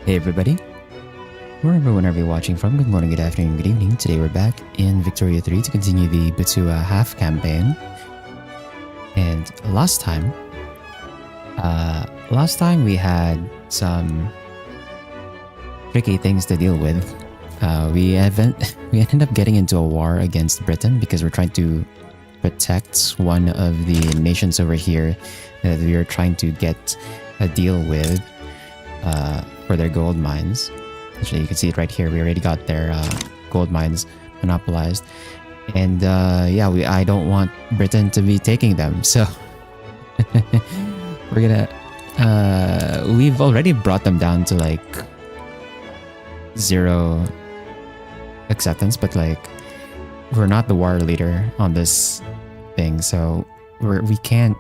Hey everybody, wherever you're watching from, good morning, good afternoon, good evening. Today we're back in Victoria 3 to continue the Butua Half-Campaign. And last time we had some tricky things to deal with. We ended up getting into a war against Britain because we're trying to protect one of the nations over here that we are trying to get a deal with for their gold mines. Actually, you can see it right here. We already got their gold mines monopolized, and I don't want Britain to be taking them, so we're gonna we've already brought them down to like 0 acceptance, but like we're not the war leader on this thing, so we can't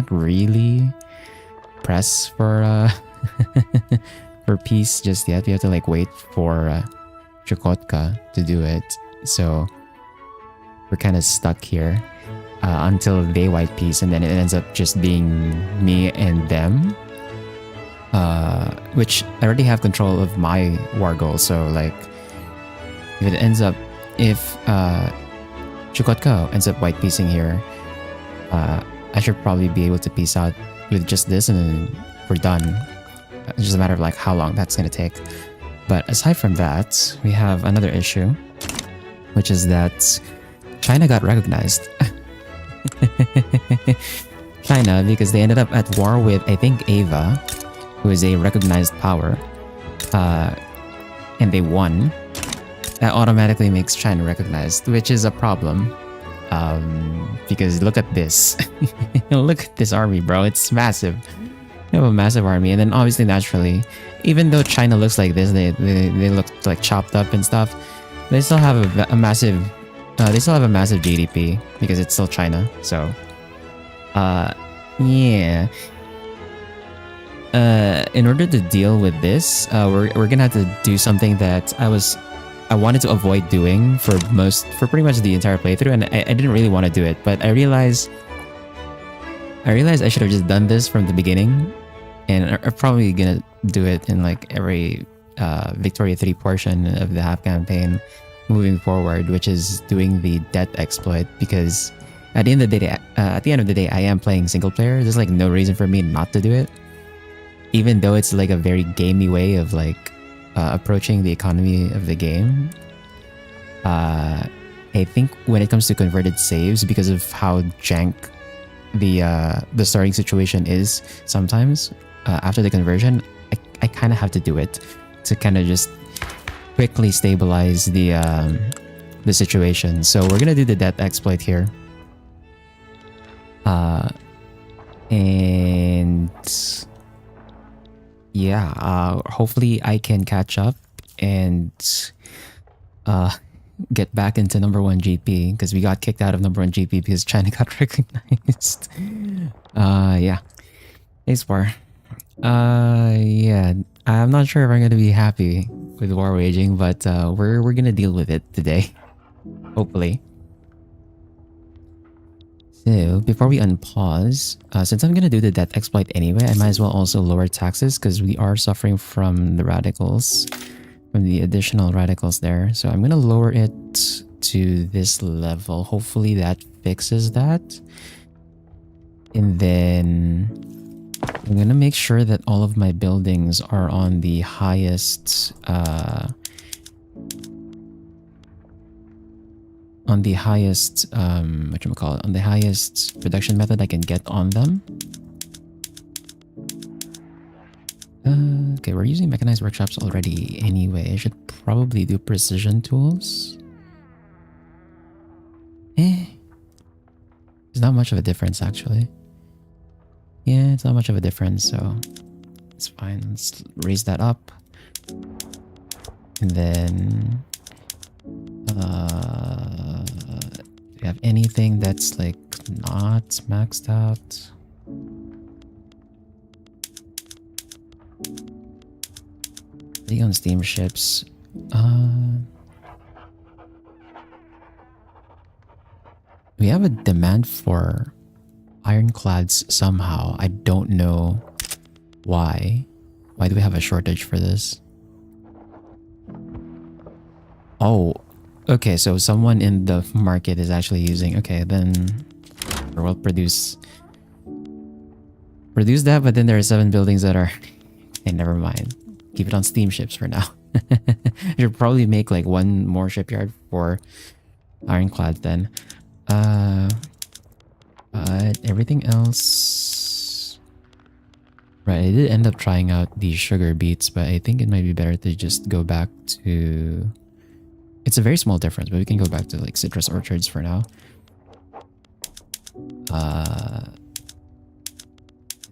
really press for for peace just yet. We have to like wait for Chukotka to do it, so we're kind of stuck here until they wipe peace, and then it ends up just being me and them, which I already have control of my war goal. So like if Chukotka ends up white piecing here, I should probably be able to peace out with just this, and then we're done. It's just a matter of like how long that's gonna take. But aside from that, we have another issue, which is that China got recognized. China, because they ended up at war with, I think, Ava, who is a recognized power, and they won. That automatically makes China recognized, which is a problem. Because look at this. Look at this army, bro. It's massive. They have a massive army, and then obviously naturally, even though China looks like this, they look like chopped up and stuff, they still have a massive GDP because it's still China. So yeah, in order to deal with this, we're gonna have to do something that I wanted to avoid doing for pretty much the entire playthrough, and I didn't really want to do it, but I realized I should have just done this from the beginning, and I'm probably gonna do it in like every Victoria 3 portion of the half campaign moving forward, which is doing the death exploit, because at the end of the day, I am playing single player. There's like no reason for me not to do it, even though it's like a very gamey way of like approaching the economy of the game. I think when it comes to converted saves, because of how jank the starting situation is sometimes after the conversion, I kind of have to do it to kind of just quickly stabilize the situation. So we're gonna do the death exploit here, and yeah, hopefully I can catch up and get back into number 1 GP, because we got kicked out of number 1 GP because China got recognized. Yeah. Thanks, War. Yeah, I'm not sure if I'm gonna be happy with war waging, but we're gonna deal with it today, hopefully. So before we unpause, since I'm gonna do the death exploit anyway, I might as well also lower taxes, because we are suffering from the radicals, from the additional radicals there. So I'm gonna lower it to this level. Hopefully that fixes that. And then I'm gonna make sure that all of my buildings are on the highest on the highest production method I can get on them. Okay, we're using mechanized workshops already anyway. I should probably do precision tools. There's not much of a difference actually. Yeah, it's not much of a difference, so it's fine. Let's raise that up. And then do you have anything that's like not maxed out? The on steamships. We have a demand for ironclads somehow. I don't know why. Why do we have a shortage for this? Oh, okay. So someone in the market is actually using. Okay, then we'll produce that. But then there are 7 buildings that are. Okay, never mind. Keep it on steamships for now. I should probably make like 1 more shipyard for ironclads then. But everything else... Right, I did end up trying out these sugar beets, but I think it might be better to just go back to... It's a very small difference, but we can go back to like citrus orchards for now.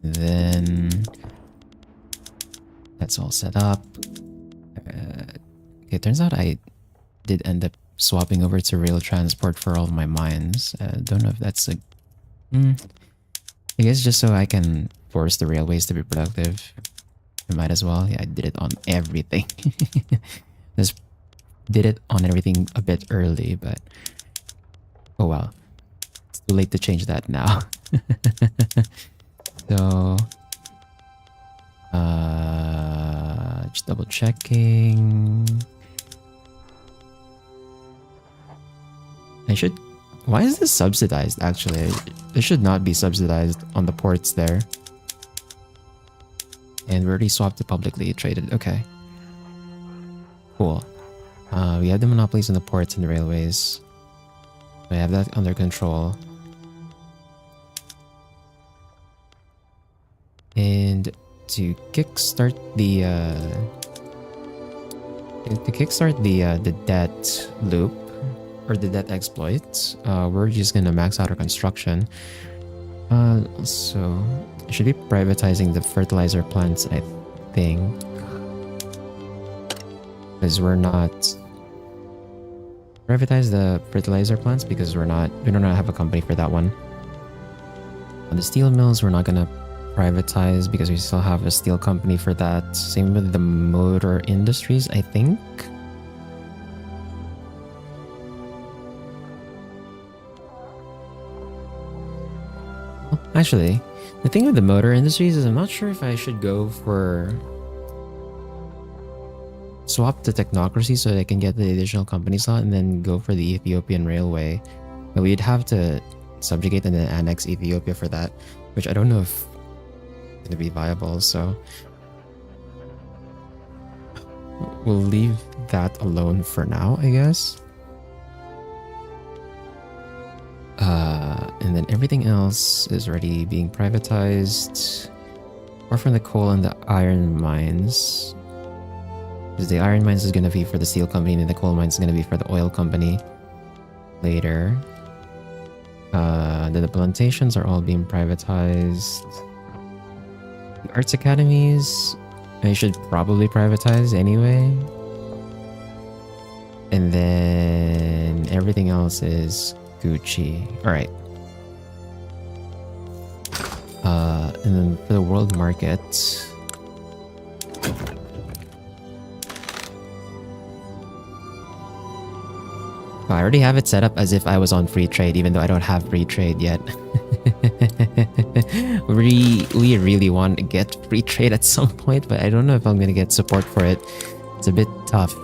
Then... That's all set up. Okay, it turns out I did end up swapping over to rail transport for all of my mines. Don't know if that's like... I guess just so I can force the railways to be productive. I might as well. Yeah, I did it on everything. Just did it on everything a bit early, but... Oh well. It's too late to change that now. So... just double checking. I should... Why is this subsidized actually? This should not be subsidized on the ports there. And we already swapped to publicly traded. Okay. Cool. We have the monopolies on the ports and the railways. We have that under control. And to kickstart the the debt loop or the debt exploit, we're just gonna max out our construction. So I should be privatizing the fertilizer plants, I think, because we privatize the fertilizer plants because we do not have a company for that one. On the steel mills, we're not gonna privatize because we still have a steel company for that. Same with the motor industries, I think. Actually, the thing with the motor industries is I'm not sure if I should go for swap to technocracy so that I can get the additional company slot and then go for the Ethiopian railway. But we'd have to subjugate and then annex Ethiopia for that, which I don't know if it's gonna be viable, so we'll leave that alone for now, I guess. And then everything else is already being privatized, or from the coal and the iron mines. Because the iron mines is going to be for the steel company and the coal mines is going to be for the oil company later. Then the plantations are all being privatized. The arts academies, I should probably privatize anyway. And then everything else is Gucci. Alright. And then for the world market, I already have it set up as if I was on free trade, even though I don't have free trade yet. We really want to get free trade at some point, but I don't know if I'm going to get support for it. It's a bit tough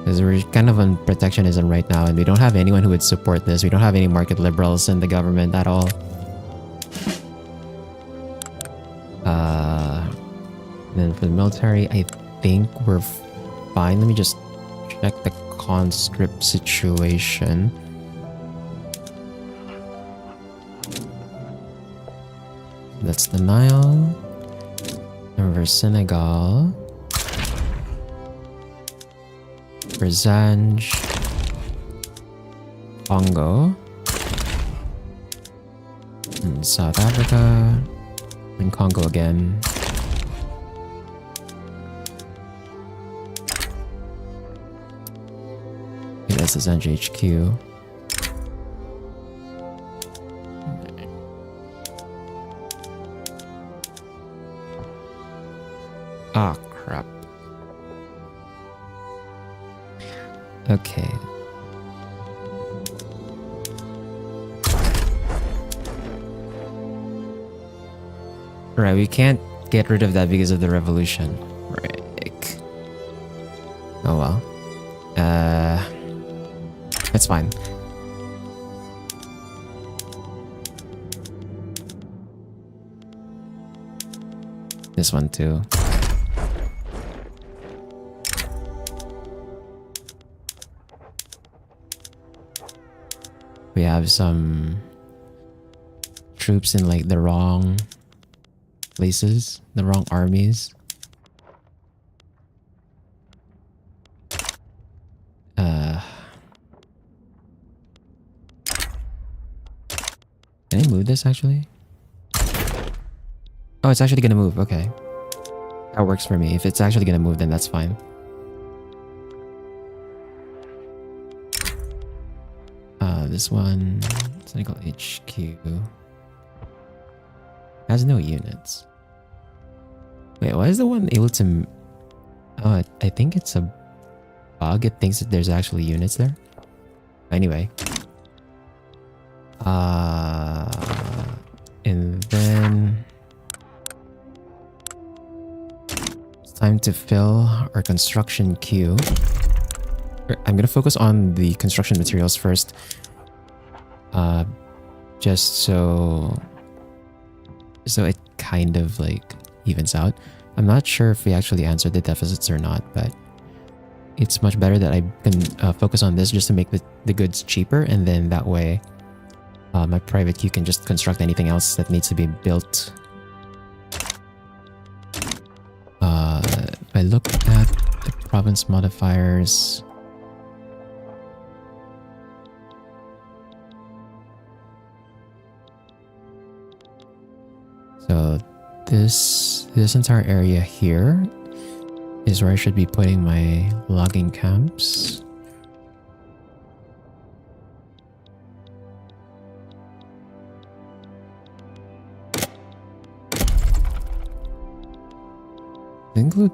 because we're kind of on protectionism right now, and we don't have anyone who would support this. We don't have any market liberals in the government at all. Then for the military, I think we're fine. Let me just check the conscript situation. That's the Nile. Over Senegal. Zanj. Congo. And South Africa. And Congo again. Okay, that's the Zanj HQ. Ah, crap. Okay. Right, we can't get rid of that because of the revolution. Right. Oh well. It's fine. This one too. We have some troops in like the wrong places, the wrong armies. Can I move this actually? Oh, it's actually gonna move. Okay. That works for me. If it's actually gonna move, then that's fine. This one, Senegal HQ, has no units. Wait, why is the one able to... Oh, I think it's a bug. It thinks that there's actually units there. Anyway. And then... it's time to fill our construction queue. I'm gonna focus on the construction materials first. Just so it kind of like evens out. I'm not sure if we actually answered the deficits or not, but it's much better that I can focus on this just to make the goods cheaper, and then that way my private queue can just construct anything else that needs to be built. If I look at the province modifiers, so this entire area here is where I should be putting my logging camps. Include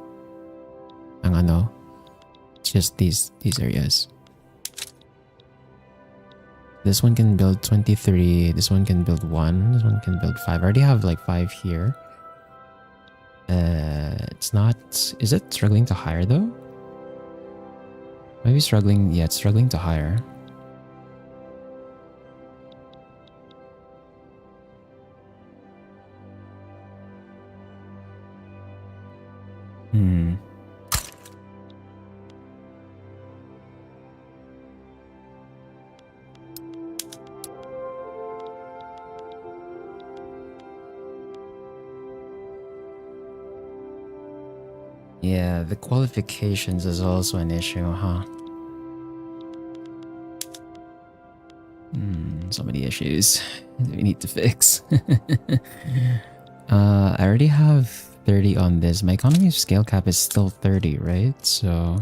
ang ano, just these areas. This one can build 23, this one can build 1, this one can build 5. I already have like 5 here. It's not... Is it struggling to hire though? Maybe struggling... Yeah, it's struggling to hire. Yeah, the qualifications is also an issue, huh? So many issues we need to fix. I already have 30 on this. My economy of scale cap is still 30, right? So...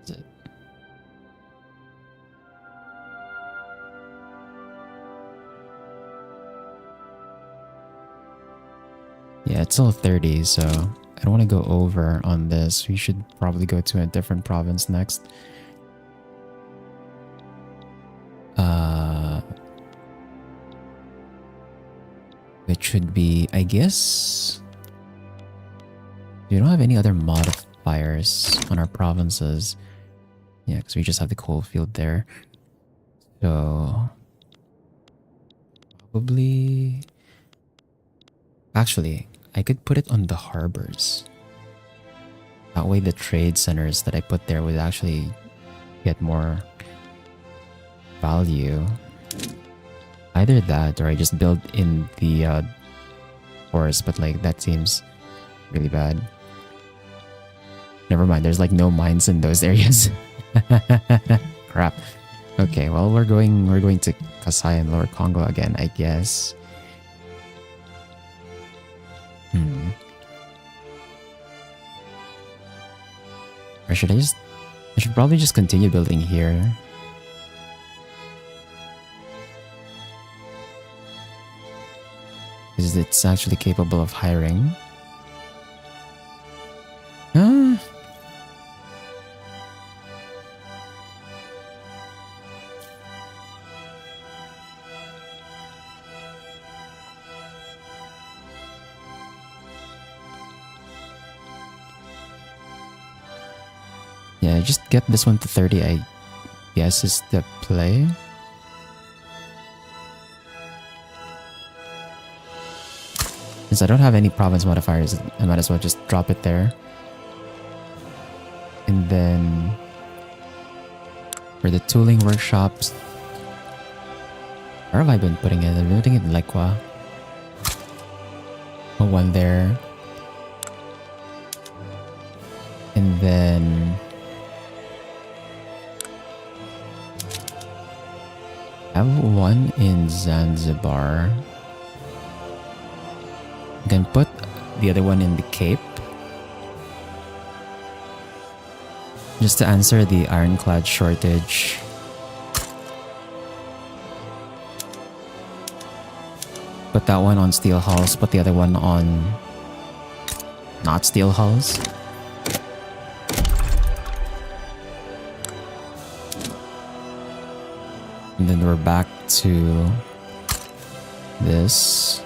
is it? Yeah, it's still 30, so I don't want to go over on this. We should probably go to a different province next. Which should be, I guess... We don't have any other modifiers on our provinces. Yeah, because we just have the coal field there. So... probably... Actually, I could put it on the harbors. That way the trade centers that I put there would actually get more value. Either that or I just build in the forest, but like that seems really bad. Never mind, there's like no mines in those areas. Crap. Okay, well we're going to Kasai and Lower Congo again, I guess. Or should I should probably just continue building here. Because it's actually capable of hiring. Yeah, just get this one to 30, I guess is the play. Since I don't have any province modifiers, I might as well just drop it there. And then for the tooling workshops, where have I been putting it? I've been putting it in Lekwa. Put one there. And then I have one in Zanzibar. I can put the other one in the Cape. Just to answer the ironclad shortage. Put that one on steel hulls, put the other one on not steel hulls. And then we're back to this.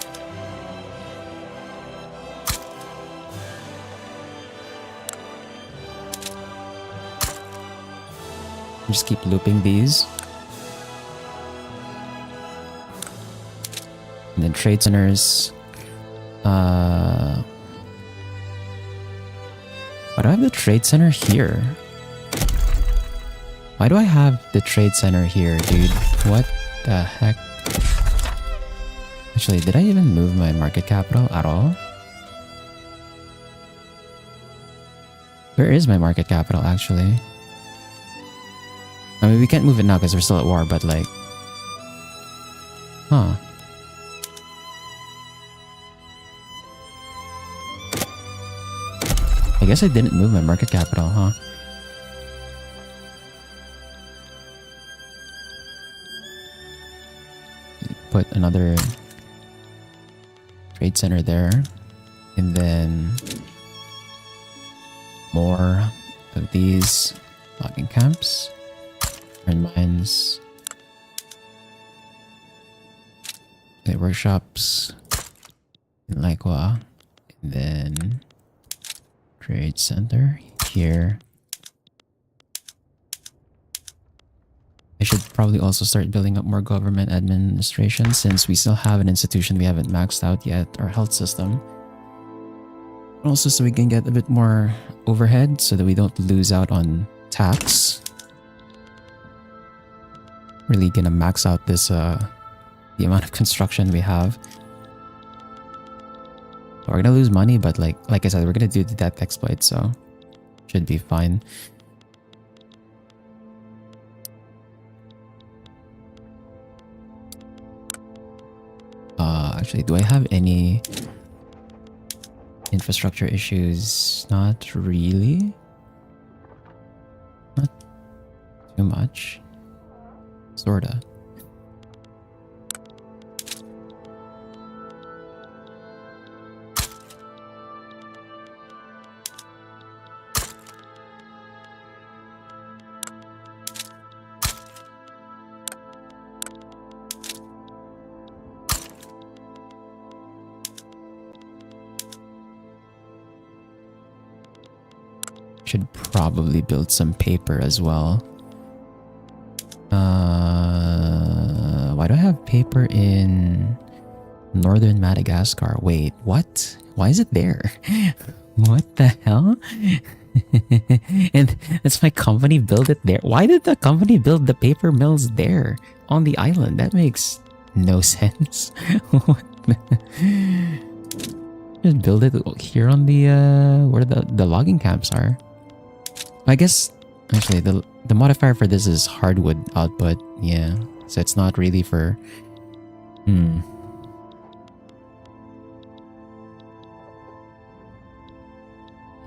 Just keep looping these. And then trade centers. Why do I have the trade center here? Why do I have the trade center here, dude? What the heck? Actually, did I even move my market capital at all? Where is my market capital, actually? I mean, we can't move it now because we're still at war, but like... Huh. I guess I didn't move my market capital, huh? Put another trade center there. And then more of these logging camps. Iron mines. The workshops in Laikwa. And then trade center here. I should probably also start building up more government administration since we still have an institution we haven't maxed out yet, our health system. Also so we can get a bit more overhead so that we don't lose out on tax. Really gonna max out this the amount of construction we have. We're gonna lose money, but like I said, we're gonna do the death exploit, so should be fine. Actually, do I have any infrastructure issues? Not really. Not too much. Sorta. Should probably build some paper as well. Why do I have paper in northern Madagascar? Wait, what? Why is it there? What the hell? And that's my company build it there. Why did the company build the paper mills there on the island? That makes no sense. Just build it here on the where the logging camps are. I guess actually the modifier for this is hardwood output. Yeah, so it's not really for.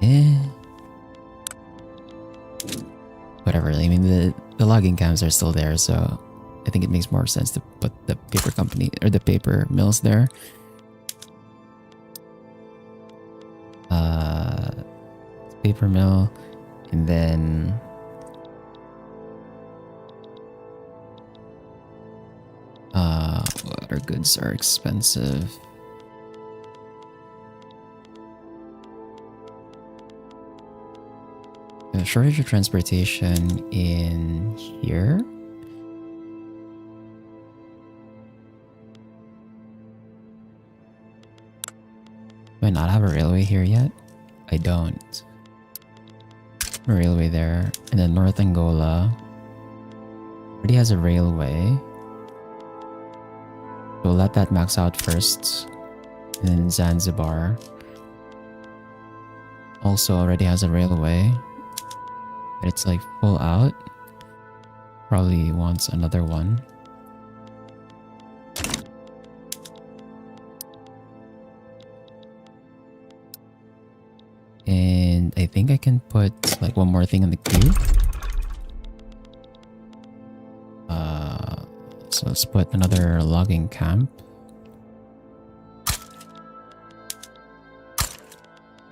Yeah. Whatever. I mean, the logging camps are still there, so I think it makes more sense to put the paper company or the paper mills there. Paper mill, and then what other goods are expensive? The shortage of transportation in here. Do I not have a railway here yet? I don't. A railway there. And then North Angola already has a railway. We'll let that max out first. And then Zanzibar also already has a railway. But it's like full out. Probably wants another one. And I think I can put like one more thing in the queue. So let's put another logging camp.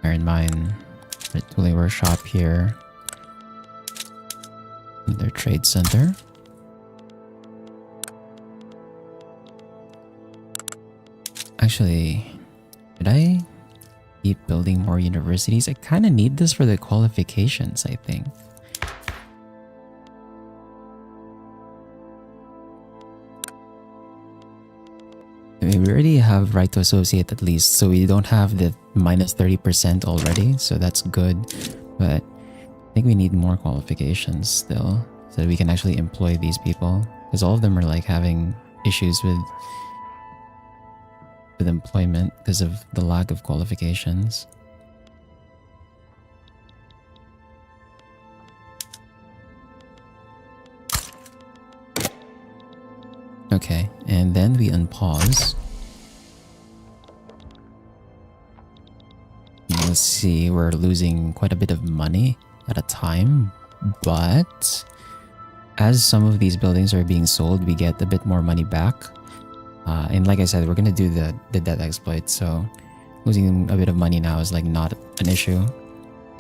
Bear in mind, the tooling workshop here. Another trade center. Actually, should I keep building more universities? I kind of need this for the qualifications, I think. I mean, we already have right to associate at least, so we don't have the minus 30% already, so that's good. But I think we need more qualifications still, so that we can actually employ these people. Because all of them are like having issues with employment because of the lack of qualifications. Okay, and then we unpause. Let's see, we're losing quite a bit of money at a time, but as some of these buildings are being sold, we get a bit more money back. And like I said, we're gonna do the debt exploit, so losing a bit of money now is like not an issue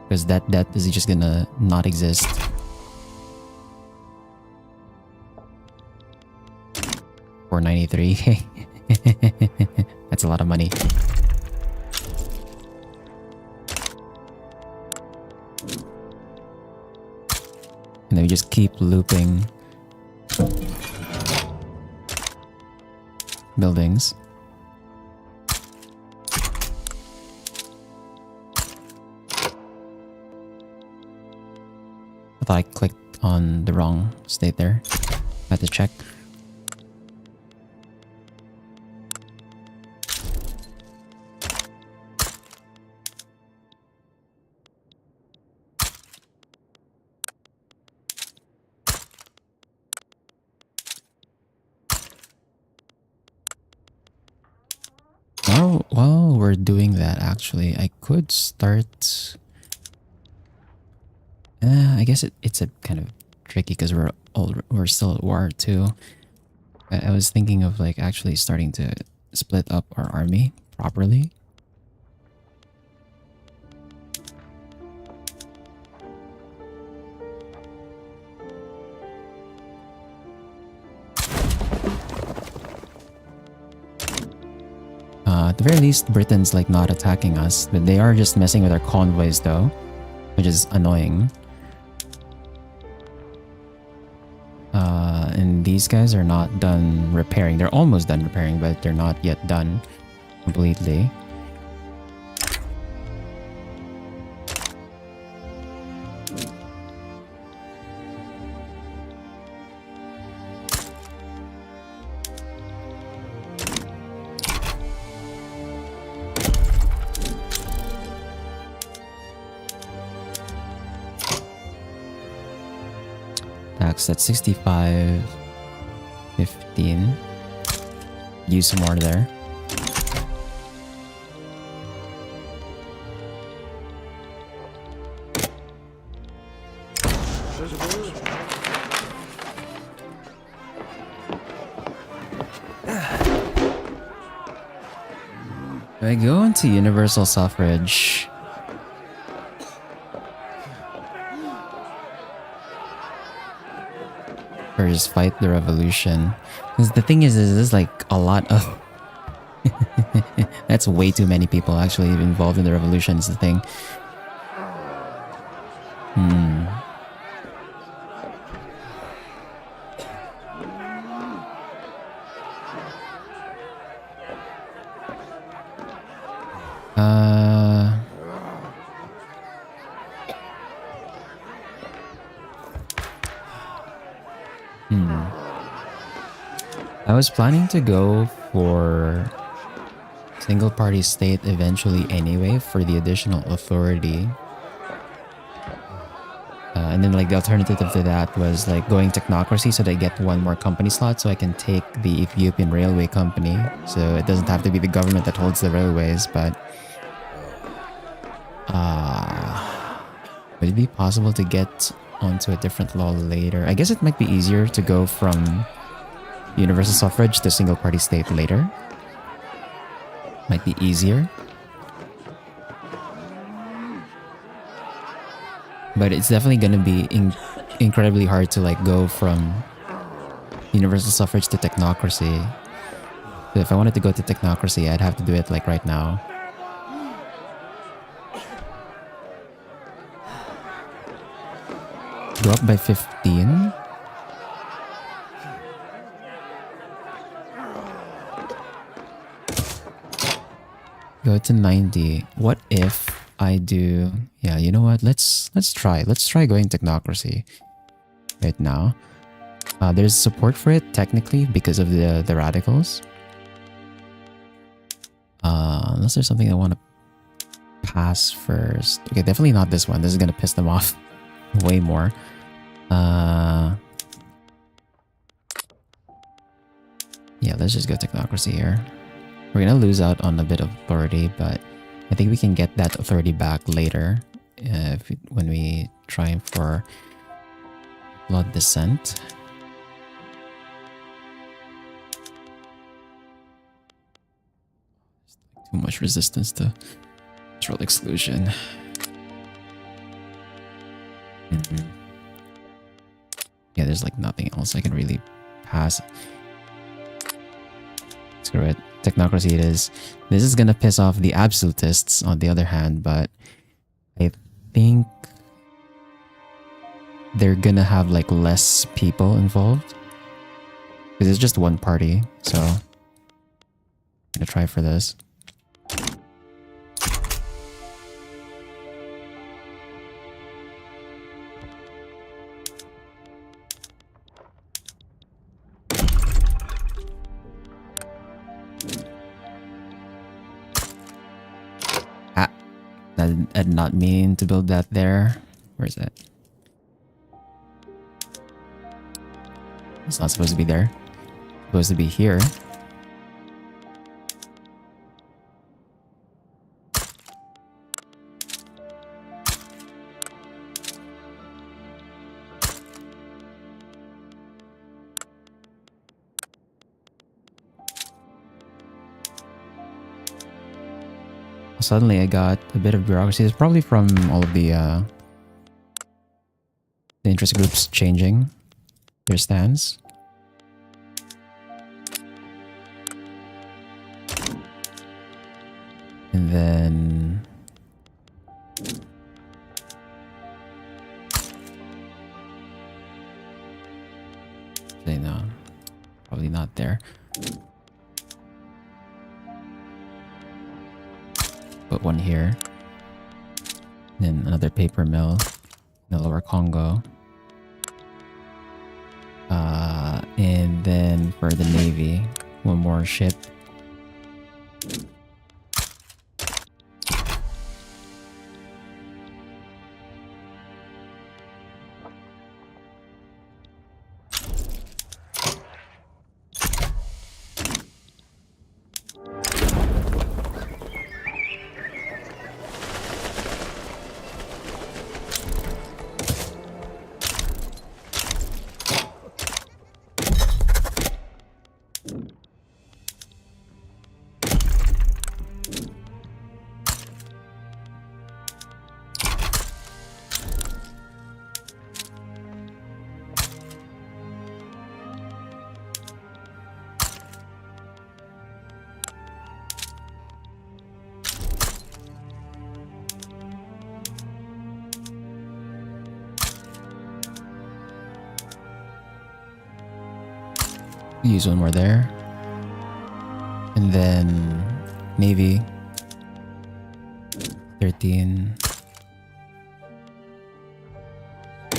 because that debt is just gonna not exist. $493. That's a lot of money. And then we just keep looping buildings. I thought I clicked on the wrong state there. I had to check. While we're doing that, actually, I could start. I guess it's a kind of tricky because we're still at war too. I was thinking of like actually starting to split up our army properly. At the very least, Britain's like not attacking us, but they are just messing with our convoys though, which is annoying. And these guys are not done repairing. They're almost done repairing, but they're not yet done completely. tax at 65, 15. Use some more there. Do I go into universal suffrage? Or just fight the revolution? Because the thing is there's like a lot of... That's way too many people actually involved in the revolution is the thing. I was planning to go for single party state eventually anyway for the additional authority. And then like the alternative to that was like going technocracy so that I get one more company slot so I can take the Ethiopian Railway Company. So it doesn't have to be the government that holds the railways, but... would it be possible to get onto a different law later? I guess it might be easier to go from universal suffrage to single party state later. Might be easier. But it's definitely gonna be incredibly hard to like go from universal suffrage to technocracy. So if I wanted to go to technocracy, I'd have to do it like right now. Go up by 15. Go to 90. What if I do... Yeah, you know what? Let's try. Let's try going technocracy right now. There's support for it technically because of the radicals. Unless there's something I want to pass first. Okay, definitely not this one. This is gonna piss them off way more. Yeah, let's just go technocracy here. We're gonna lose out on a bit of authority, but I think we can get that authority back later when we try for blood descent. Too much resistance to control exclusion. Yeah, there's like nothing else I can really pass. Screw it. Technocracy it is. This is gonna piss off the absolutists on the other hand, but I think they're gonna have like less people involved. Because it's just one party, so I'm gonna try for this. I did not mean to build that there. Where is that? It's not supposed to be there. It's supposed to be here. Suddenly I got a bit of bureaucracy. It's probably from all of the interest groups changing their stance. And then... Actually, no. Probably not there. Put one here. Then another paper mill in the lower Congo. And then for the Navy, one more ship. Use one more there. And then Navy. 13.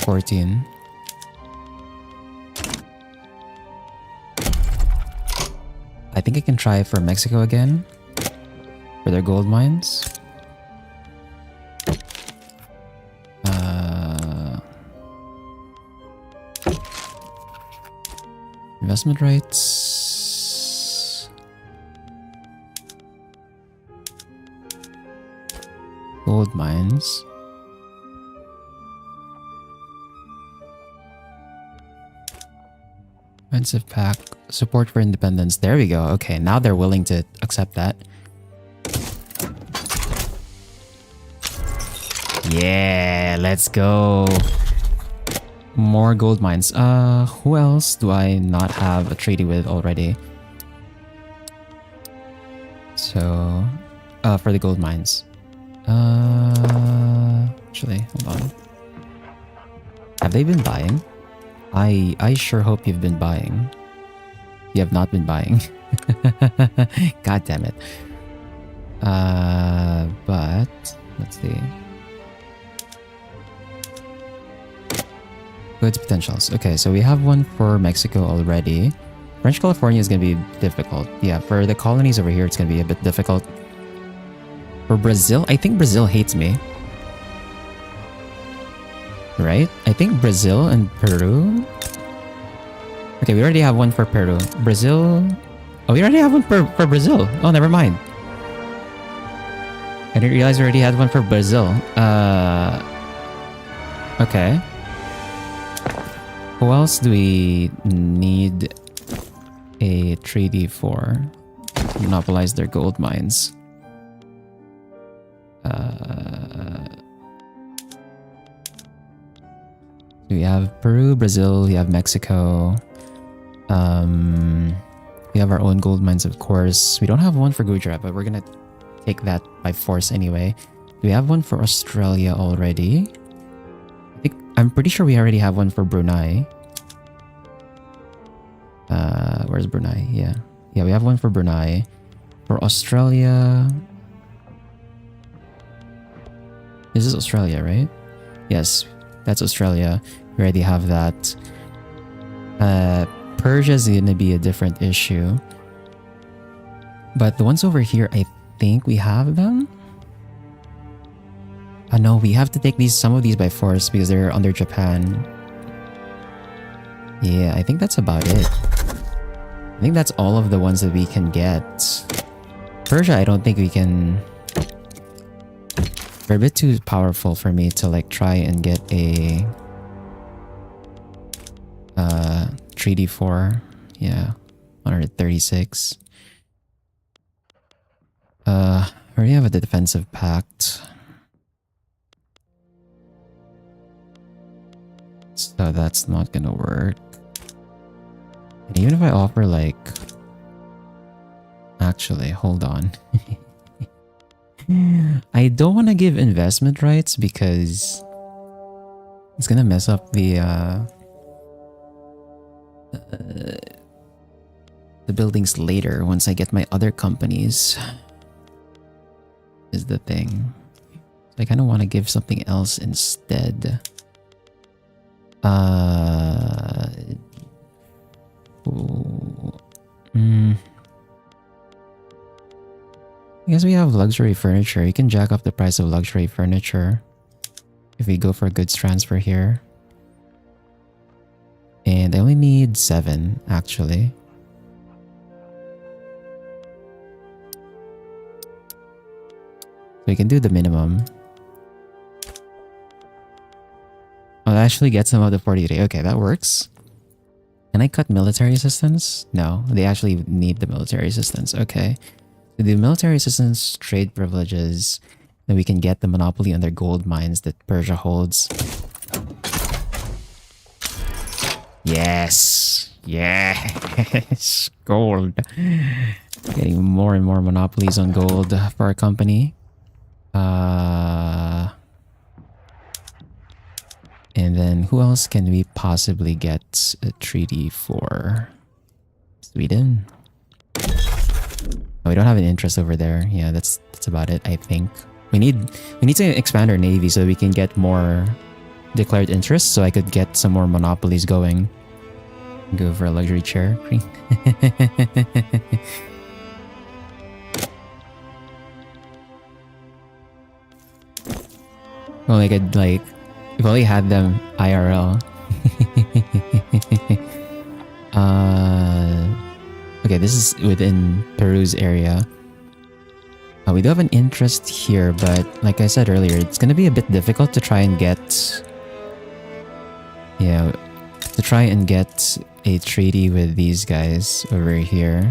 14. I think I can try for Mexico again. For their gold mines. Investment rights. Gold mines. Offensive pack. Support for independence. There we go. Okay, now they're willing to accept that. Yeah, let's go. More gold mines. Who else do I not have a treaty with already? So, for the gold mines. Actually, hold on. Have they been buying? I sure hope you've been buying. You have not been buying. God damn it. But let's see. Goods potentials. Okay, so we have one for Mexico already. French California is going to be difficult. Yeah, for the colonies over here, it's going to be a bit difficult. For Brazil, I think Brazil hates me. Right? I think Brazil and Peru. Okay, we already have one for Peru. Brazil. Oh, we already have one for Brazil. Oh, never mind. I didn't realize we already had one for Brazil. Okay. Who else do we need a treaty for? Monopolize their gold mines. We have Peru, Brazil, we have Mexico. We have our own gold mines, of course. We don't have one for Gujarat, but we're gonna take that by force anyway. Do we have one for Australia already? I'm pretty sure we already have one for Brunei. Where's Brunei? Yeah, we have one for Brunei. For Australia, this is Australia, right? Yes, that's Australia. We already have that. Persia is gonna be a different issue, but the ones over here, I think we have them. No, we have to take some of these by force because they're under Japan. Yeah, I think that's about it. I think that's all of the ones that we can get. Persia, I don't think we can. They're a bit too powerful for me to like try and get a treaty for. Yeah, 136. We already have a defensive pact. So that's not gonna work. And even if I offer like... Actually, hold on. I don't want to give investment rights because it's gonna mess up the buildings later once I get my other companies. Is the thing. So I kind of want to give something else instead. I guess we have luxury furniture. You can jack up the price of luxury furniture if we go for goods transfer here. And I only need 7 actually. So we can do the minimum. I'll actually get some of the 43. Okay, that works. Can I cut military assistance? No, they actually need the military assistance. Okay. So the military assistance, trade privileges, then we can get the monopoly on their gold mines that Persia holds. Yes! Yes! Gold! Getting more and more monopolies on gold for our company. And then who else can we possibly get a treaty for? Sweden. Oh, we don't have an interest over there. Yeah, that's about it, I think. We need to expand our navy so we can get more declared interests, so I could get some more monopolies going. Go for a luxury chair. Well, I could, like, if only had them IRL. Okay, this is within Peru's area. We do have an interest here, but like I said earlier, it's gonna be a bit difficult to try and get... Yeah, to try and get a treaty with these guys over here.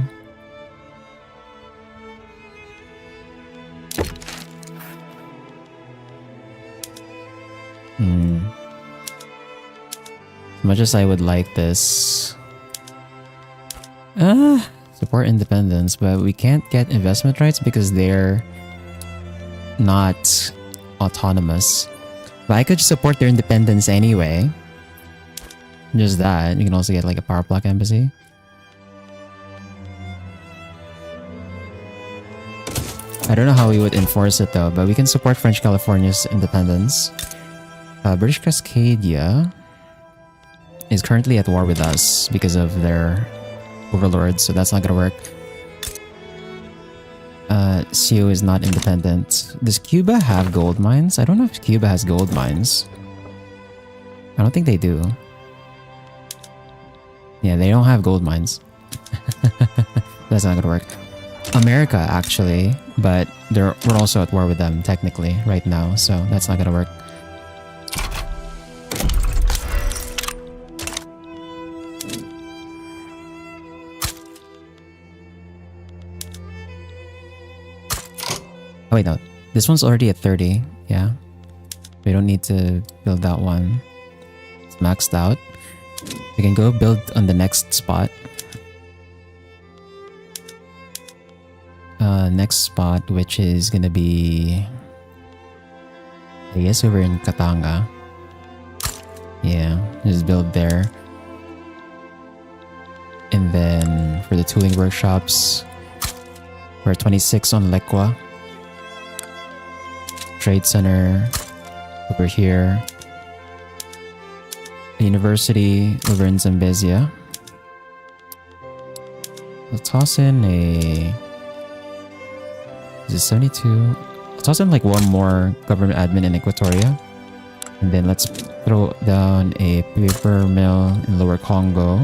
As much as I would like this... support independence, but we can't get investment rights because they're not autonomous. But I could support their independence anyway. Just that. You can also get like a power block embassy. I don't know how we would enforce it though, but we can support French California's independence. British Cascadia is currently at war with us because of their overlords, so that's not gonna work. CO is not independent. Does Cuba have gold mines? I don't know if Cuba has gold mines. I don't think they do. Yeah, they don't have gold mines. That's not gonna work. America, actually, but we're also at war with them, technically, right now, so that's not gonna work. Oh wait, no. This one's already at 30, yeah. We don't need to build that one. It's maxed out. We can go build on the next spot. Next spot, which is gonna be... I guess over in Katanga. Yeah, just build there. And then for the tooling workshops, we're at 26 on Lekwa. Trade center over here. A university over in Zambezia. We'll toss in a... Is it 72? I'll toss in like one more government admin in Equatoria. And then let's throw down a paper mill in Lower Congo.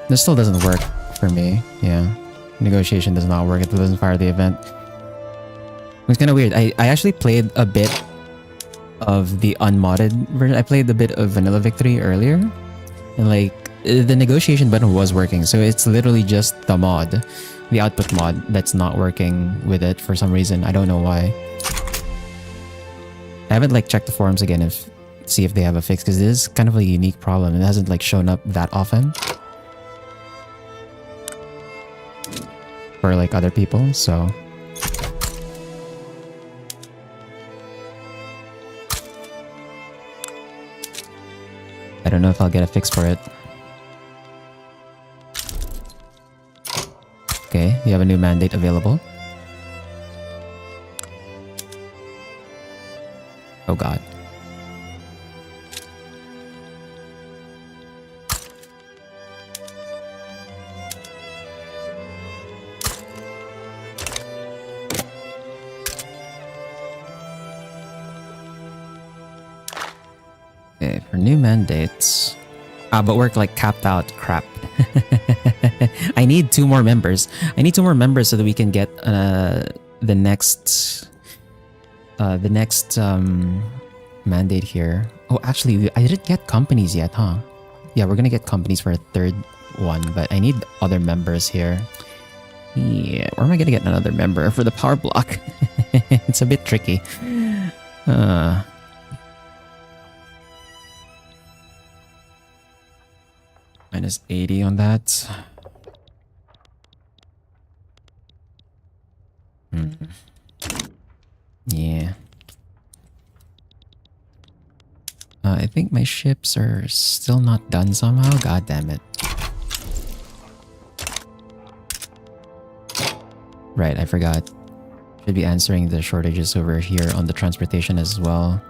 This still doesn't work for me. Yeah. Negotiation does not work. It doesn't fire the event. It's kind of weird. I actually played a bit of the unmodded version. I played a bit of Vanilla Victory earlier. And like, the negotiation button was working. So it's literally just the mod. The output mod that's not working with it for some reason. I don't know why. I haven't like checked the forums again if see if they have a fix, because this is kind of a unique problem. It hasn't like shown up that often for like other people, so I don't know if I'll get a fix for it. Okay, you have a new mandate available. Oh god. Okay, for new mandates. But we're like capped out. Crap. I need 2 more members. I need 2 more members so that we can get the next mandate here. Oh, actually, I didn't get companies yet, huh? Yeah, we're gonna get companies for a 3rd one, but I need other members here. Yeah, where am I gonna get another member for the power block? It's a bit tricky. Minus 80 on that. Yeah. I think my ships are still not done somehow. God damn it. Right, I forgot. Should be answering the shortages over here on the transportation as well.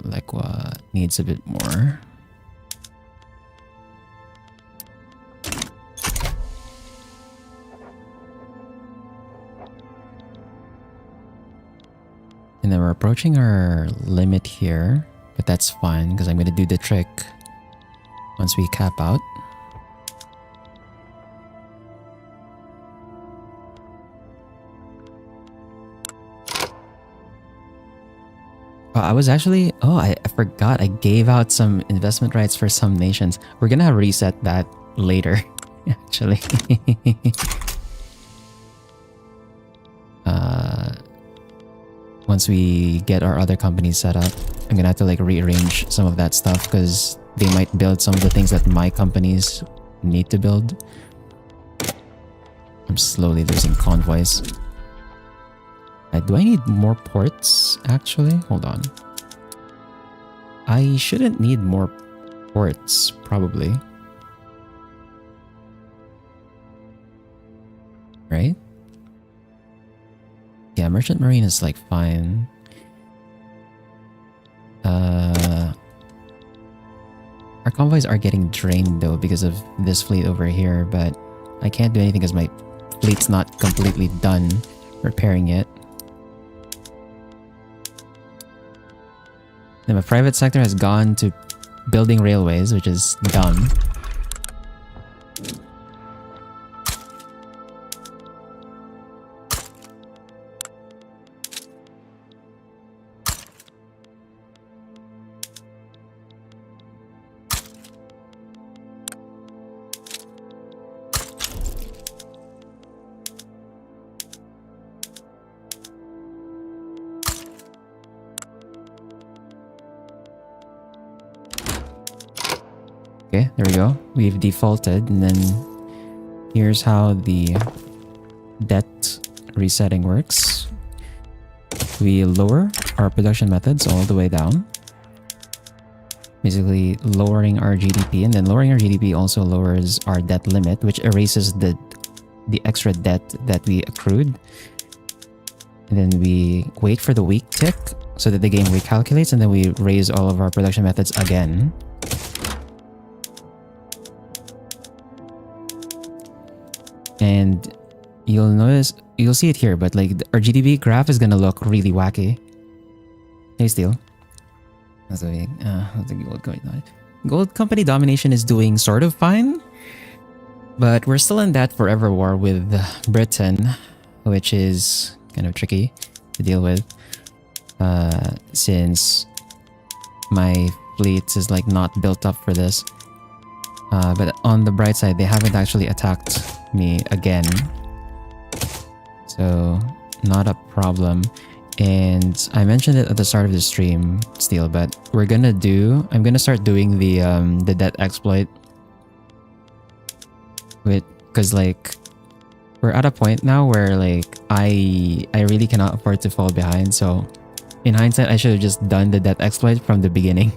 Like what needs a bit more. And then we're approaching our limit here, but that's fine because I'm going to do the trick once we cap out. Oh, I was actually... Oh, I forgot. I gave out some investment rights for some nations. We're going to reset that later, actually. Once we get our other companies set up, I'm going to have to like rearrange some of that stuff because they might build some of the things that my companies need to build. I'm slowly losing convoys. Do I need more ports, actually? Hold on. I shouldn't need more ports, probably. Right? Yeah, Merchant Marine is like fine. Our convoys are getting drained though because of this fleet over here, but I can't do anything because my fleet's not completely done repairing it. And my private sector has gone to building railways, which is dumb. Okay, there we go. We've defaulted, and then here's how the debt resetting works. We lower our production methods all the way down. Basically lowering our GDP, and then lowering our GDP also lowers our debt limit, which erases the extra debt that we accrued. And then we wait for the week tick so that the game recalculates, and then we raise all of our production methods again. And you'll notice, you'll see it here, but like our GDP graph is gonna look really wacky. Hey, Steel. That's a gold company domination is doing sort of fine, but we're still in that forever war with Britain, which is kind of tricky to deal with, since my fleet is like not built up for this. But on the bright side, they haven't actually attacked me again, so not a problem. And I mentioned it at the start of the stream, Steel, but I'm gonna start doing the debt exploit with, because like we're at a point now where like I really cannot afford to fall behind. So in hindsight, I should have just done the debt exploit from the beginning.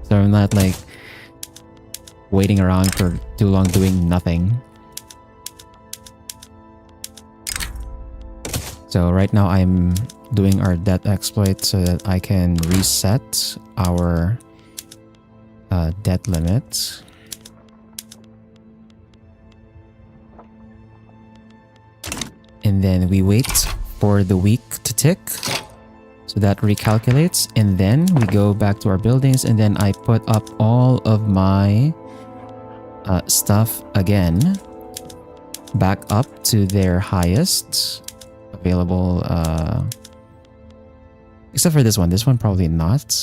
So I'm not like waiting around for too long doing nothing. So right now I'm doing our debt exploit so that I can reset our debt limit. And then we wait for the week to tick so that recalculates, and then we go back to our buildings, and then I put up all of my stuff again back up to their highest available, except for this one probably not.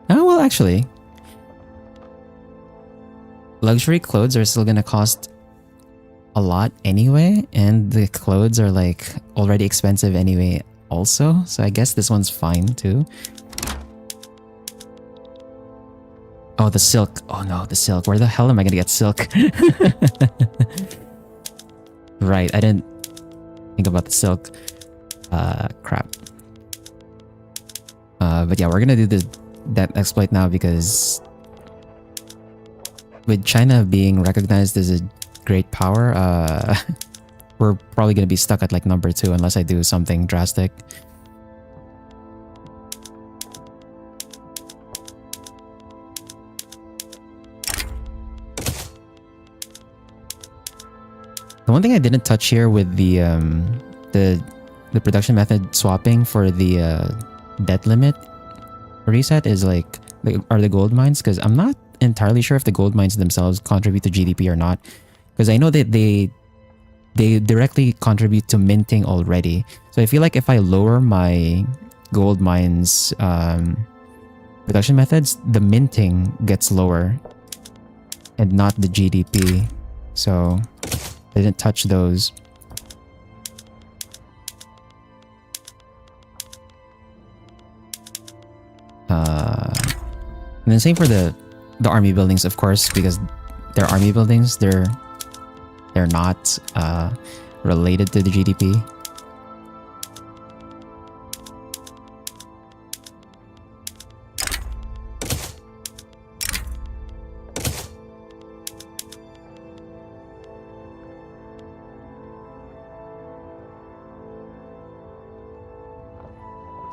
Oh well, actually luxury clothes are still gonna cost a lot anyway, and the clothes are like already expensive anyway also, so I guess this one's fine too. Oh, the silk. Oh no, the silk. Where the hell am I gonna get silk? Right, I didn't think about the silk. Crap. But yeah, we're gonna do that exploit now because with China being recognized as a great power, we're probably gonna be stuck at like number 2 unless I do something drastic. The one thing I didn't touch here with the production method swapping for the debt limit reset is like are the gold mines, because I'm not entirely sure if the gold mines themselves contribute to GDP or not, because I know that they directly contribute to minting already. So I feel like if I lower my gold mines production methods, the minting gets lower and not the GDP. So I didn't touch those. And then same for the army buildings, of course, because they're army buildings. They're not related to the GDP.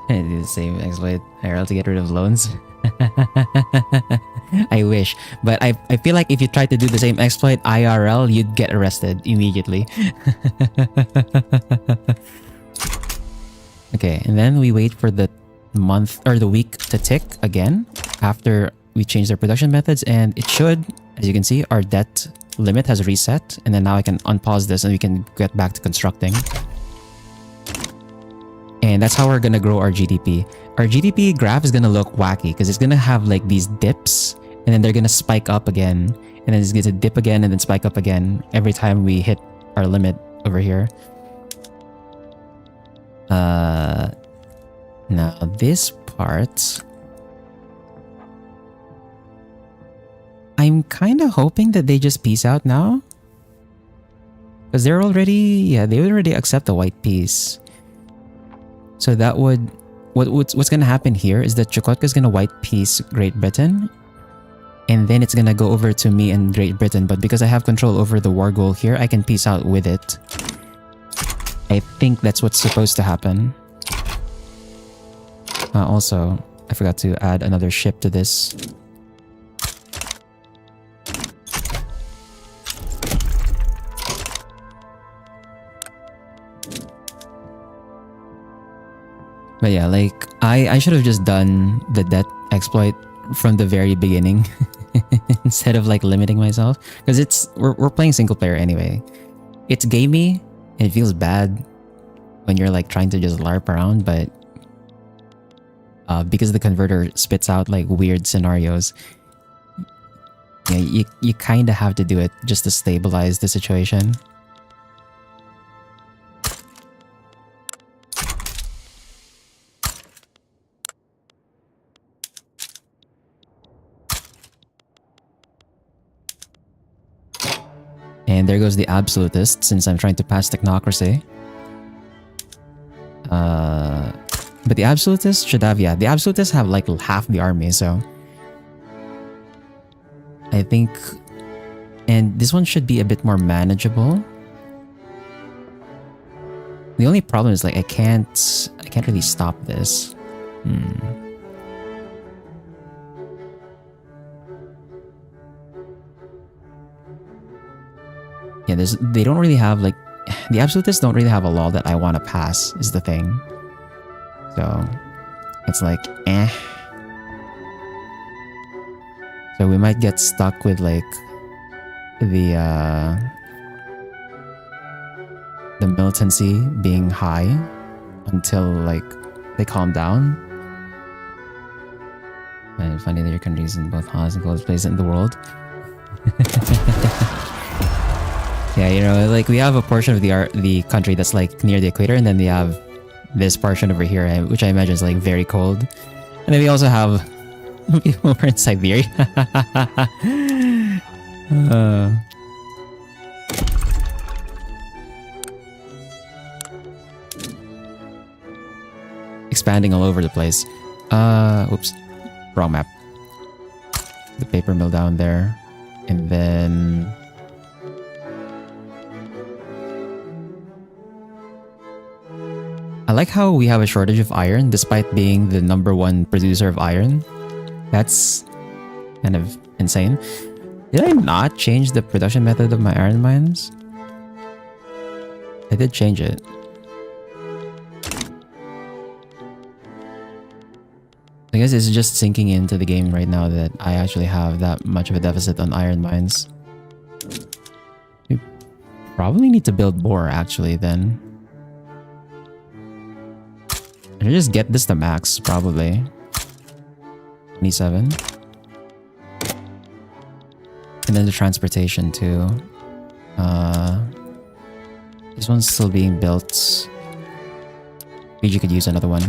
I do the same exploit IRL to get rid of loans. I wish, but I feel like if you try to do the same exploit IRL, you'd get arrested immediately. Okay, and then we wait for the month or the week to tick again after we change their production methods, and it should, as you can see, our debt limit has reset, and then now I can unpause this and we can get back to constructing. And that's how we're gonna grow our GDP. Our GDP graph is gonna look wacky because it's gonna have like these dips, and then they're gonna spike up again, and then it's gonna dip again and then spike up again every time we hit our limit over here. Now this part, I'm kind of hoping that they just peace out now, because they're already, yeah, they already accept the white peace. So that would, what's gonna happen here is that Chukotka is gonna white peace Great Britain, and then it's gonna go over to me and Great Britain. But because I have control over the war goal here, I can peace out with it. I think that's what's supposed to happen. Also, I forgot to add another ship to this. But yeah, like I should have just done the debt exploit from the very beginning instead of like limiting myself, because we're playing single player anyway. It's gamey and it feels bad when you're like trying to just LARP around, but because the converter spits out like weird scenarios, yeah, you kind of have to do it just to stabilize the situation. And there goes the absolutist, since I'm trying to pass technocracy. But the absolutists should have, yeah, the absolutists have like half the army, so I think, and this one should be a bit more manageable. The only problem is like I can't really stop this. Yeah, they don't really have like, the absolutists don't really have a law that I want to pass, is the thing. So it's like, eh. So we might get stuck with like the militancy being high until like they calm down. And funny that your countries in both hottest and coldest places in the world. Yeah, you know, like we have a portion of the country that's like near the equator, and then they have this portion over here, which I imagine is like very cold. And then we also have We're in Siberia. uh, expanding all over the place. Oops. Wrong map. The paper mill down there. And then... I like how we have a shortage of iron despite being the #1 producer of iron. That's kind of insane. Did I not change the production method of my iron mines? I did change it. I guess it's just sinking into the game right now that I actually have that much of a deficit on iron mines. We probably need to build more actually then. I should just get this to max, probably. 27. And then the transportation too. This one's still being built. Maybe you could use another one.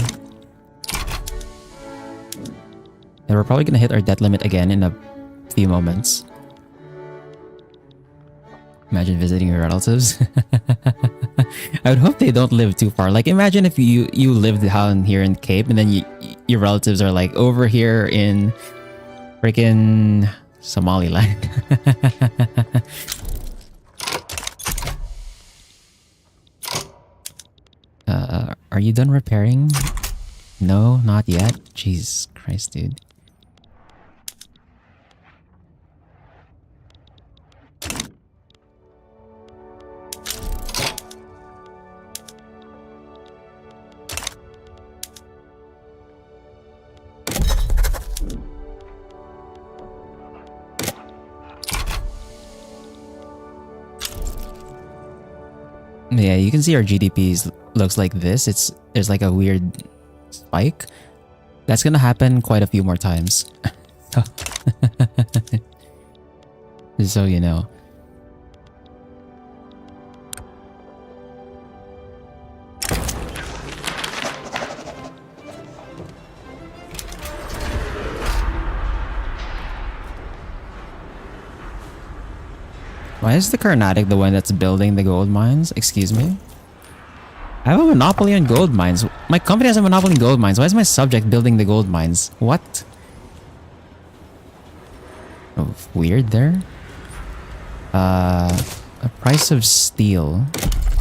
And we're probably gonna hit our debt limit again in a few moments. Imagine visiting your relatives. I would hope they don't live too far. Like, imagine if you lived down here in Cape and then your relatives are like over here in freaking Somaliland. Are you done repairing? No, not yet. Jesus Christ, dude. Yeah, you can see our GDP looks like this. There's like a weird spike. That's gonna happen quite a few more times. So, just so you know. Why is the Carnatic the one that's building the gold mines? Excuse me? I have a monopoly on gold mines. My company has a monopoly on gold mines. Why is my subject building the gold mines? What? Oh, weird there. A price of steel.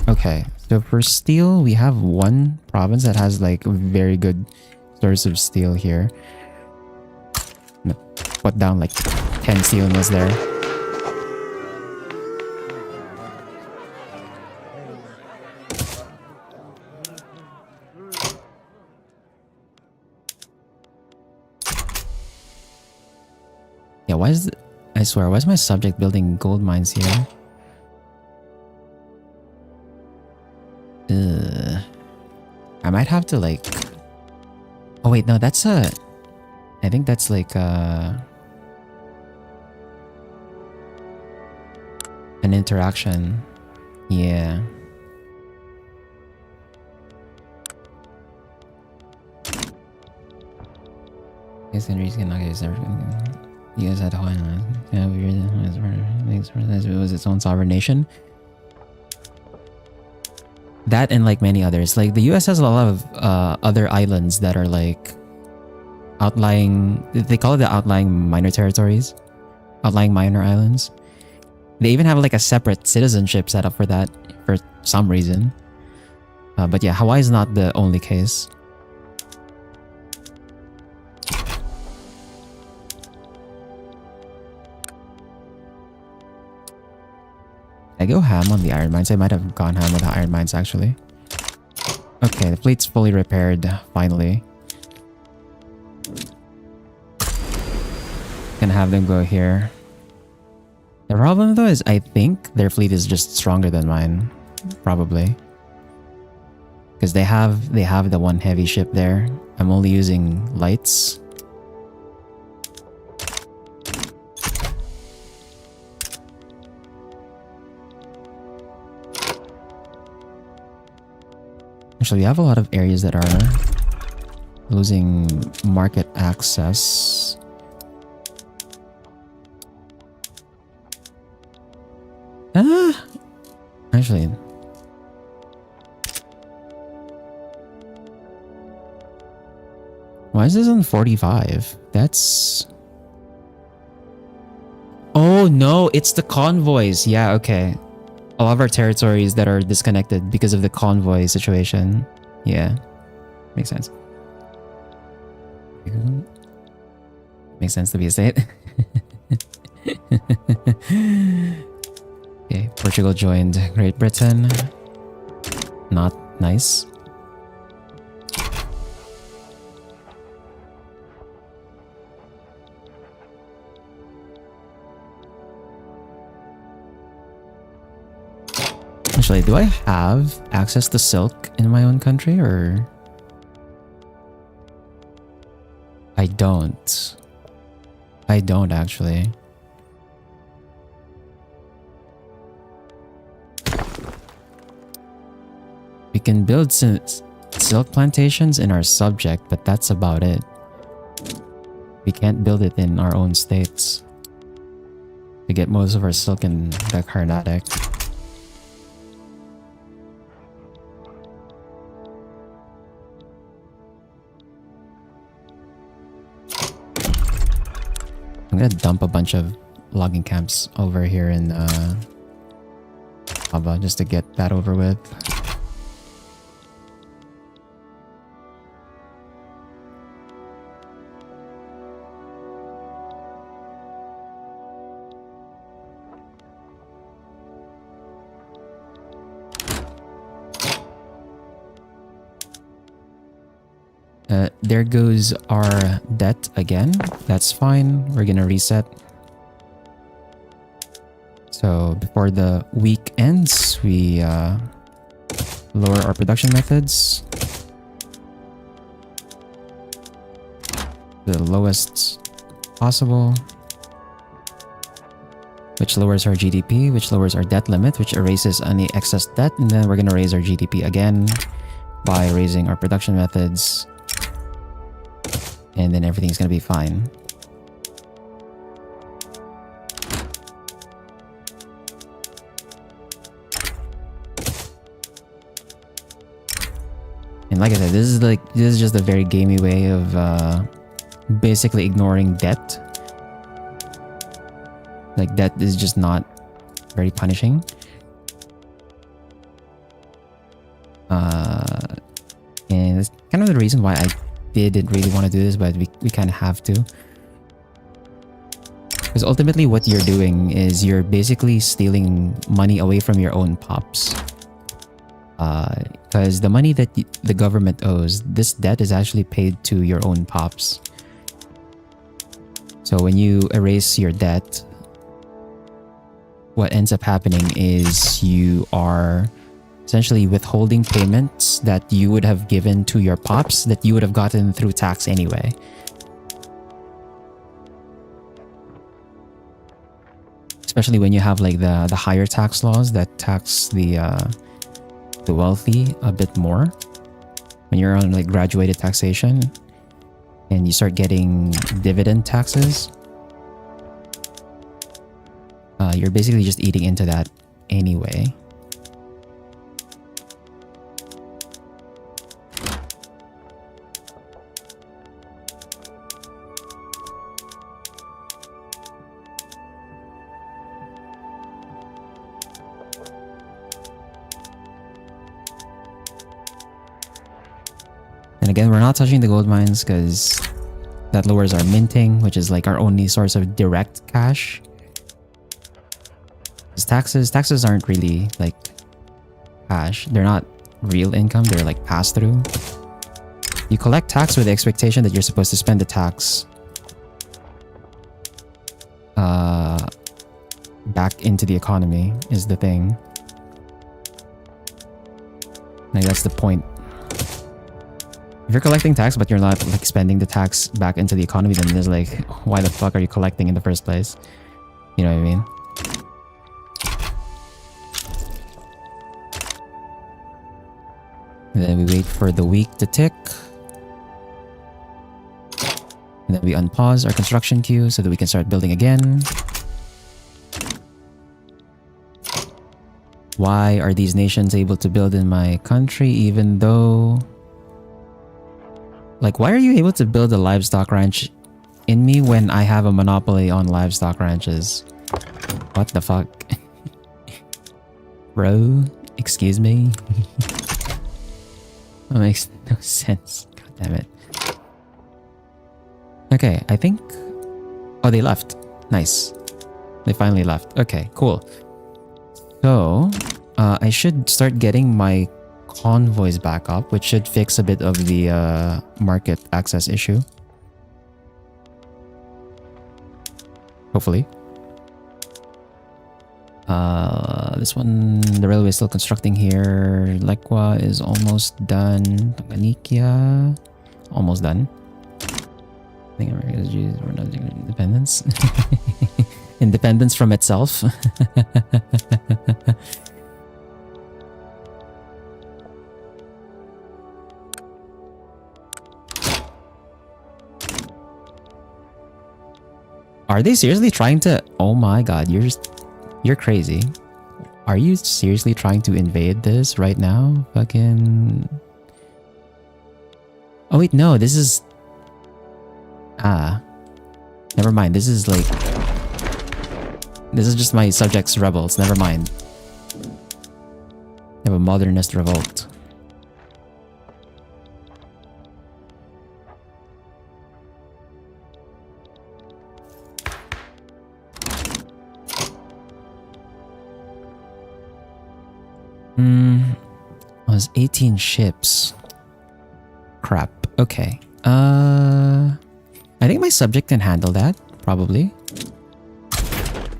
Okay, so for steel, we have one province that has like a very good source of steel here. Put down like 10 steel mills there. Yeah, why is I swear, why is my subject building gold mines here? I might have to like... Oh wait, no, that's a... I think that's like an interaction. Yeah. Guess Henry's gonna get everything. You guys had to hold on. Yeah, we it was its own sovereign nation. That and like many others. Like the US has a lot of other islands that are like outlying. They call it the outlying minor territories, outlying minor islands. They even have like a separate citizenship set up for that for some reason. But yeah, Hawaii is not the only case. I go ham on the iron mines. I might have gone ham with the iron mines actually. Okay, the fleet's fully repaired finally. Gonna have them go here. The problem though is I think their fleet is just stronger than mine, probably. Because they have the one heavy ship there. I'm only using lights. Actually, we have a lot of areas that are losing market access. Actually, why is this on 45? That's... Oh no, it's the convoys. Yeah, okay. A lot of our territories that are disconnected because of the convoy situation. Yeah, makes sense. Makes sense to be a state. Okay, Portugal joined Great Britain. Not nice. Actually, do I have access to silk in my own country, or... I don't. I don't, actually. We can build silk plantations in our subject, but that's about it. We can't build it in our own states. We get most of our silk in the Carnatic. I'm gonna dump a bunch of logging camps over here in Java just to get that over with. There goes our debt again. That's fine. We're gonna reset. So before the week ends, we lower our production methods to the lowest possible, which lowers our GDP, which lowers our debt limit, which erases any excess debt, and then we're gonna raise our GDP again by raising our production methods. And then everything's gonna be fine. And like I said, this is just a very gamey way of basically ignoring debt. Like, debt is just not very punishing. And that's kind of the reason why I didn't really want to do this, but we kind of have to. Because ultimately what you're doing is you're basically stealing money away from your own pops. Because the money that the government owes, this debt is actually paid to your own pops. So when you erase your debt, what ends up happening is you are essentially withholding payments that you would have given to your pops that you would have gotten through tax anyway. Especially when you have like the higher tax laws that tax the wealthy a bit more. When you're on like graduated taxation and you start getting dividend taxes, you're basically just eating into that anyway. And again, we're not touching the gold mines because that lowers our minting, which is like our only source of direct cash. Because taxes aren't really like cash. They're not real income. They're like pass-through. You collect tax with the expectation that you're supposed to spend the tax back into the economy is the thing. Like, that's the point. If you're collecting tax but you're not like spending the tax back into the economy, then there's like, why the fuck are you collecting in the first place? You know what I mean? And then we wait for the week to tick. And then we unpause our construction queue so that we can start building again. Why are these nations able to build in my country even though... Like, why are you able to build a livestock ranch in me when I have a monopoly on livestock ranches? What the fuck? Bro, excuse me? That makes no sense. God damn it. Okay, I think... Oh, they left. Nice. They finally left. Okay, cool. So, I should start getting my convoys back up, which should fix a bit of the market access issue. Hopefully. This one, the railway is still constructing here. Lekwa is almost done. Tanganikia, almost done. I think we're not doing independence. Independence from itself. Are they seriously trying to... Oh my god, you're crazy. Are you seriously trying to invade this right now? Fucking... Oh wait, no, this is... Ah. Never mind, this is like... This is just my subjects' rebels, never mind. I have a modernist revolt. Was 18 ships. Crap. Okay. I think my subject can handle that, probably.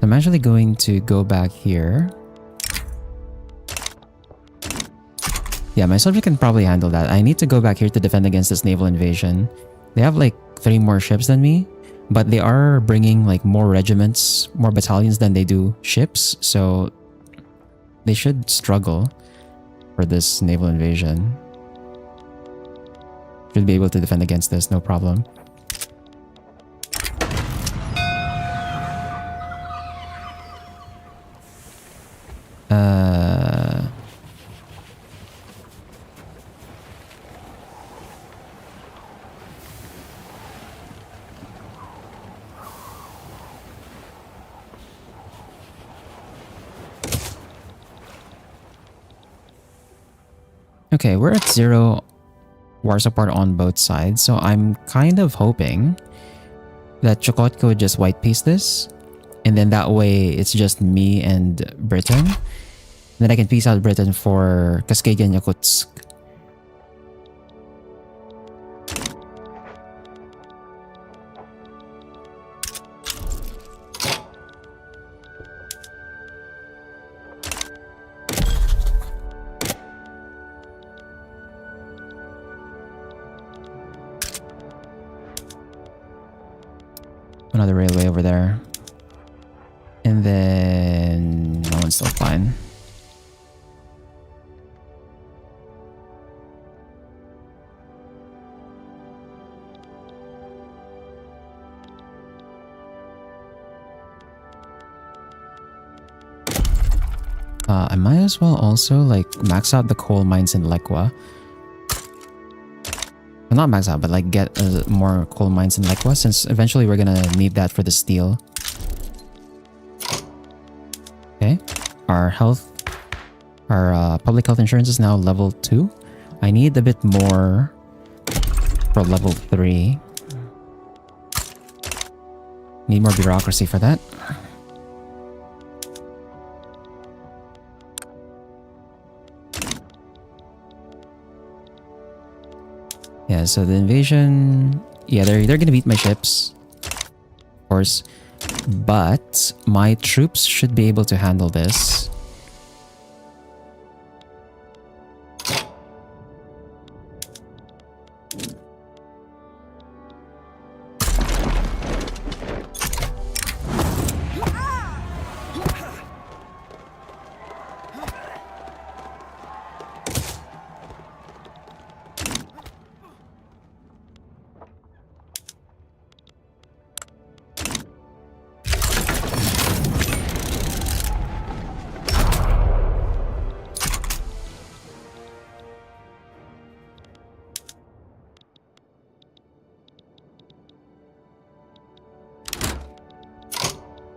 I'm actually going to go back here. Yeah, my subject can probably handle that. I need to go back here to defend against this naval invasion. They have like 3 more ships than me, but they are bringing like more regiments, more battalions than they do ships, so they should struggle for this naval invasion. Should be able to defend against this, no problem. Okay, we're at 0 war support on both sides, so I'm kind of hoping that Chukotko would just white piece this, and then that way it's just me and Britain. Then I can peace out Britain for Cascadia and Yakutsk. Another railway over there. And then... no one's still fine. I might as well also like max out the coal mines in Lekwa. Well, not max out, but like get more coal mines in Lekwa, since eventually we're gonna need that for the steel. Okay, our public health insurance is now level 2. I need a bit more for level 3. Need more bureaucracy for that. Yeah, so the invasion... yeah, they're gonna beat my ships, of course. But my troops should be able to handle this.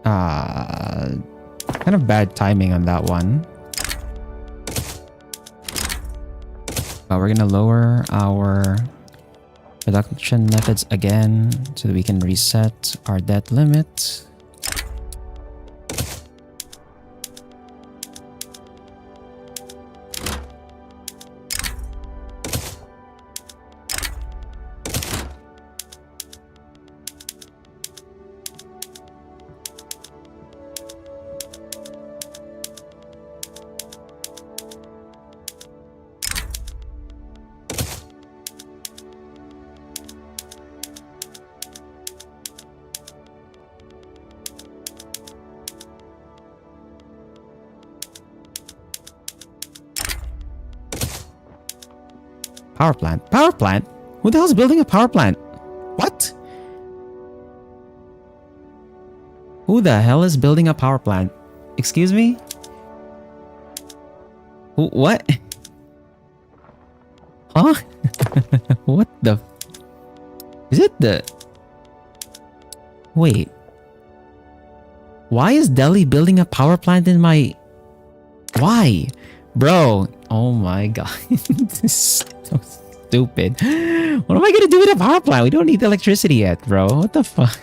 Kind of bad timing on that one. But we're gonna lower our production methods again so that we can reset our debt limit. Power plant. Power plant? Who the hell is building a power plant? What? Who the hell is building a power plant? Excuse me? What? Huh? What the? Is it the... Wait. Why is Delhi building a power plant in my... Why? Bro. Oh my god. This is so stupid. What am I gonna do with a power plant? We don't need electricity yet, bro. What the fuck?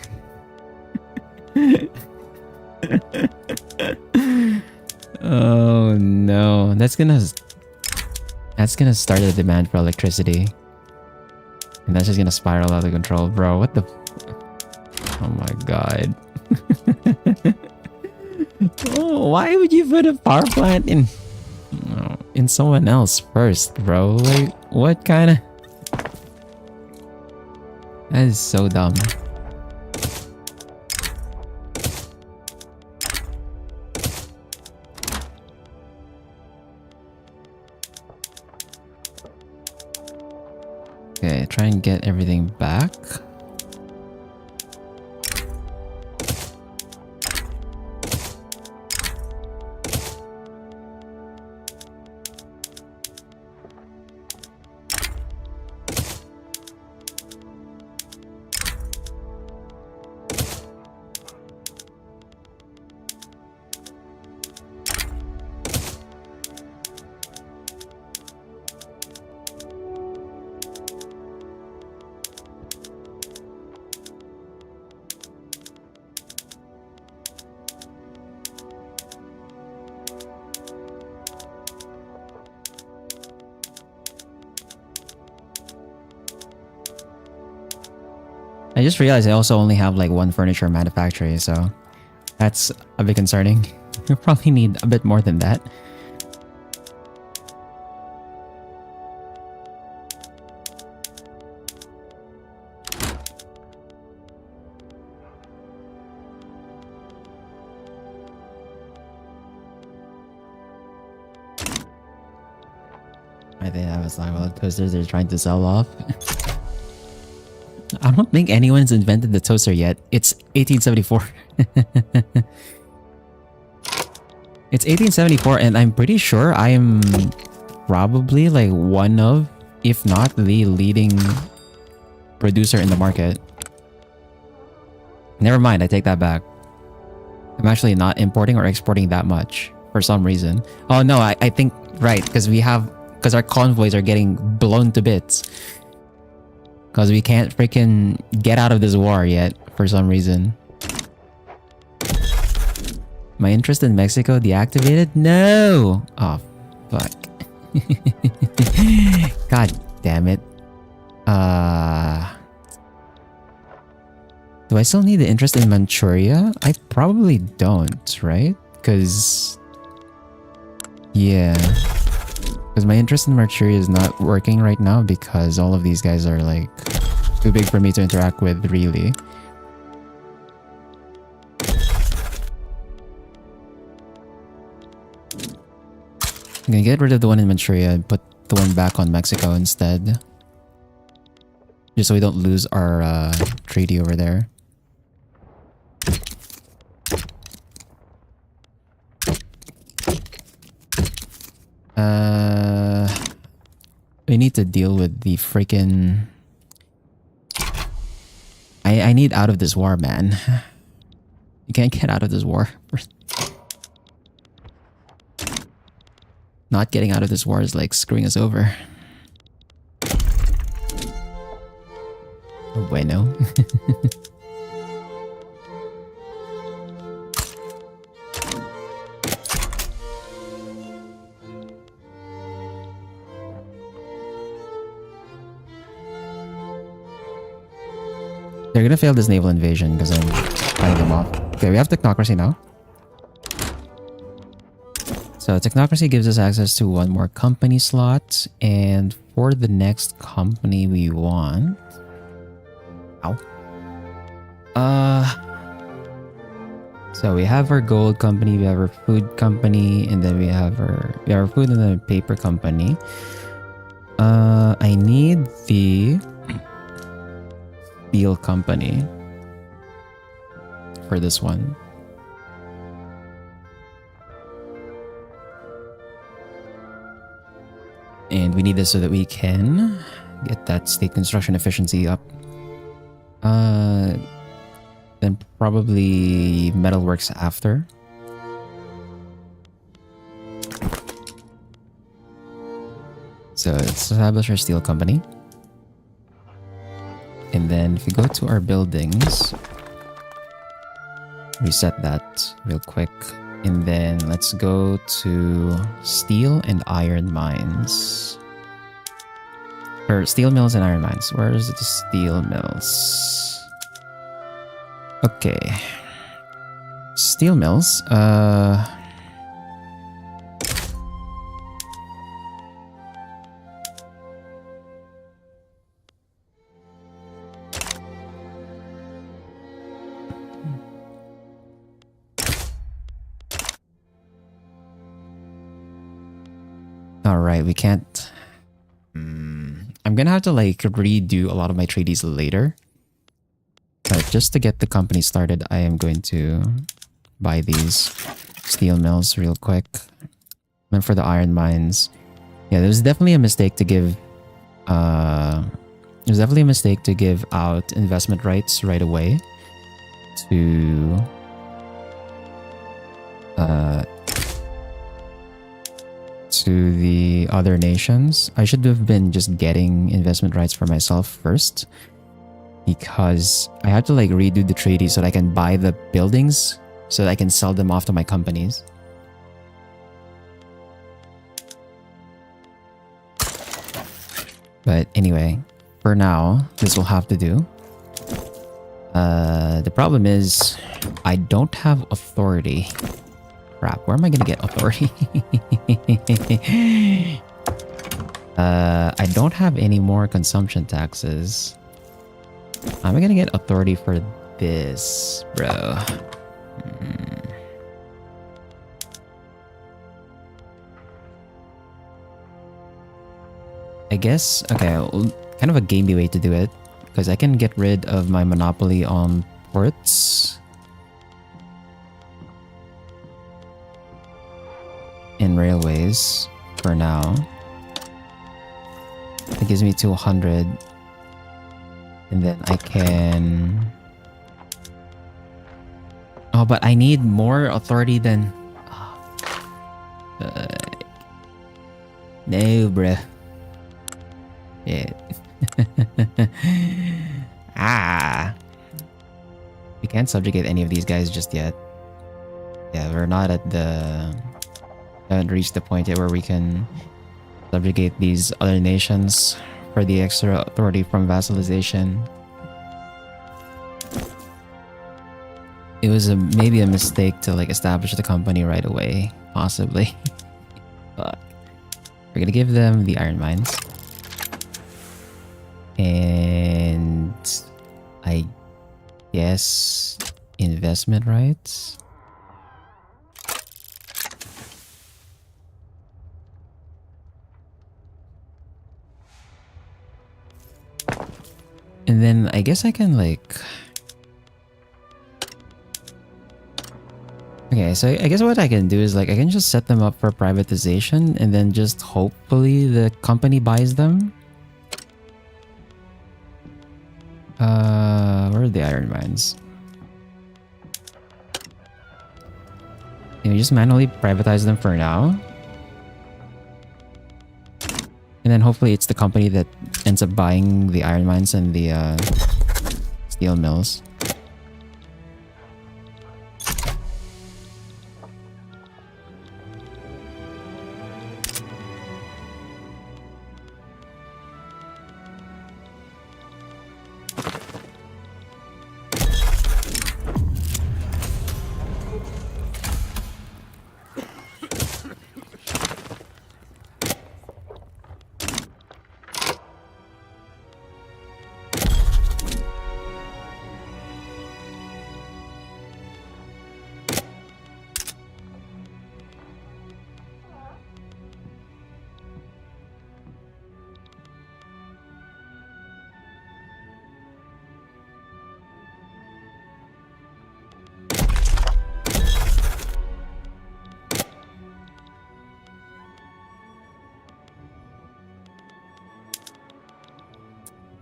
Oh no. That's gonna start a demand for electricity. And that's just gonna spiral out of control, bro. What the... Oh my god. Oh, why would you put a power plant in someone else first, bro? Like, what kind of... That is so dumb. Okay, try and get everything back. I just realized I also only have like one furniture manufacturer, so that's a bit concerning. We probably need a bit more than that. I think I was like, well, toasters they're trying to sell off. I don't think anyone's invented the toaster yet. It's 1874. It's 1874 and I'm pretty sure I am probably like one of, if not the leading producer in the market. Never mind, I take that back. I'm actually not importing or exporting that much for some reason. Oh no, I think, right, because our convoys are getting blown to bits. Because we can't freaking get out of this war yet, for some reason. My interest in Mexico deactivated? No! Oh, fuck. God damn it. Do I still need the interest in Manchuria? I probably don't, right? Because... Yeah. Because my interest in Manchuria is not working right now because all of these guys are like too big for me to interact with, really. I'm gonna get rid of the one in Manchuria and put the one back on Mexico instead. Just so we don't lose our treaty over there. We need to deal with the freaking... I need out of this war, man. You can't get out of this war. Not getting out of this war is like screwing us over. Oh, bueno. They're gonna fail this naval invasion because I'm fighting them off. Okay, we have technocracy now. So technocracy gives us access to one more company slot, and for the next company we want... Ow. So we have our gold company, we have our food company, and then we have our food and then paper company. I need the steel company for this one. And we need this so that we can get that state construction efficiency up. Then probably metalworks after. So let's establish our steel company. And then if we go to our buildings, reset that real quick. And then let's go to steel and iron mines. Or steel mills and iron mines. Where is the steel mills? Okay. Steel mills. Alright, we can't... I'm gonna have to like redo a lot of my treaties later. But just to get the company started, I am going to buy these steel mills real quick. And for the iron mines, yeah, there's definitely a mistake to give... there's definitely a mistake to give out investment rights right away to... to the other nations. I should have been just getting investment rights for myself first, because I had to like redo the treaty so that I can buy the buildings so that I can sell them off to my companies. But anyway, for now, this will have to do. The problem is I don't have authority. Crap, where am I gonna get authority? I don't have any more consumption taxes. How am I gonna get authority for this, bro? I guess, okay, kind of a gamey way to do it, because I can get rid of my monopoly on ports and railways for now. It gives me 200, and then I can... Oh, but I need more authority than... No, bruh. Yeah. We can't subjugate any of these guys just yet. Yeah, we're not at the... haven't reached the point yet where we can subjugate these other nations for the extra authority from vassalization. It was maybe a mistake to like establish the company right away, possibly. But we're gonna give them the iron mines. And I guess investment rights. And then I guess I can like... Okay, so I guess what I can do is like I can just set them up for privatization and then just hopefully the company buys them. Where are the iron mines? we just manually privatize them for now. And then hopefully it's the company that ends up buying the iron mines and the steel mills.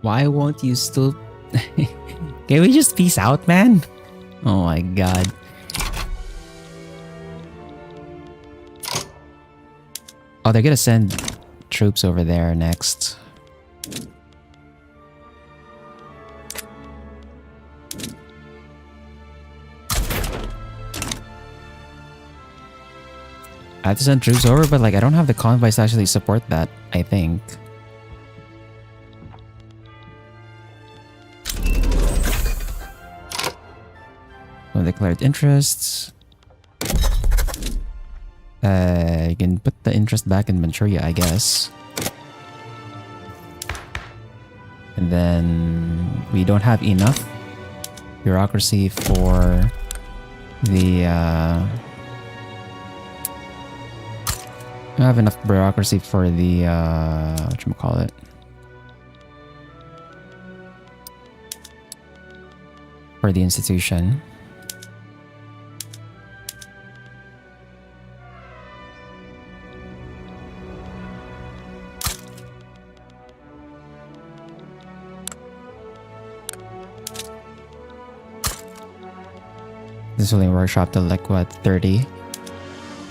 Why won't you still... Can we just peace out, man? Oh my god. Oh, they're gonna send troops over there next. I have to send troops over, but like I don't have the convoys to actually support that, I think. Declared interests. You can put the interest back in Manchuria, I guess. And then we don't have enough bureaucracy for the I don't have enough bureaucracy for the whatchamacallit, for the institution. This will workshop to like what, 30,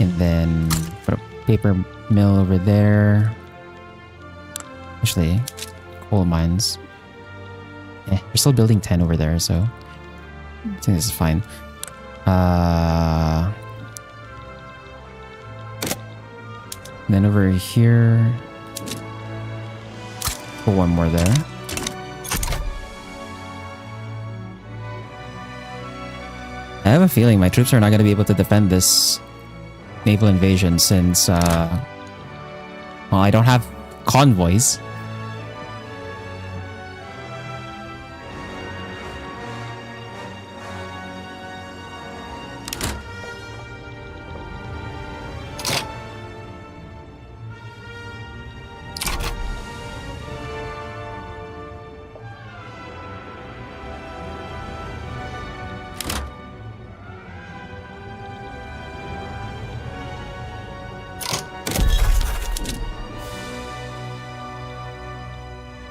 and then put a paper mill over there. Actually, coal mines. We're still building 10 over there, so I think this is fine. Then over here, put one more there. I have a feeling my troops are not going to be able to defend this naval invasion since, well, I don't have convoys.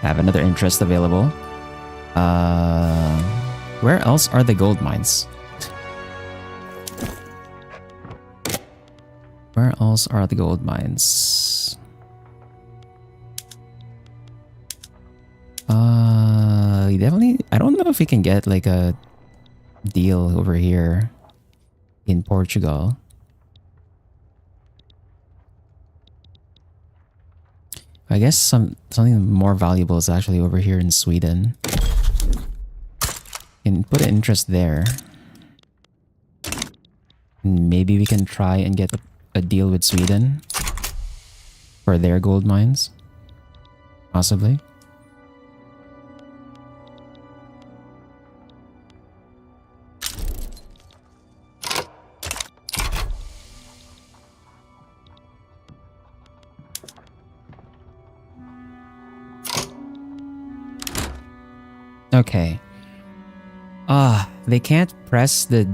Have another interest available. Where else are the gold mines? Where else are the gold mines? Definitely, I don't know if we can get like a deal over here in Portugal. I guess something more valuable is actually over here in Sweden. Can put an interest there. Maybe we can try and get a deal with Sweden for their gold mines. Possibly. Okay. They can't press the...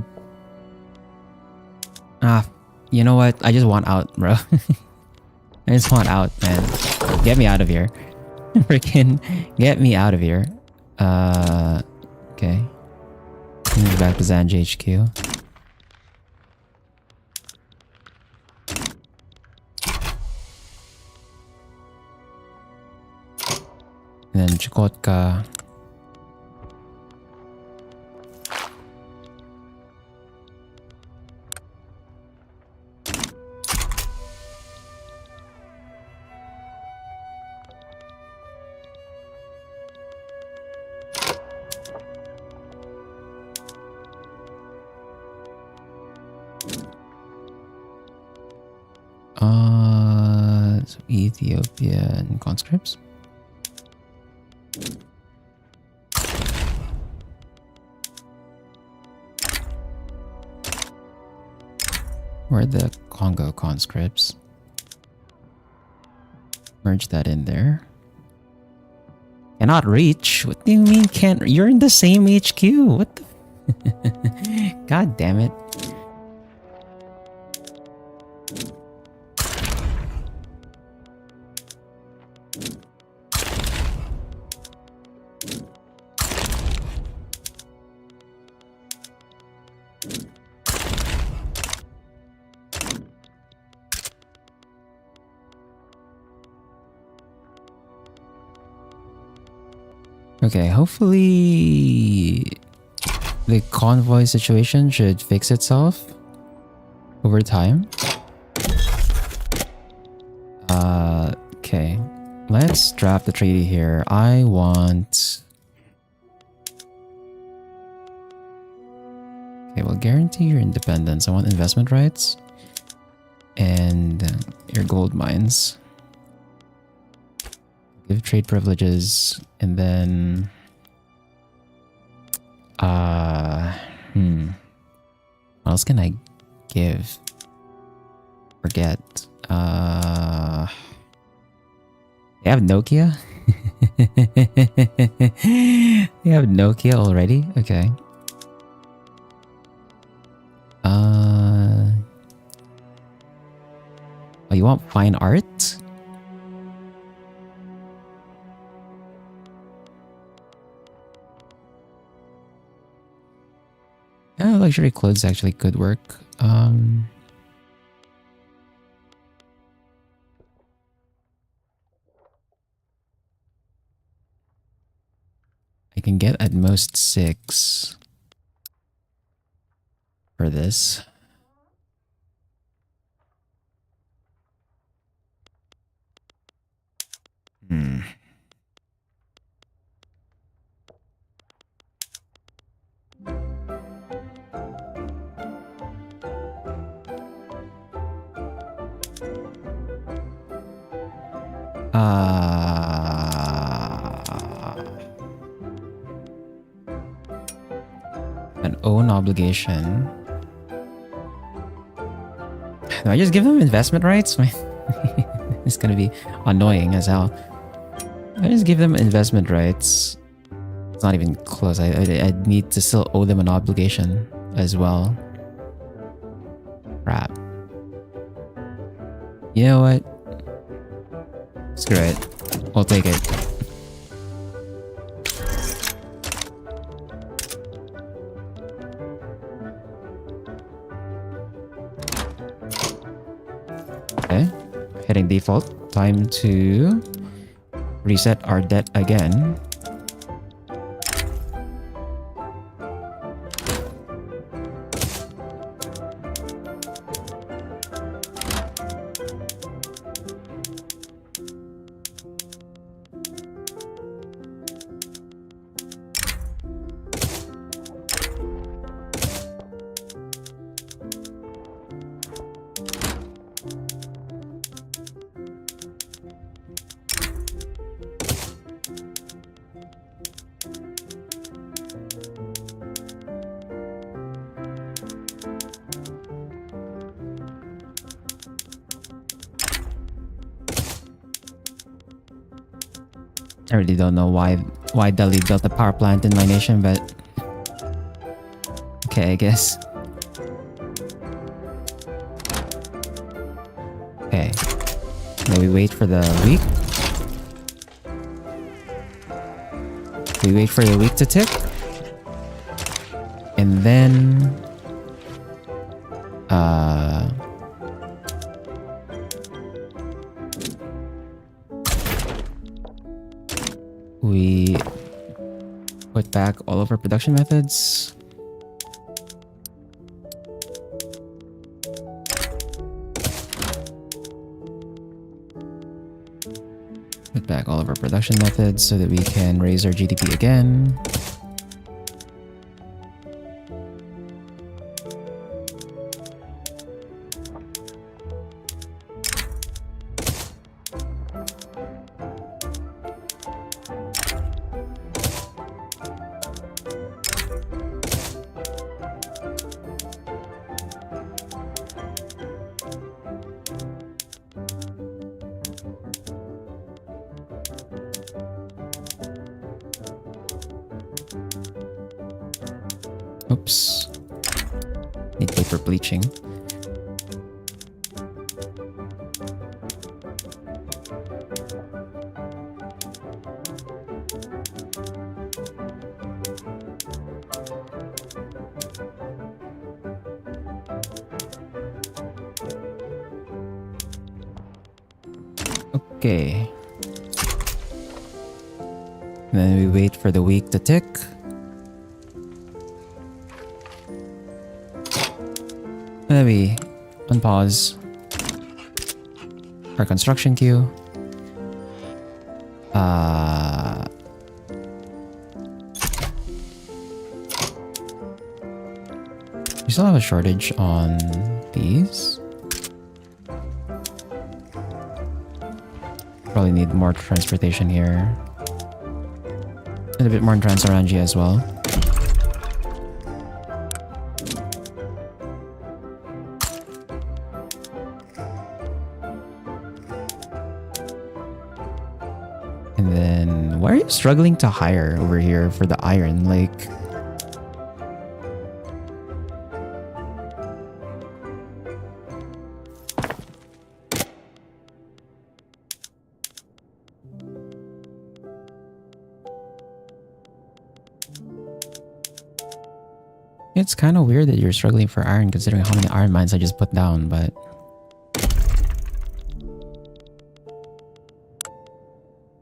you know what? I just want out, bro. I just want out, man. Get me out of here. Freaking get me out of here. Okay. Move back to Zanj HQ. And then Chukotka. So Ethiopian conscripts. Where are the Congo conscripts? Merge that in there. Cannot reach? What do you mean can't? You're in the same HQ. What the? God damn it. Okay, hopefully the convoy situation should fix itself over time. Okay, let's draft the treaty here. I want... Okay, we'll guarantee your independence. I want investment rights and your gold mines. Give trade privileges, and then what else can I give? Forget. They have Nokia? They have Nokia already? Okay. Oh, you want fine art? Yeah, luxury clothes actually could work. I can get at most 6 for this. An own obligation. Do I just give them investment rights? It's gonna be annoying as hell. I just give them investment rights. It's not even close. I need to still owe them an obligation as well. Crap. You know what? Screw it. We'll take it. Okay. Hitting default. Time to reset our debt again. I really don't know why Delhi built a power plant in my nation, but okay, I guess. Okay. Then we wait for the week. We wait for the week to tick. And then we put back all of our production methods. Put back all of our production methods so that we can raise our GDP again. Oops. Need paper bleaching. Okay. Then we wait for the week to tick. And then we unpause our construction queue. We still have a shortage on these. Probably need more transportation here. And a bit more in Transorangi as well. And then, why are you struggling to hire over here for the iron? Like, it's kind of weird that you're struggling for iron considering how many iron mines I just put down, but...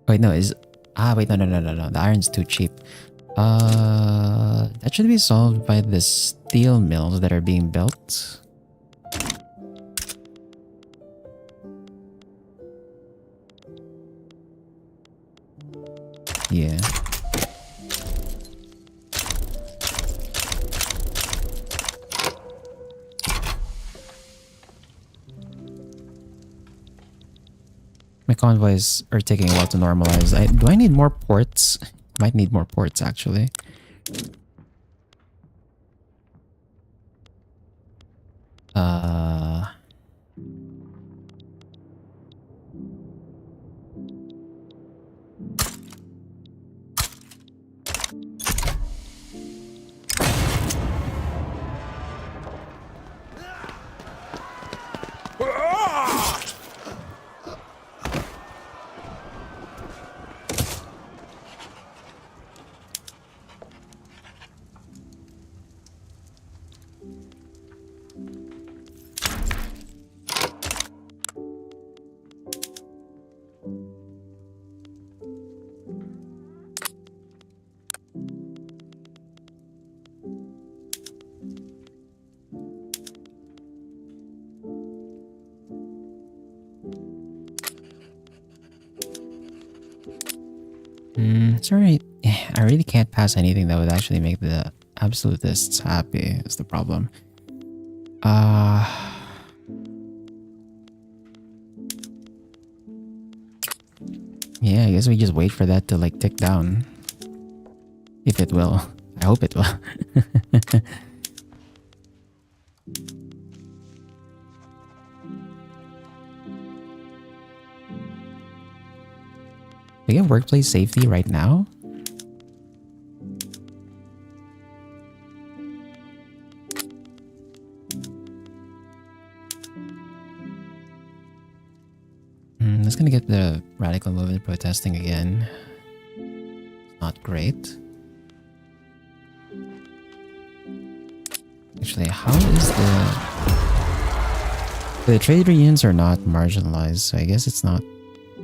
Wait, no, is... wait, no. The iron's too cheap. That should be solved by the steel mills that are being built. Yeah. My convoys are taking a while to normalize. Do I need more ports? Might need more ports, actually. Sorry, I really can't pass anything that would actually make the absolutists happy is the problem. Yeah, I guess we just wait for that to like tick down. If it will. I hope it will. Do we have workplace safety right now? That's gonna get the radical movement protesting again. Not great. Actually, how is the trade unions are not marginalized, so I guess it's not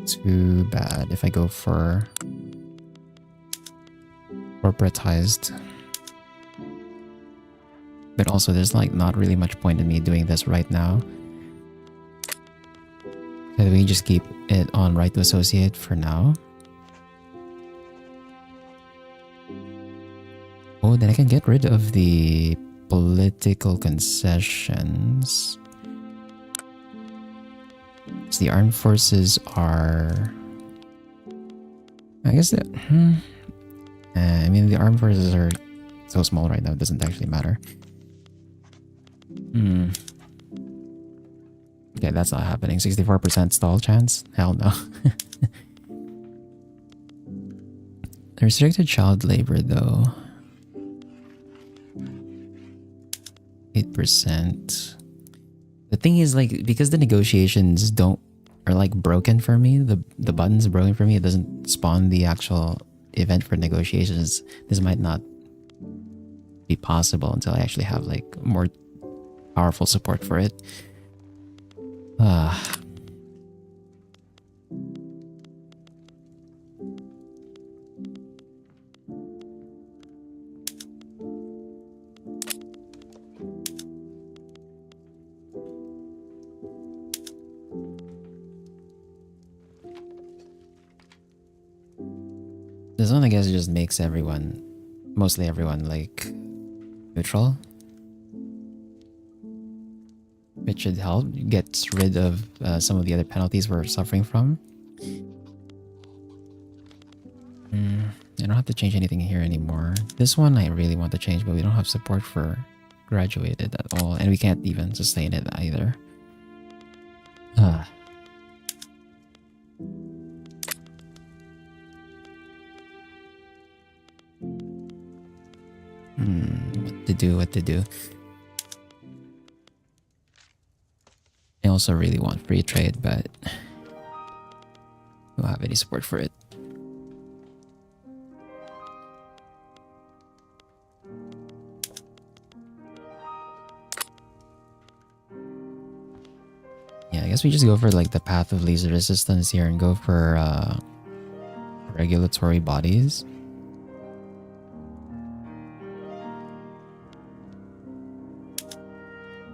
too bad if I go for corporatized. But also there's like not really much point in me doing this right now. So we just keep it on right to associate for now. Oh, then I can get rid of the political concessions. So the armed forces are... I guess that... I mean, the armed forces are so small right now, it doesn't actually matter. Okay, that's not happening. 64% stall chance? Hell no. Restricted child labor though. 8%. The thing is, like, because the negotiations are like broken for me, the button's broken for me, it doesn't spawn the actual event for negotiations. This might not be possible until I actually have like more powerful support for it. This one, I guess, just makes everyone, mostly everyone, like neutral. It should help. Gets rid of some of the other penalties we're suffering from. I don't have to change anything here anymore. This one I really want to change, but we don't have support for graduated at all, and we can't even sustain it either. What to do? I also really want free trade, but I don't have any support for it. Yeah, I guess we just go for like the path of least resistance here and go for regulatory bodies.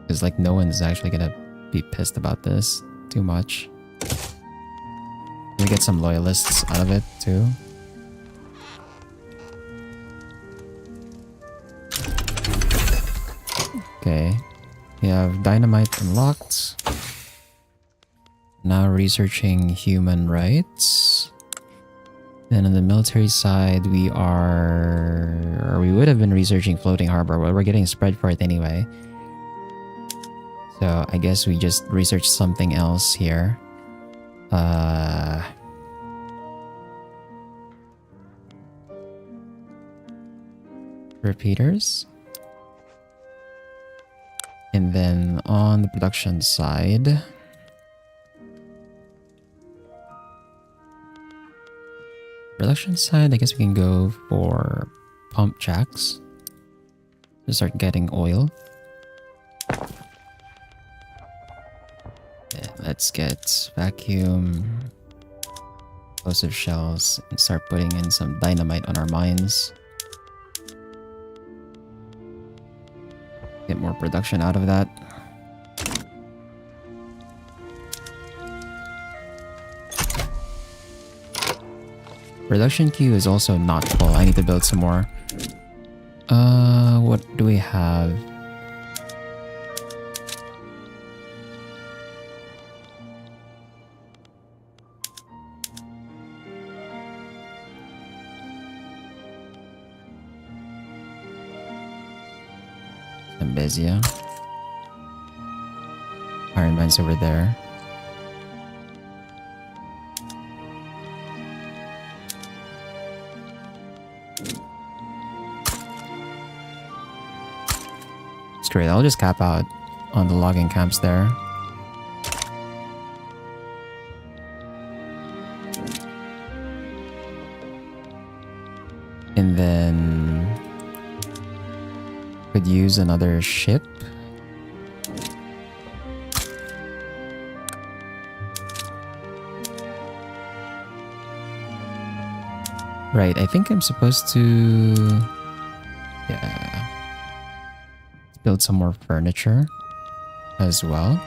Because like no one's actually gonna be pissed about this too much. We get some loyalists out of it too. Okay, we have dynamite unlocked. Now researching human rights. Then on the military side, we would have been researching floating harbor, but we're getting spread for it anyway. So I guess we just research something else here. Repeaters. And then on the production side, I guess we can go for pump jacks to start getting oil. Let's get vacuum, explosive shells, and start putting in some dynamite on our mines. Get more production out of that. Production queue is also not full. I need to build some more. What do we have? Zambezia. Iron mines over there. It's great. I'll just cap out on the logging camps there. And then could use another ship. Right, I think I'm supposed to... Yeah. Build some more furniture as well.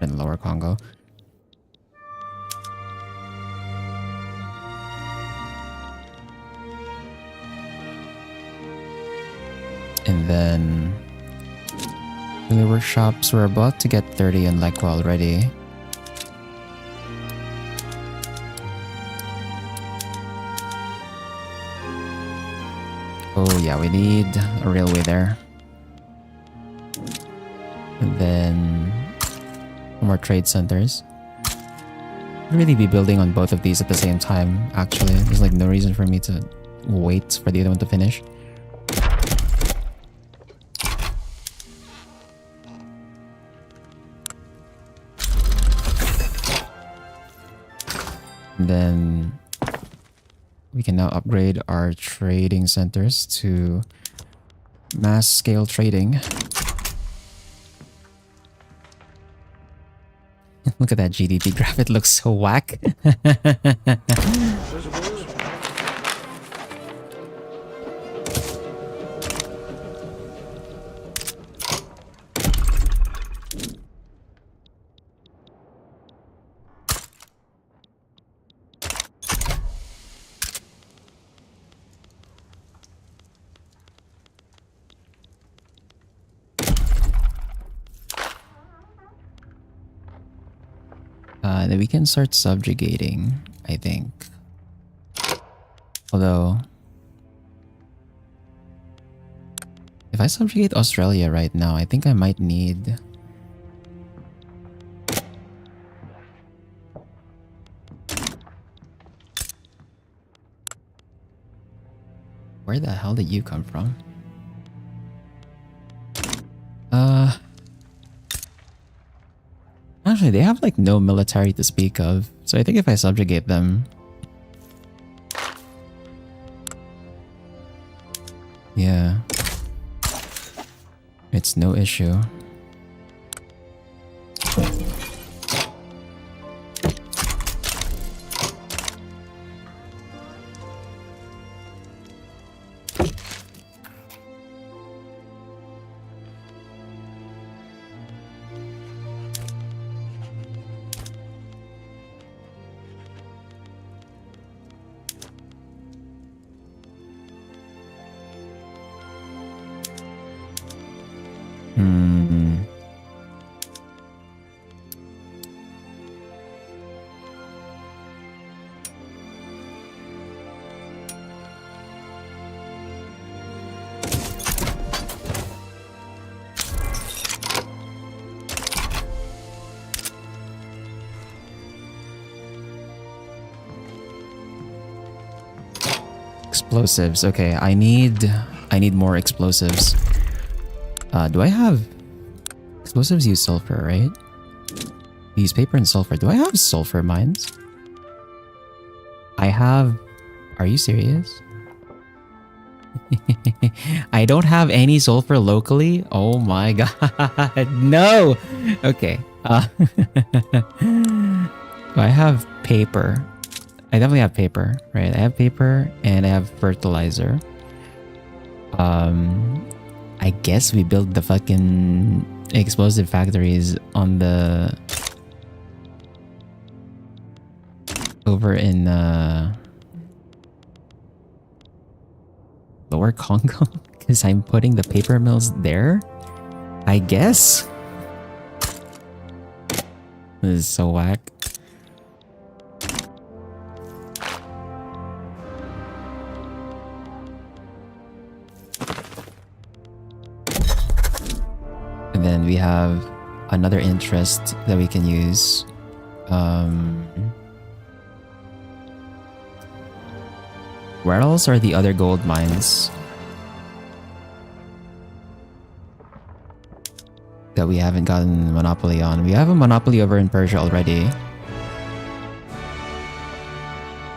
In Lower Congo. And then the workshops, we're about to get 30 in Lekwa already. Oh yeah, we need a railway there. And then more trade centers. I'd really be building on both of these at the same time, actually. There's like no reason for me to wait for the other one to finish. And then we can now upgrade our trading centers to mass scale trading. Look at that GDP graph, it looks so whack. Then we can start subjugating, I think. Although, if I subjugate Australia right now, I think I might need... Where the hell did you come from? Actually, they have like no military to speak of, so I think if I subjugate them... Yeah. It's no issue. Explosives. Okay, I need more explosives. Do I have explosives? Use sulfur, right? Use paper and sulfur. Do I have sulfur mines? I have. Are you serious? I don't have any sulfur locally. Oh my god, no. Okay. Do I have paper? I definitely have paper, right? I have paper and I have fertilizer. I guess we build the fucking explosive factories on the... over in Lower Congo? Because I'm putting the paper mills there? I guess? This is so whack. And then we have another interest that we can use. Where else are the other gold mines that we haven't gotten monopoly on? We have a monopoly over in Persia already.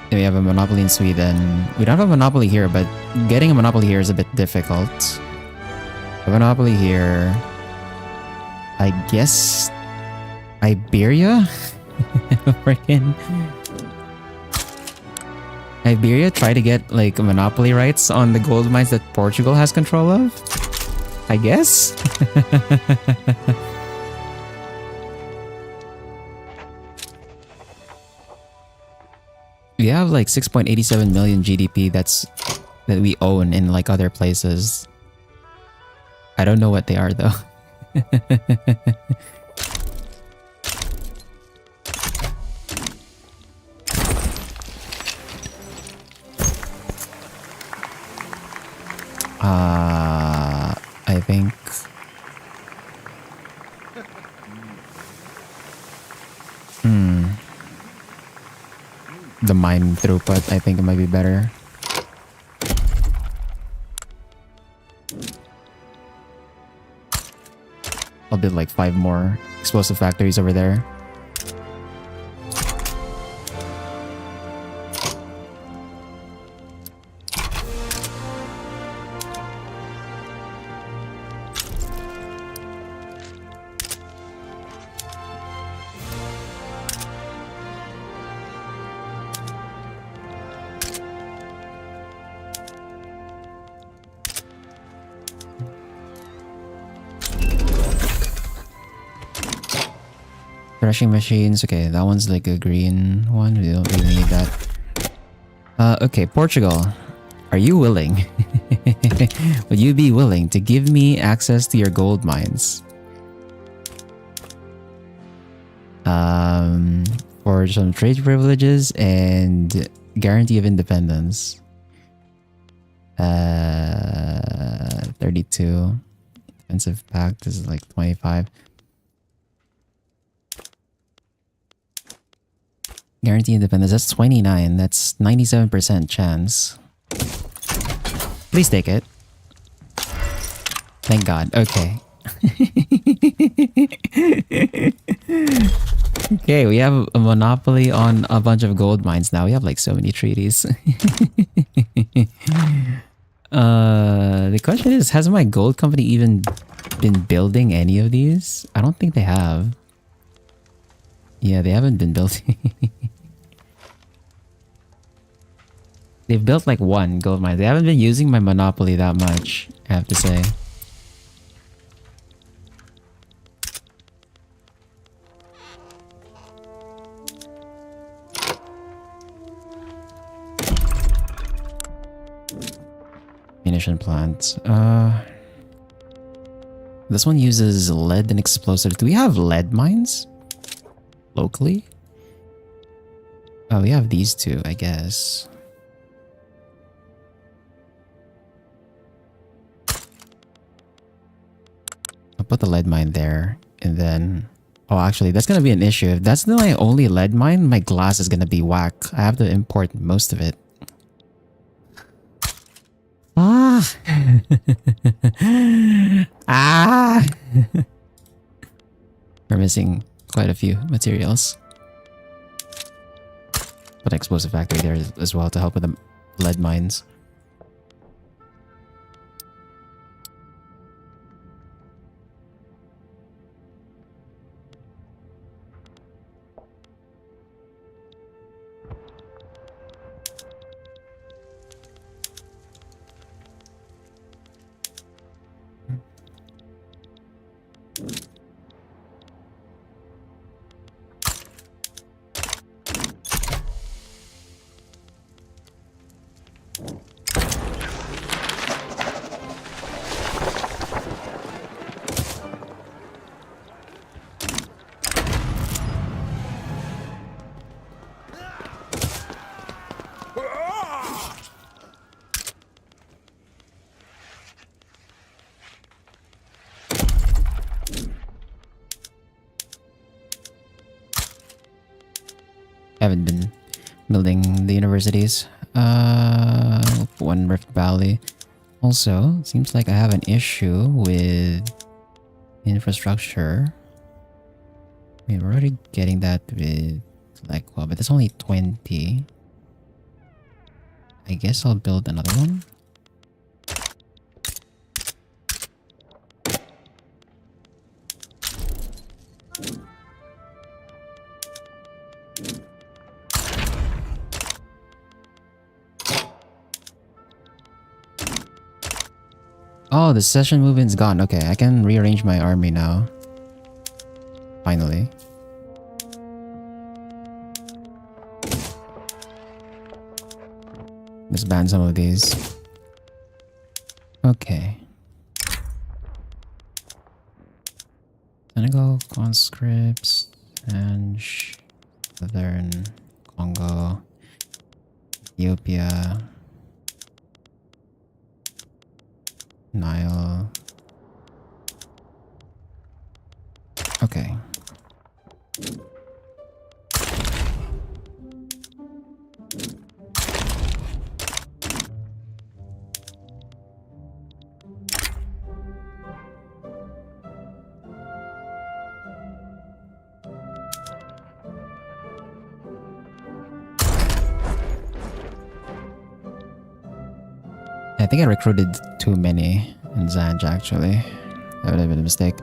And we have a monopoly in Sweden. We don't have a monopoly here, but getting a monopoly here is a bit difficult. A monopoly here. I guess Iberia? Freaking Iberia try to get like monopoly rights on the gold mines that Portugal has control of? I guess? We have like 6.87 million GDP that we own in like other places. I don't know what they are though. I think the mine throughput, I think it might be better. I'll build like 5 more explosive factories over there. Threshing machines. Okay, that one's like a green one. We don't really need that. Okay, Portugal. Are you willing? Would you be willing to give me access to your gold mines? For some trade privileges and guarantee of independence. 32. Defensive pact is like 25. Guarantee independence, that's 29. That's 97% chance. Please take it. Thank God. Okay. Okay, we have a monopoly on a bunch of gold mines now. We have like so many treaties. The question is, has my gold company even been building any of these? I don't think they have. Yeah, they haven't been building. They've built like 1 gold mine. They haven't been using my monopoly that much, I have to say. Munition plant. This one uses lead and explosives. Do we have lead mines? Locally? Oh, we have these 2, I guess. I'll put the lead mine there, and then... Oh, actually, that's gonna be an issue. If that's my only lead mine, my glass is gonna be whack. I have to import most of it. Ah! Ah! We're missing quite a few materials. Put an explosive factory there as well to help with the lead mines. Haven't been building the universities. We'll put 1 Rift Valley. Also, it seems like I have an issue with infrastructure. I mean, we're already getting that with like, well, but it's only 20. I guess I'll build another one. Oh, the session movement's gone. Okay, I can rearrange my army now. Finally. Let's ban some of these. Okay. Senegal, conscripts, and Southern Congo, Ethiopia, Nile. Okay. I think I recruited too many in Zanj actually. That would have been a mistake.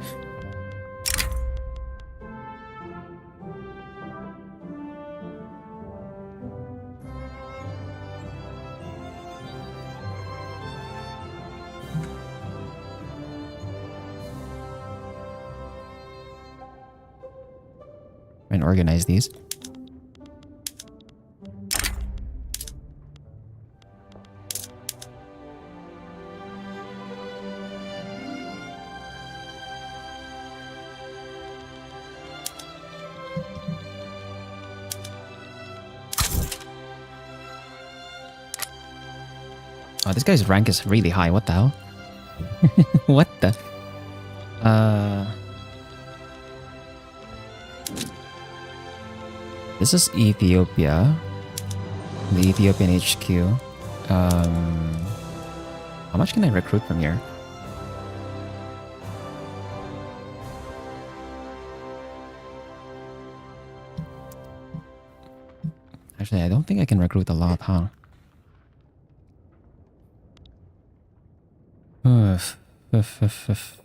And organize these. Oh, this guy's rank is really high. What the hell? What the? This is Ethiopia. The Ethiopian HQ. How much can I recruit from here? Actually, I don't think I can recruit a lot, huh? Oof. Oof, oof, oof.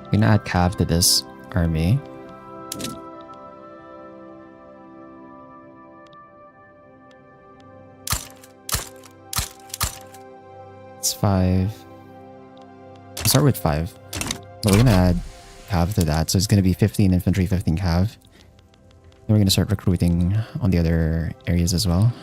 I'm gonna add Cav to this army. It's 5. I'll start with 5. But we're gonna add Cav to that, so it's gonna be 15 infantry, 15 Cav. Then we're gonna start recruiting on the other areas as well.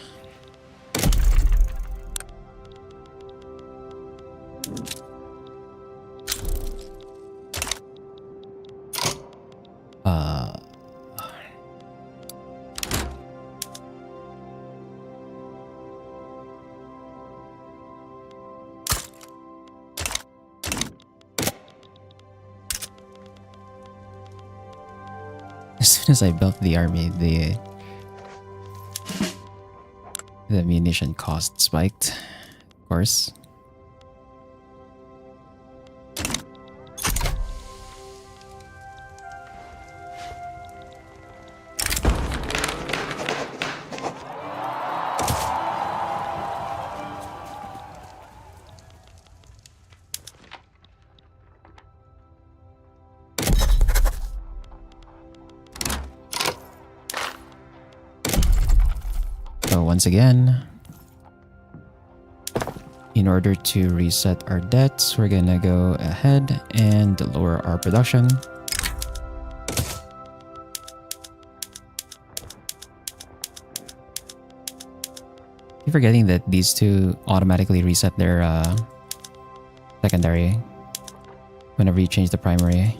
As soon as I built the army, the ammunition cost spiked, of course. So once again, in order to reset our debts, we're gonna go ahead and lower our production. Keep forgetting that these two automatically reset their secondary whenever you change the primary.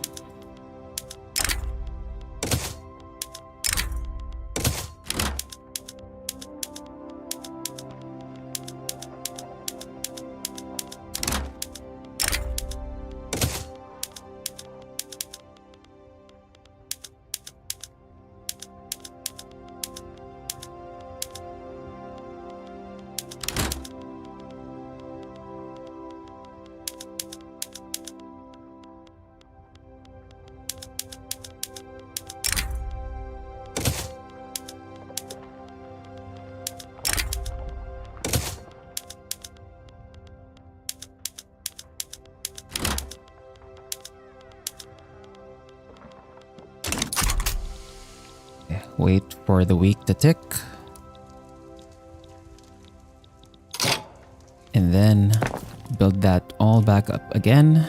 Wait for the week to tick. And then build that all back up again.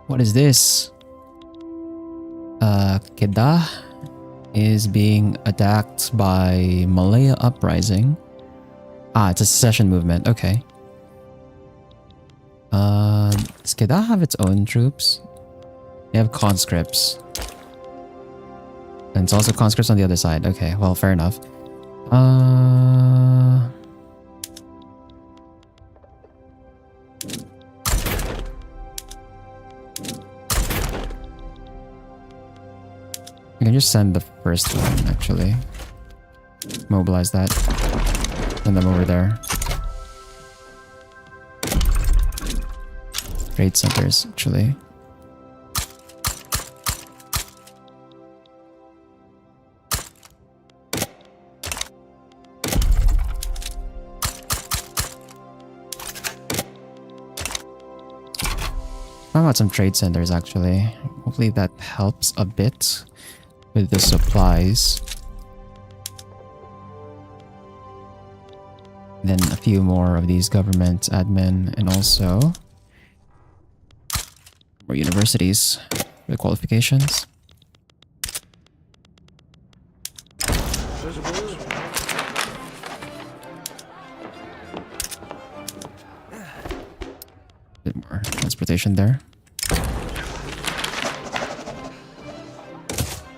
What is this? Kedah is being attacked by Malaya Uprising. Ah, it's a secession movement. Okay. Does Kedah have its own troops? They have conscripts. And it's also conscripts on the other side. Okay, well, fair enough. I can just send the first one, actually. Mobilize that. Send them over there. Trade centers, actually. How about some trade centers, actually? Hopefully that helps a bit with the supplies. Then a few more of these government admin and also more universities for the qualifications. Bit more transportation there.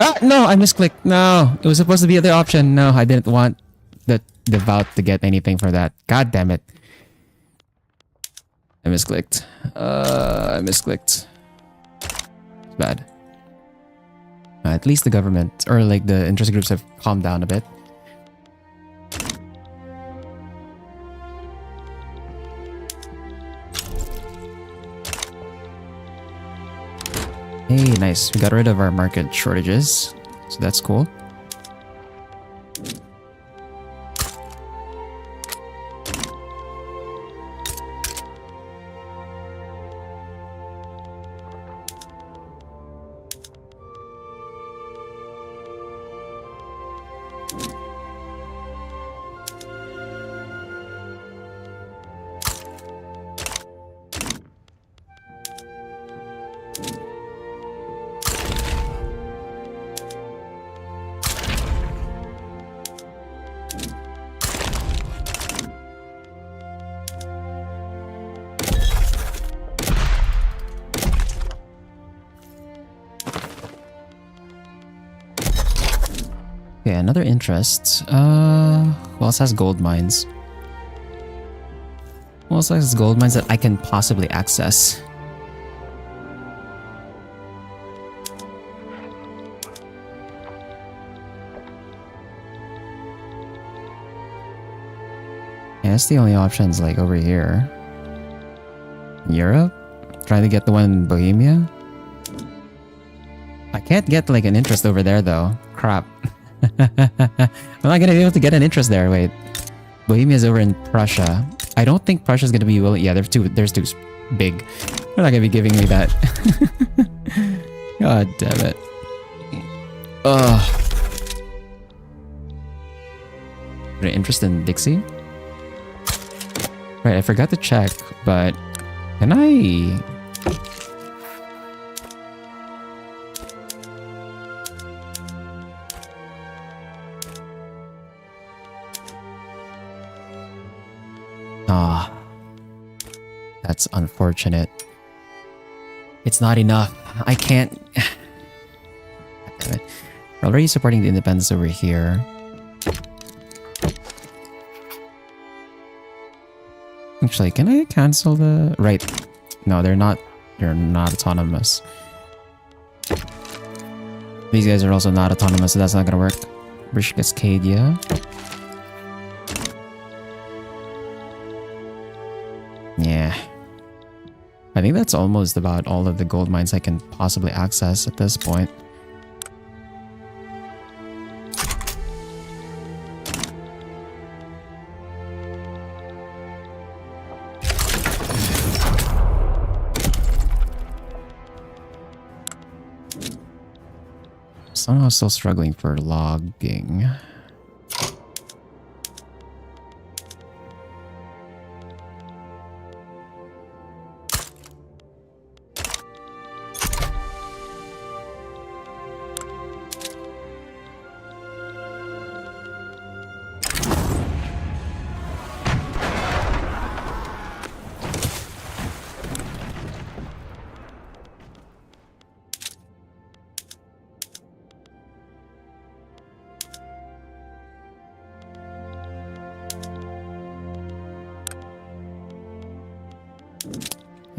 Ah, no, I misclicked. No, it was supposed to be the other option. No, I didn't want the devout to get anything for that. God damn it. I misclicked. I misclicked. It's bad. At least the government, or like the interest groups, have calmed down a bit. Hey, nice. We got rid of our market shortages, so that's cool. Okay, another interest. Who else has gold mines? Who else has gold mines that I can possibly access? Yeah, that's the only options, like over here. Europe? Trying to get the one in Bohemia? I can't get like an interest over there though. Crap. I'm not gonna be able to get an interest there. Wait, Bohemia's over in Prussia. I don't think Prussia's gonna be willing. Yeah, there's too big. They're not gonna be giving me that. God damn it. Ugh. Interest in Dixie? Right, I forgot to check, but can I... Ah, that's unfortunate. It's not enough. I can't... Damn it. We're already supporting the independents over here. Actually, can I cancel the... Right. No, they're not autonomous. These guys are also not autonomous, so that's not gonna work. British Cascadia. Yeah. I think that's almost about all of the gold mines I can possibly access at this point. Somehow still struggling for logging.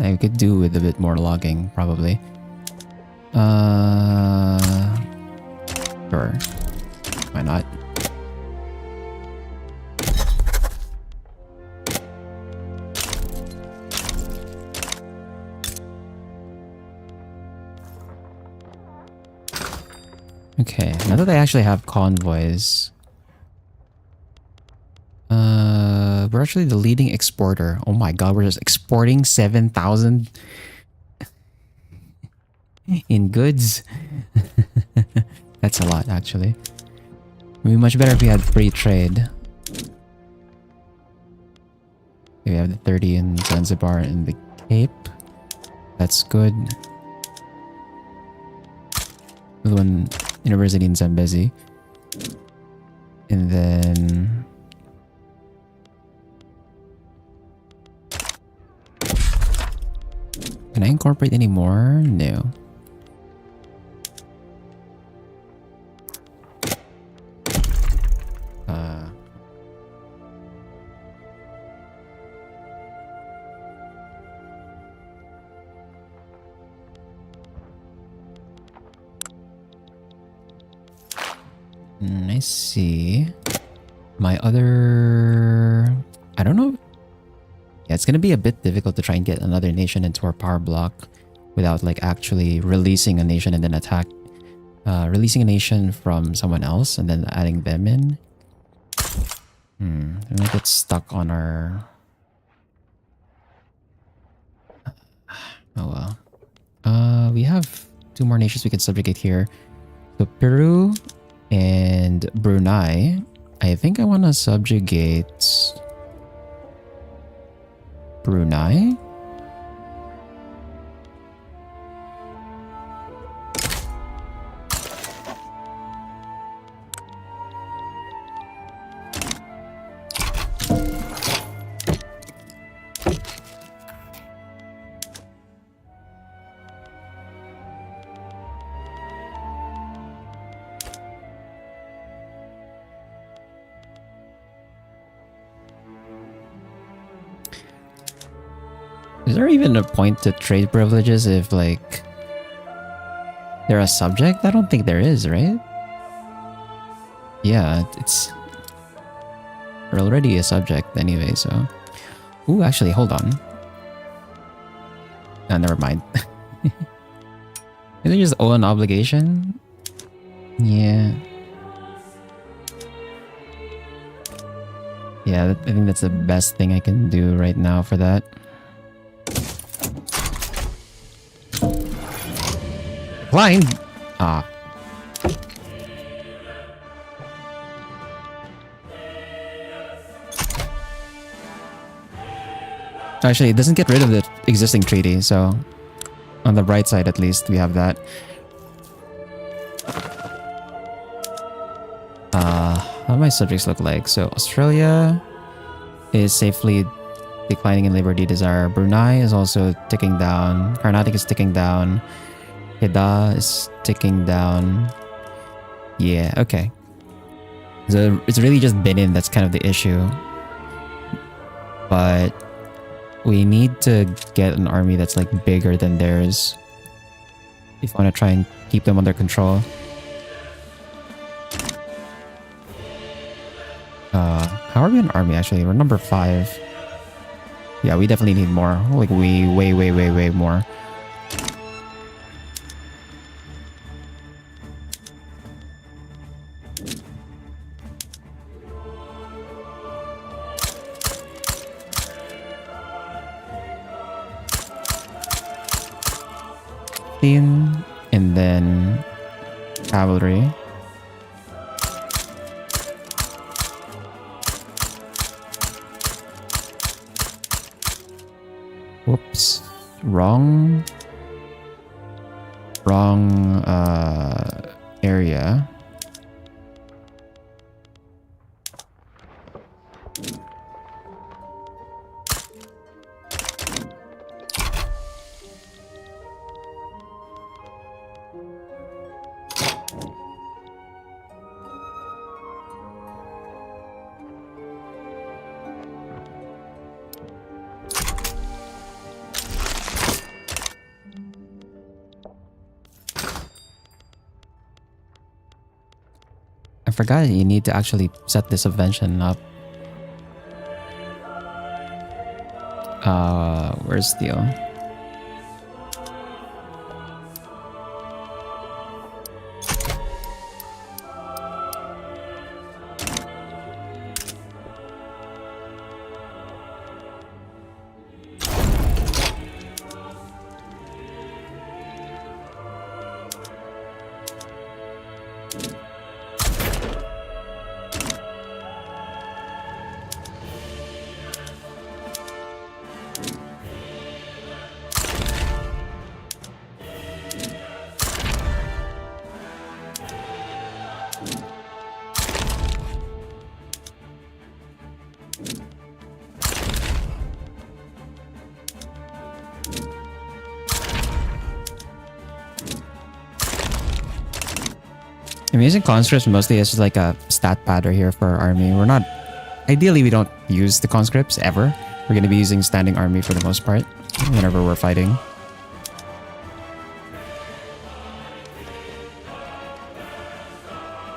I could do with a bit more logging, probably. Sure. Why not? Okay, now that I actually have convoys, we're actually the leading exporter. Oh my god, we're just exporting 7,000 in goods. That's a lot, actually. It would be much better if we had free trade. We have the 30 in Zanzibar and the Cape. That's good. The one university in Zambezi. And then... Can I incorporate any more? No. I see. My other... I don't know. Yeah, it's gonna be a bit difficult to try and get another nation into our power block without like actually releasing a nation and then attack. Releasing a nation from someone else and then adding them in. We might get stuck on our... Oh well. We have two more nations we can subjugate here. So Peru and Brunei. I think I want to subjugate Brunei. Is there even a point to trade privileges if, like, they're a subject? I don't think there is, right? Yeah, it's... We're already a subject anyway, so... Ooh, actually, hold on. Ah, never mind. Is it just owe an obligation? Yeah. Yeah, I think that's the best thing I can do right now for that. Line! Ah. Actually, it doesn't get rid of the existing treaty, so on the bright side at least, we have that. How do my subjects look like? So Australia is safely declining in liberty desire. Brunei is also ticking down. Carnatic is ticking down. Kedah is ticking down. Yeah, okay. So it's really just Benin that's kind of the issue. But we need to get an army that's like bigger than theirs if we want to try and keep them under control. How are we an army actually? We're number 5. Yeah, we definitely need more. Like way more. And then cavalry. Whoops. Wrong area. I forgot you need to actually set this subvention up. Where's steel? I'm using conscripts mostly as just like a stat pattern here for our army. We're not... Ideally, we don't use the conscripts ever. We're going to be using standing army for the most part whenever we're fighting.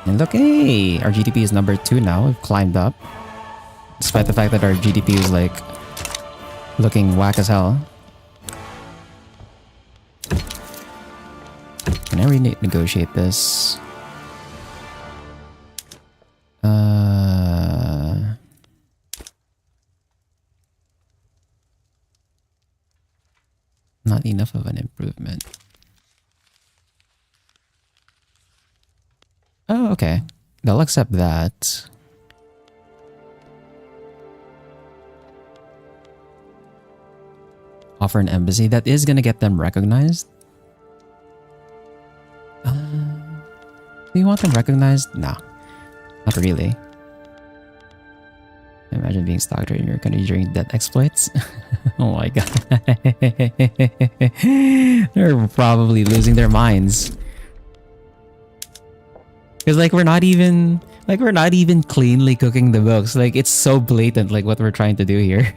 And look, hey! Our GDP is number 2 now. We've climbed up. Despite the fact that our GDP is like... looking whack as hell. Can I renegotiate this? Not enough of an improvement. Oh, okay. They'll accept that. Offer an embassy. That is gonna get them recognized. Do you want them recognized? No. Not really. Imagine being stalked in your country during death exploits. Oh my god. They're probably losing their minds. Because like we're not even cleanly cooking the books. Like it's so blatant like what we're trying to do here.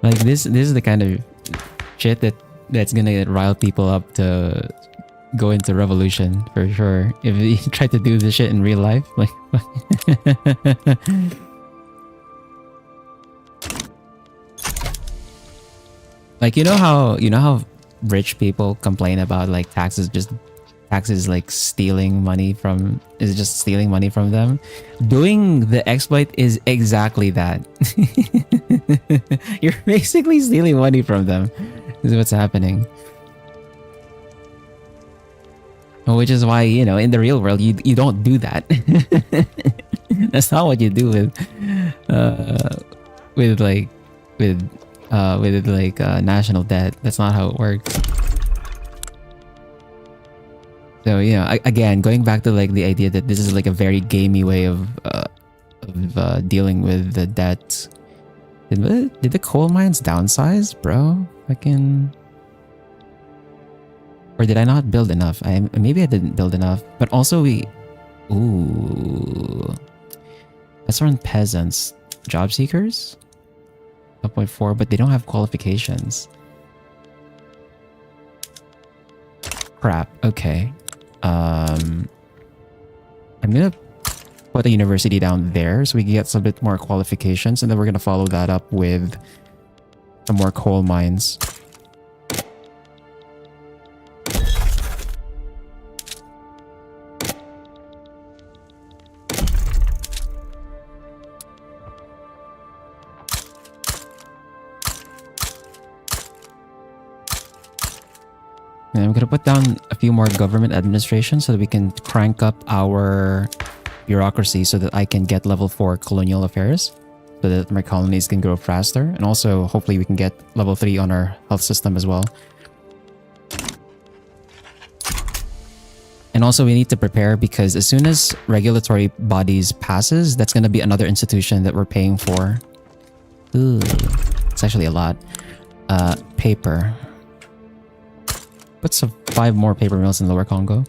Like this is the kind of shit that's gonna rile people up to go into revolution for sure. If you try to do this shit in real life, like like you know how rich people complain about like taxes like stealing money from them. Doing the exploit is exactly that. You're basically stealing money from them. This is what's happening. Which is why, you know, in the real world, you don't do that. That's not what you do with like national debt. That's not how it works. So again, going back to like the idea that this is like a very gamey way of dealing with the debt. Did the coal mines downsize, bro? Fucking. Or did I not build enough? Maybe I didn't build enough. But also ooh. Let's run peasants. Job seekers? 1.4, but they don't have qualifications. Crap. Okay. I'm gonna put a university down there so we can get some bit more qualifications, and then we're gonna follow that up with some more coal mines. And I'm going to put down a few more government administration so that we can crank up our bureaucracy so that I can get level 4 colonial affairs so that my colonies can grow faster. And also, hopefully, we can get level 3 on our health system as well. And also, we need to prepare because as soon as regulatory bodies passes, that's going to be another institution that we're paying for. Ooh, it's actually a lot. Paper. Put some 5 more paper mills in Lower Congo.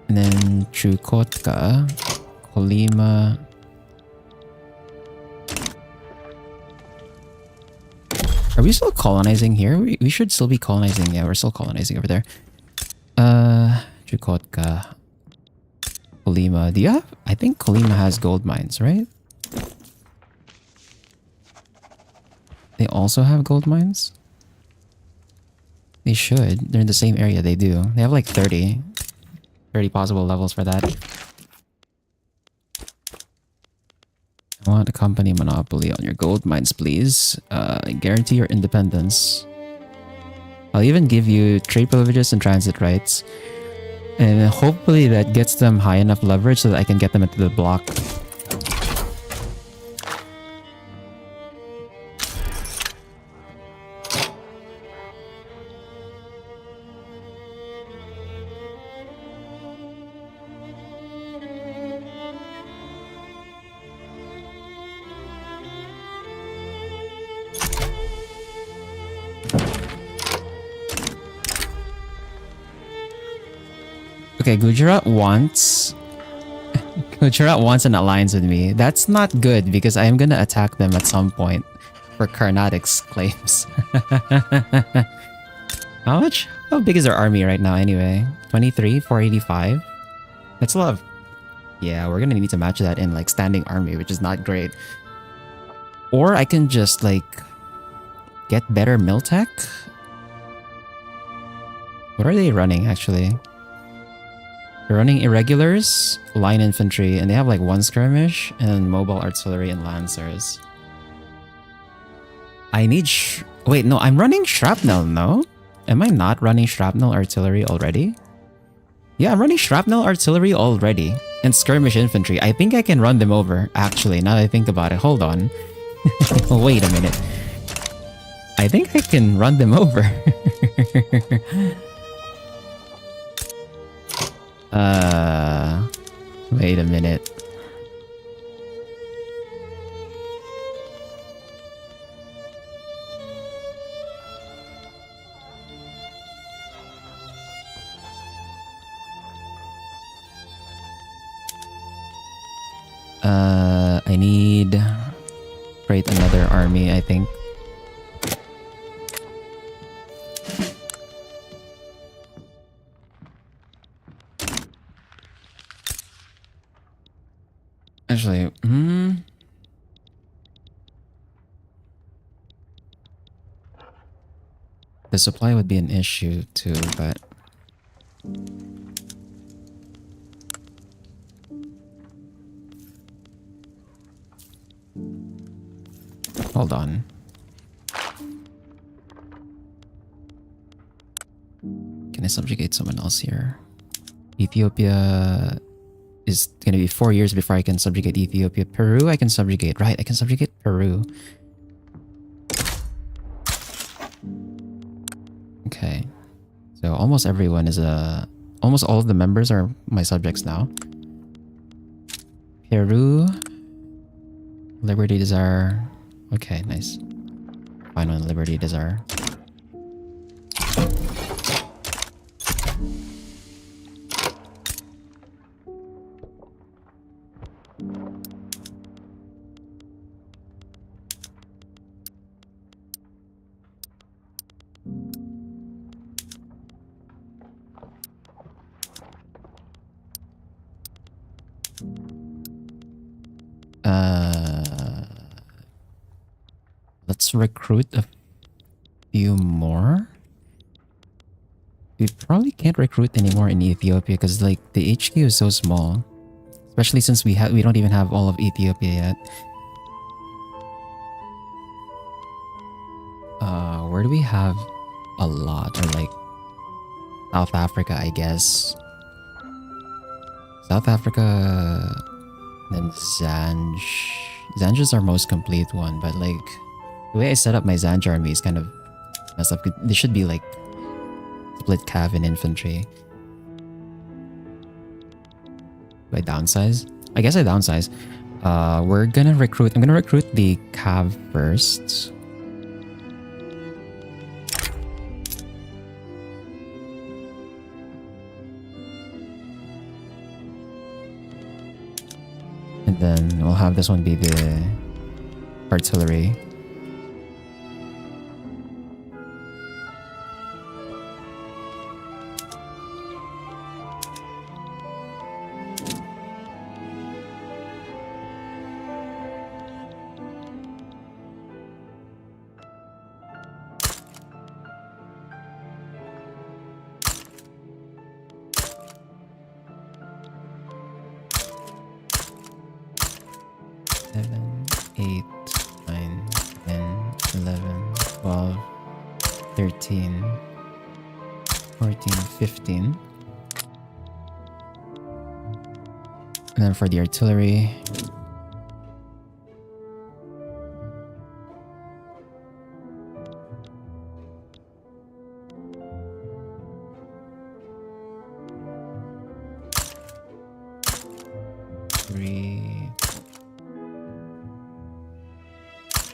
And then Chukotka, Colima. Are we still colonizing here? We should still be colonizing. Yeah, we're still colonizing over there. Chukotka, Colima. Do you have? I think Colima has gold mines, right? They also have gold mines? They should. They're in the same area. They do. They have like 30 possible levels for that. I want a company monopoly on your gold mines, please. Guarantee your independence. I'll even give you trade privileges and transit rights. And hopefully that gets them high enough leverage so that I can get them into the block. Okay, Gujarat wants an alliance with me. That's not good because I am gonna attack them at some point for Karnatic's claims. How big is our army right now anyway? 23, 485? That's a lot of... Yeah, we're gonna need to match that in like standing army, which is not great. Or I can just like get better mill tech. What are they running actually? They're running irregulars, line infantry, and they have like 1 skirmish and mobile artillery and lancers. I need wait, no, I'm running shrapnel, no? Am I not running shrapnel artillery already? Yeah, I'm running shrapnel artillery already. And skirmish infantry. I think I can run them over, actually, now that I think about it. Hold on. Wait a minute. I think I can run them over. Wait a minute. I need to create another army, I think. Actually, the supply would be an issue too, but hold on. Can I subjugate someone else here? Ethiopia is gonna be 4 years before I can subjugate Ethiopia. Peru, I can subjugate. Right, I can subjugate Peru. Okay. So almost everyone is almost all of the members are my subjects now. Peru. Liberty Desire. Okay, nice. Final Liberty Desire. Let's recruit a few more. We probably can't recruit anymore in Ethiopia because like the HQ is so small, especially since we don't even have all of Ethiopia yet. Where do we have a lot? Or like South Africa, I guess. South Africa, then Zanj. Zanj is our most complete one, but like the way I set up my Zanj army is kind of messed up. They should be like split cav and infantry. Do I downsize? I guess I downsize. I'm gonna recruit the cav first. And then we'll have this one be the artillery. And then for the artillery, three,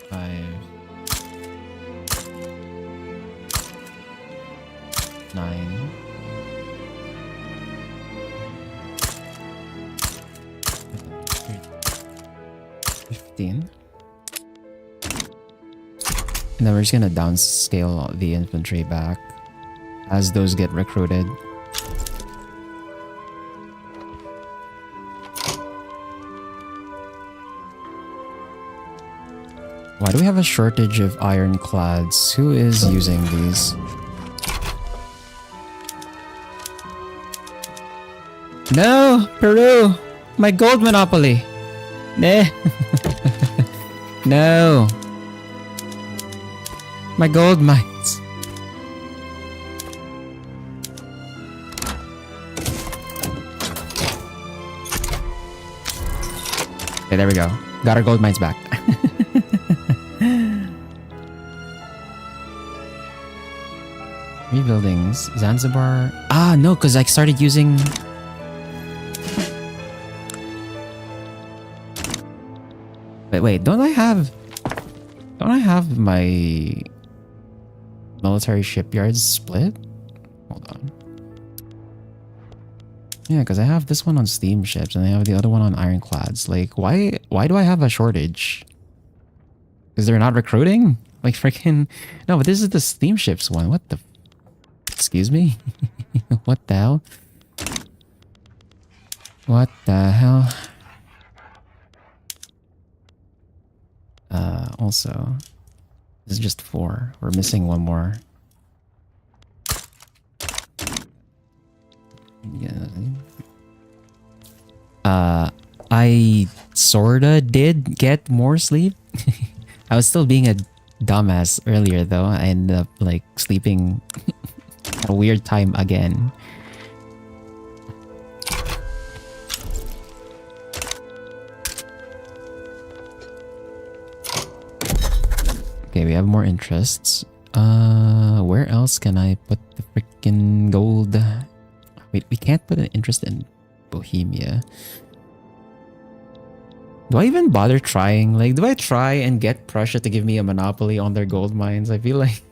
5, 9. 15. And then we're just gonna downscale the infantry back as those get recruited. Why do we have a shortage of ironclads? Who is using these? No! Peru! My gold monopoly! Nah. No. My gold mines. Okay, there we go. Got our gold mines back. Rebuildings. Zanzibar. Ah, no, because I started using... Wait, don't I have my military shipyards split? Hold on. Yeah, because I have this one on steamships and I have the other one on ironclads. Like, why do I have a shortage? Because they're not recruiting? Like freaking... No, but this is the steamships one. What the... Excuse me? What the hell? What the hell? Also, this is just 4. We're missing one more. I sorta did get more sleep. I was still being a dumbass earlier though. I ended up like sleeping at a weird time again. Okay, we have more interests. Where else can I put the freaking gold? Wait, we can't put an interest in Bohemia. Do I even bother trying? Like, do I try and get Prussia to give me a monopoly on their gold mines? I feel like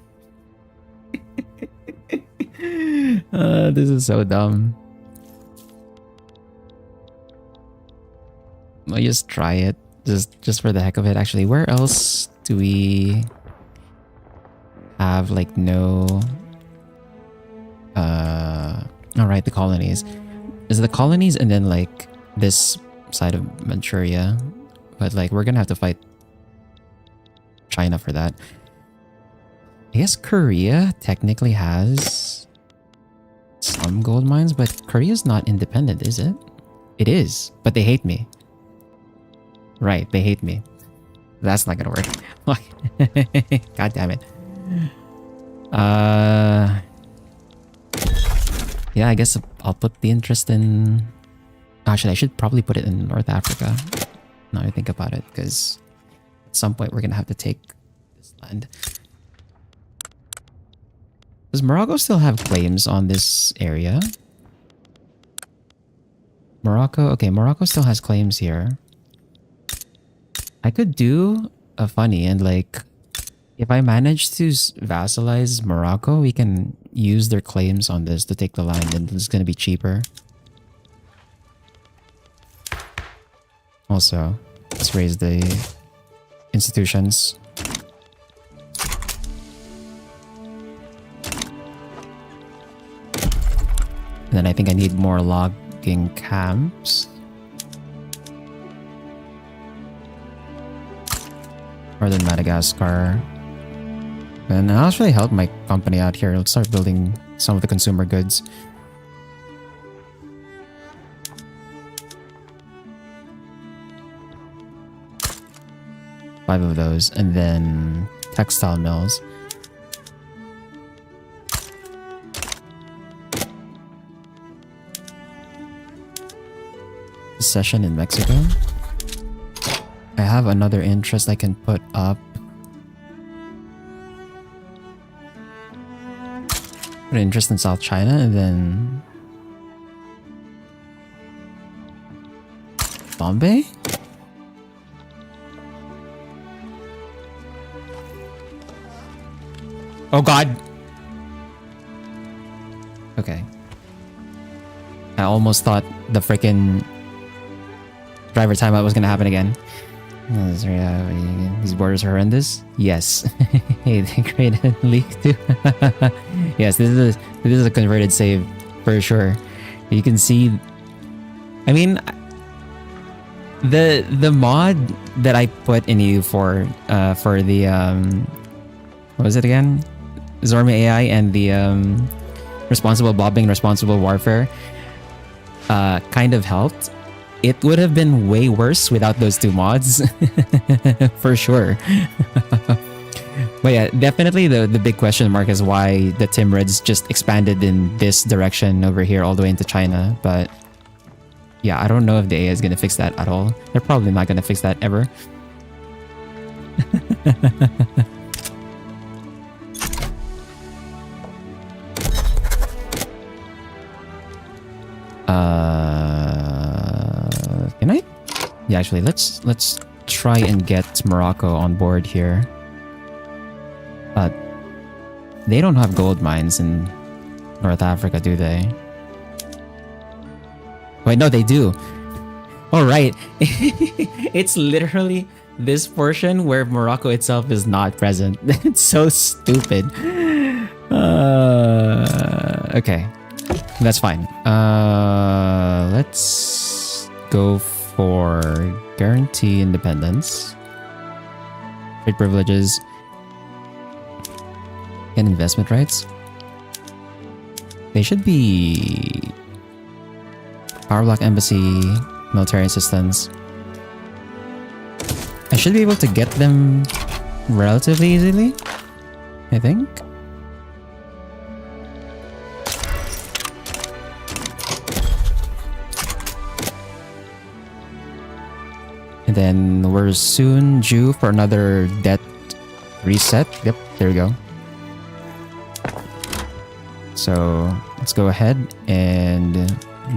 this is so dumb. I'll just try it, just for the heck of it. Actually, where else do we have like no? All right, the colonies. Is it the colonies and then like this side of Manchuria? But like we're gonna have to fight China for that. I guess Korea technically has some gold mines, but Korea's not independent, is it? It is, but they hate me. Right, they hate me. That's not gonna work. God damn it. Yeah, I guess I'll put the interest in... Actually, I should probably put it in North Africa. Now I think about it, because at some point we're gonna have to take this land. Does Morocco still have claims on this area? Morocco? Okay, Morocco still has claims here. I could do a funny and like... If I manage to vassalize Morocco, we can use their claims on this to take the land and it's gonna be cheaper. Also, let's raise the institutions. And then I think I need more logging camps. Northern Madagascar. And I'll actually help my company out here. Let's start building some of the consumer goods. Five of those. And then textile mills. Session in Mexico. I have another interest I can put up. Put an interest in South China and then... Bombay? Oh god! Okay. I almost thought the freaking driver timeout was gonna happen again. These borders are horrendous. Yes. Hey, they created a leak too. Yes, this is a converted save for sure. You can see. I mean, the mod that I put in EU4 for the what was it again? Zorma AI and the responsible bobbing, responsible warfare kind of helped. It would have been way worse without those two mods. For sure. But yeah, definitely the big question mark is why the Timurids just expanded in this direction over here all the way into China. But yeah, I don't know if the AI is going to fix that at all. They're probably not going to fix that ever. Can I? Yeah, actually, let's try and get Morocco on board here. But they don't have gold mines in North Africa, do they? Wait, no, they do. Oh, right. It's literally this portion where Morocco itself is not present. It's so stupid. Okay. That's fine. Let's go for guarantee independence, trade privileges, and investment rights. They should be power block embassy, military assistance. I should be able to get them relatively easily, I think. And then we're soon due for another debt Reset. Yep, there we go. So let's go ahead and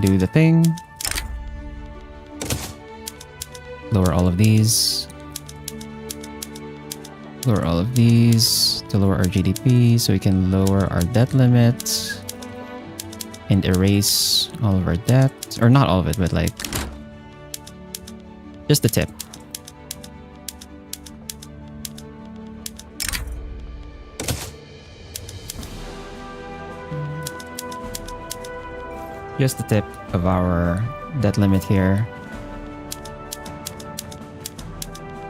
do the thing. Lower all of these. Lower all of these to lower our GDP so we can lower our debt limit and erase all of our debt. Or not all of it, but like just the tip. Just the tip of our debt limit here.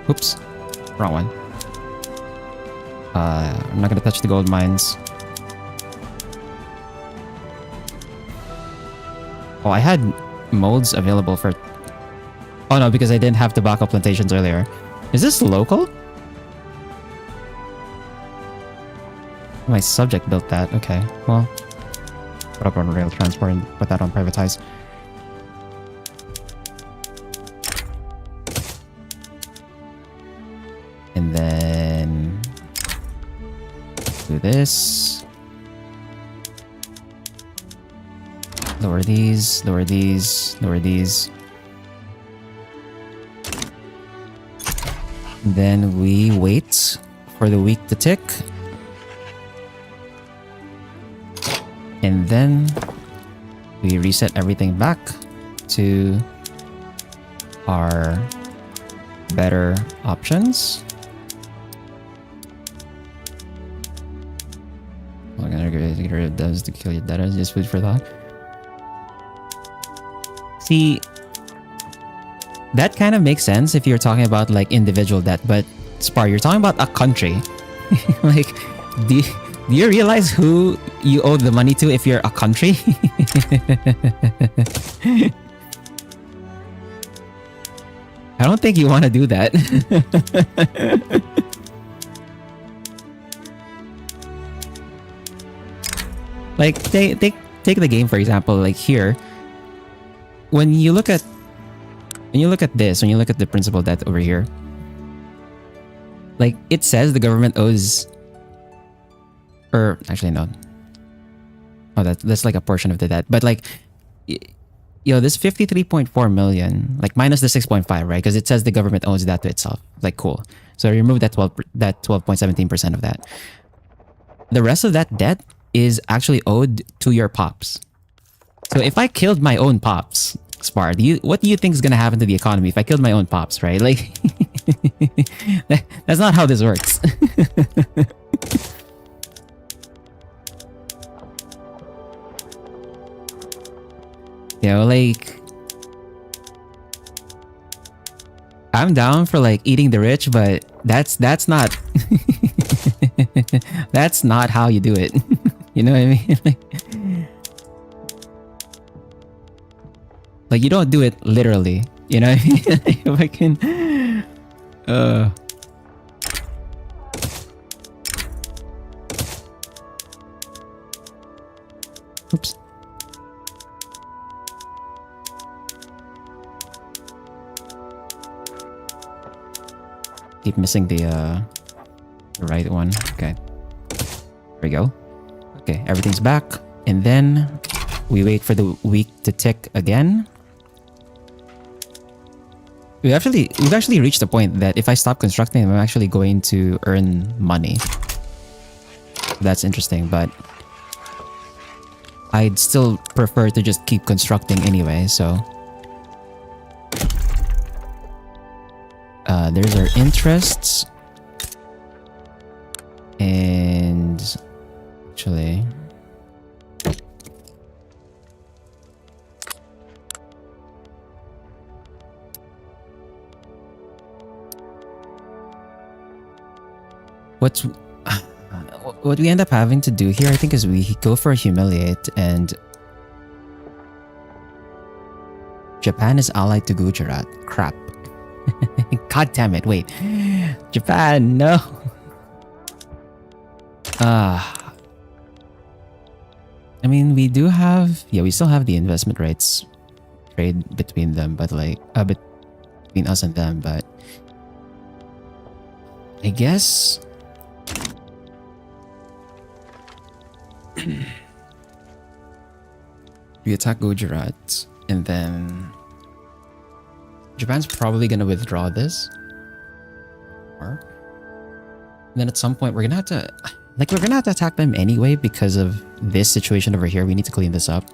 Oops, wrong one. I'm not gonna touch the gold mines. Oh, I had molds available for... Oh no, because I didn't have tobacco plantations earlier. Is this local? My subject built that. Okay, well... Put up on rail transport and put that on privatize. And then... do this. Lower these, lower these, lower these. Then we wait for the week to tick. And then we reset everything back to our better options. I'm gonna get rid of those to kill your data. Just food for thought. See, that kind of makes sense if you're talking about like individual debt, but Spar, you're talking about a country. Like, do you realize who you owe the money to if you're a country? I don't think you want to do that. Like, take the game for example. Like here, when you look at this, when you look at the principal debt over here, like it says the government owes, or actually no. Oh, that's like a portion of the debt, but like, this 53.4 million, like minus the 6.5, right? Because it says the government owes that to itself. Like, cool. So remove that 12.17% of that. The rest of that debt is actually owed to your pops. So if I killed my own pops, Spar, what do you think is gonna happen to the economy if I killed my own pops, right? Like, that's not how this works. Like, I'm down for like eating the rich, but that's not that's not how you do it. You know what I mean? Like you don't do it literally. You know what I mean? If I can, oops. Keep missing the right one. Okay. There we go. Okay, everything's back. And then we wait for the week to tick again. We've actually reached the point that if I stop constructing, I'm actually going to earn money. That's interesting, but I'd still prefer to just keep constructing anyway, so there's our interests. And actually, what we end up having to do here, I think, is we go for a humiliate, and Japan is allied to Gujarat. Crap. God damn it, wait. Japan, no. I mean, we do have... Yeah, we still have the investment rights trade between them, but like... between us and them, but... I guess... We attack Gujarat, and then Japan's probably gonna withdraw this. Or and then at some point we're gonna have to attack them anyway because of this situation over here. We need to clean this up.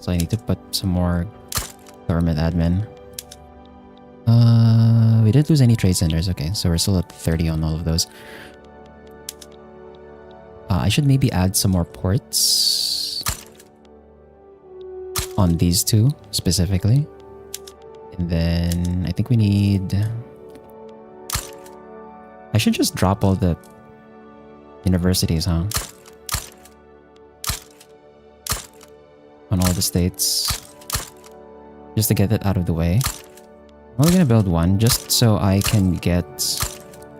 So I need to put some more government admin. We didn't lose any trade centers. Okay, so we're still at 30 on all of those. I should maybe add some more ports on these two specifically. And then I think we need... I should just drop all the universities, huh? On all the states. Just to get it out of the way. I'm only gonna build one just so I can get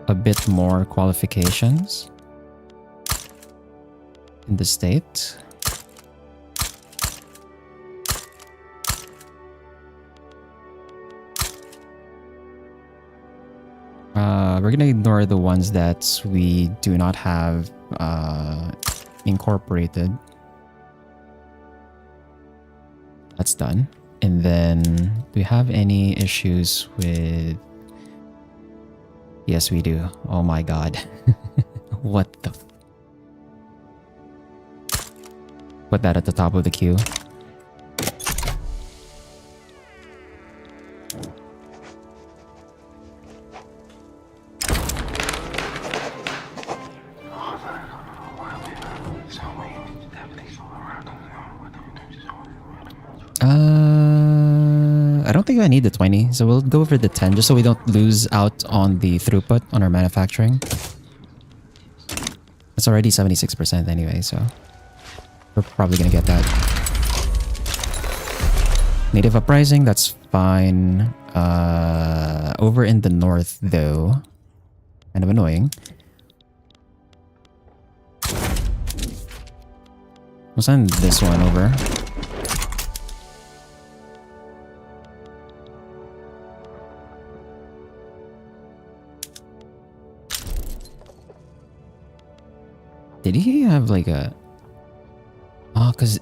a bit more qualifications in the state. We're gonna ignore the ones that we do not have incorporated. That's done. And then, do we have any issues with... Yes, we do. Oh my god. What the... Put that at the top of the queue. I don't think I need the 20, so we'll go for the 10 just so we don't lose out on the throughput on our manufacturing. It's already 76% anyway, so we're probably gonna get that. Native uprising, that's fine. Over in the north though, kind of annoying. We'll send this one over. Did he have like a... Oh, cause...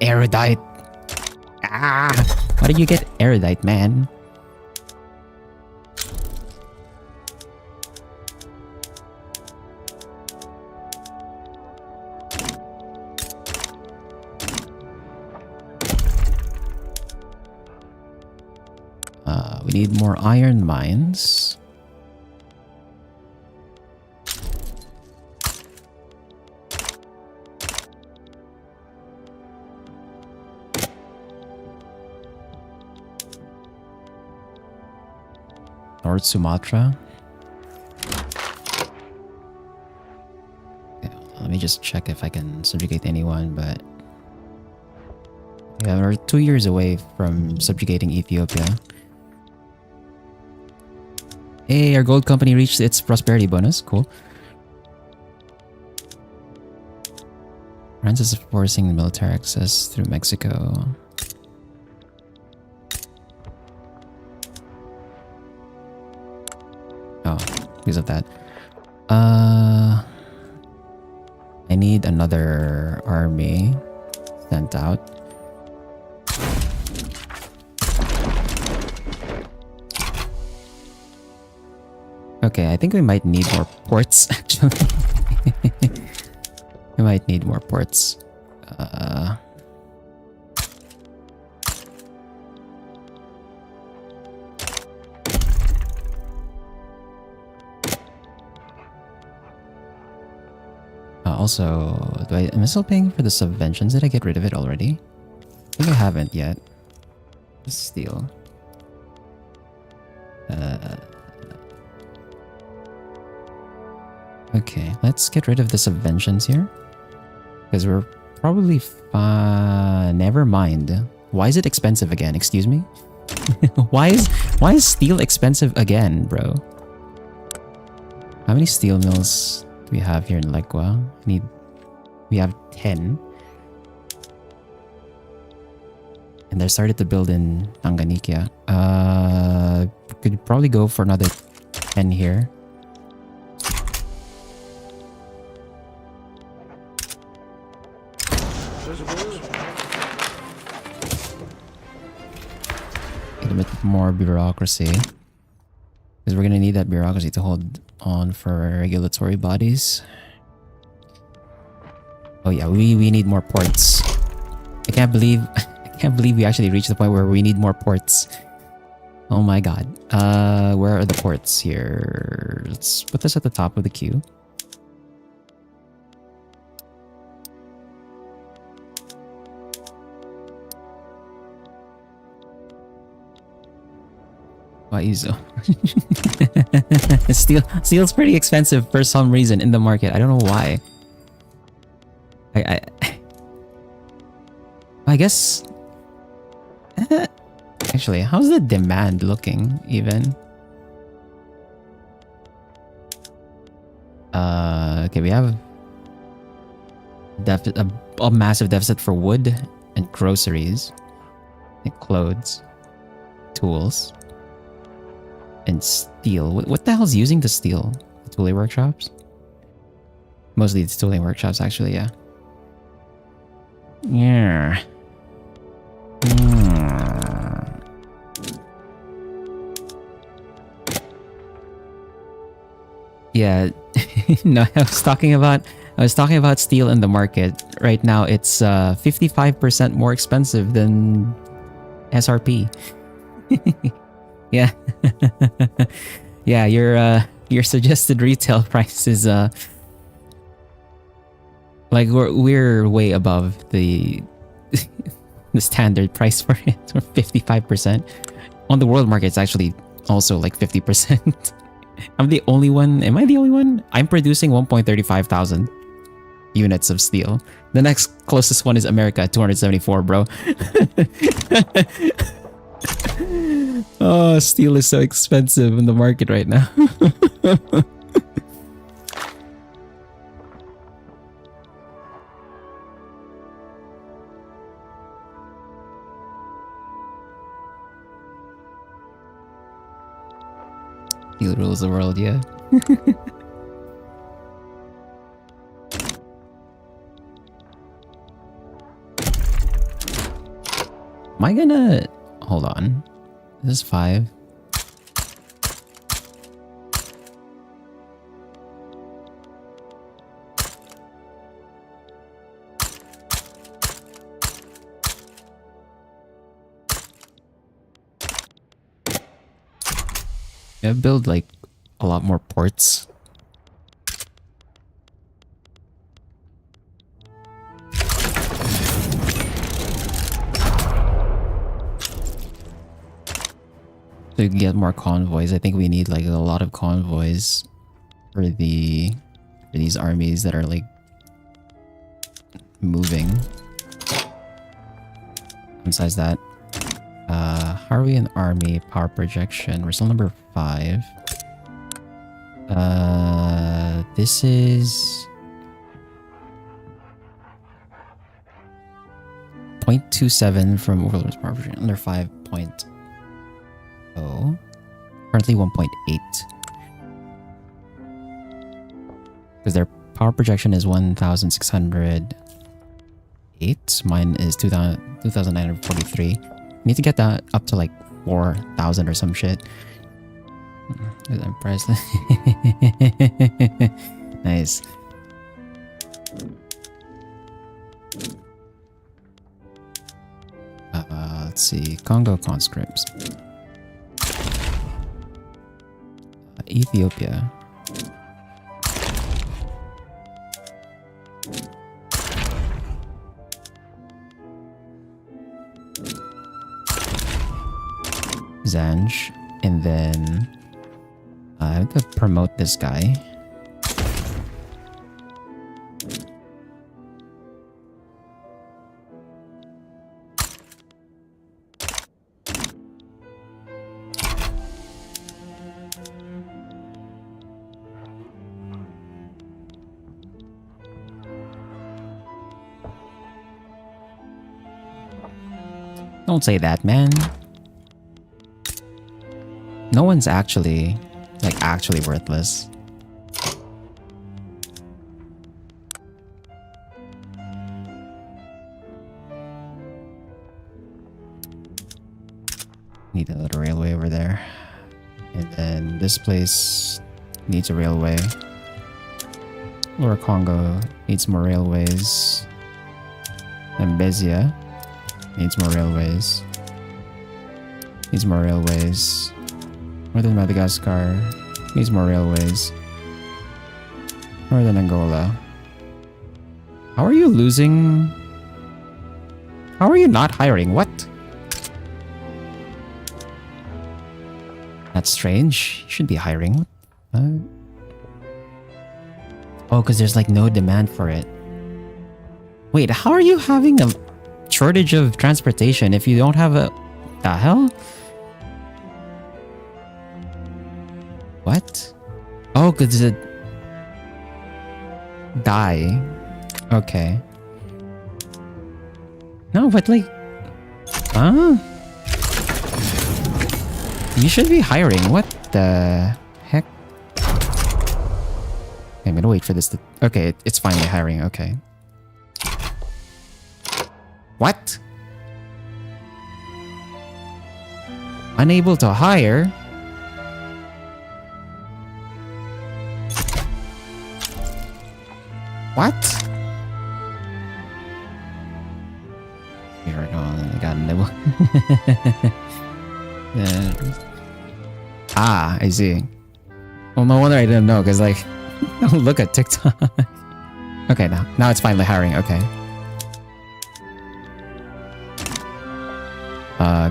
Erudite! Ah! Why did you get erudite, man? We need more iron mines. North Sumatra. Okay, let me just check if I can subjugate anyone, but... Yeah, we're 2 years away from subjugating Ethiopia. Hey, our gold company reached its prosperity bonus. Cool. France is forcing military access through Mexico. Oh, because of that. I need another army sent out. Okay, I think we might need more ports, actually. We might need more ports. Also, am I still paying for the subventions? Did I get rid of it already? I think I haven't yet. Steal. Okay, let's get rid of the subventions here. Because we're probably fine. Never mind. Why is it expensive again? Excuse me? why is steel expensive again, bro? How many steel mills do we have here in Legua? We have 10. And they're started to build in Tanganyika. Could probably go for another 10 here. Get a bit more bureaucracy. Because we're gonna need that bureaucracy to hold on for regulatory bodies. Oh yeah, we need more ports. I can't believe we actually reached the point where we need more ports. Oh my god. Where are the ports here? Let's put this at the top of the queue. Waizo. Steel's pretty expensive for some reason in the market. I don't know why. I guess. Actually, how's the demand looking even? Okay, we have a massive deficit for wood and groceries, and clothes, tools. And steel. What the hell's using the steel? The tooling workshops? Mostly it's tooling workshops, actually, yeah. Yeah. Yeah. No, I was talking about steel in the market. Right now it's 55% more expensive than SRP. Yeah. Yeah, your suggested retail price is like we're way above the the standard price for it, or 55%. On the world market it's actually also like 50%. I'm the only one. Am I the only one? I'm producing 1.35 thousand units of steel. The next closest one is America, 274, bro. Oh, steel is so expensive in the market right now. Steel rules the world, yeah. Am I gonna... Hold on. This is 5. Yeah, build like a lot more ports. To get more convoys. I think we need like a lot of convoys for these armies that are like moving. Besides that, how are we in army power projection? We're still number 5. This is 0.27 from overlord's power projection, under 5.0. Currently 1.8. Because their power projection is 1,608. Mine is 2,943. Need to get that up to like 4,000 or some shit. I'm priceless. Nice. Let's see. Congo conscripts. Ethiopia. Zanj. And then I have to promote this guy. Don't say that, man. No one's actually, like, actually worthless. Need a little railway over there. And then this place needs a railway. Lower Congo needs more railways. Mbezia needs more railways. Needs more railways. Northern Madagascar needs more railways. Northern Angola. How are you losing? How are you not hiring? What? That's strange. You should be hiring. Oh, because there's like no demand for it. Wait, how are you having a shortage of transportation if you don't have a... The hell? What? Oh, because it... Die. Okay. No, but like... Huh? You should be hiring. What the heck? Okay, I'm gonna wait for this to... Okay, it's finally hiring. Okay. What? Unable to hire? What? Here we go. I got a nibble. Ah, I see. Well, no wonder I didn't know, because like, don't look at TikTok. Okay, now it's finally hiring. Okay.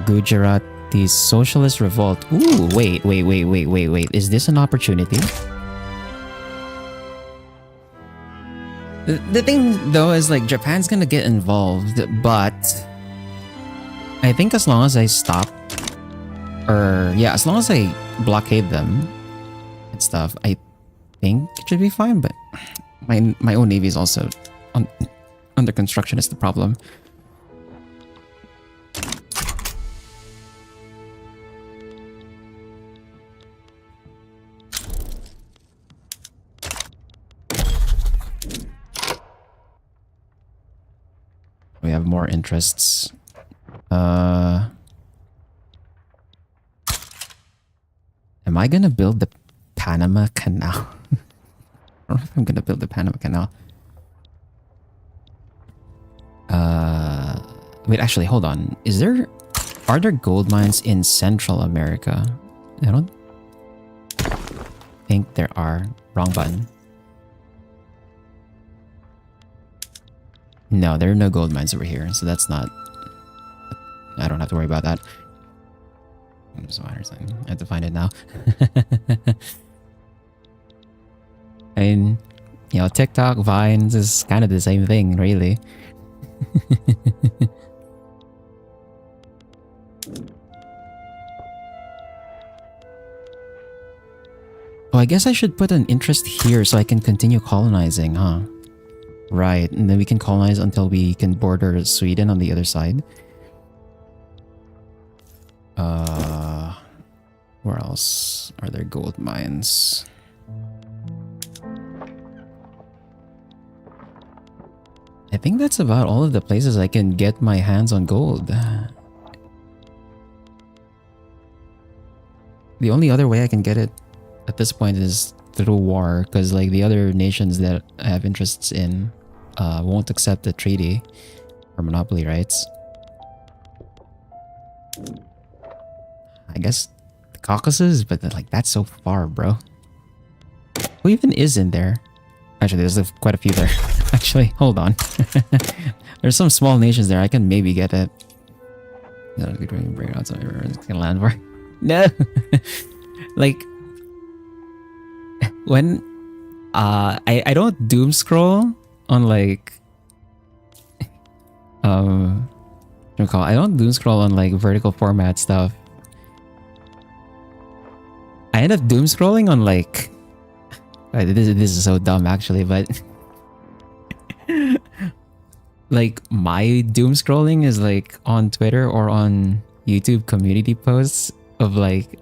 Gujarati Socialist Revolt. Ooh, wait. Is this an opportunity? The thing though is like Japan's gonna get involved, but I think as long as I stop, or yeah, as long as I blockade them and stuff, I think it should be fine. But my own navy is also under construction is the problem. We have more interests. Am I gonna build the Panama Canal? I don't know if I'm gonna build the Panama Canal. Wait, actually, hold on. Are there gold mines in Central America? I don't think there are. Wrong button. No, there are no gold mines over here, so that's not... I don't have to worry about that. I have to find it now. And, you know, TikTok, Vines is kind of the same thing, really. Oh, I guess I should put an interest here so I can continue colonizing, huh? Right, and then we can colonize until we can border Sweden on the other side. Where else are there gold mines? I think that's about all of the places I can get my hands on gold. The only other way I can get it at this point is through war, because like the other nations that I have interests in won't accept the treaty or monopoly rights. I guess the Caucasus, but like that's so far, bro. Who even is in there? Actually, there's quite a few there. Actually, hold on. There's some small nations there. I can maybe get it. Bring out some land war. No. Like when I don't doom scroll on like I don't doom scroll on like vertical format stuff. I end up doom scrolling on like this is so dumb actually, but like my doom scrolling is like on Twitter or on YouTube community posts of like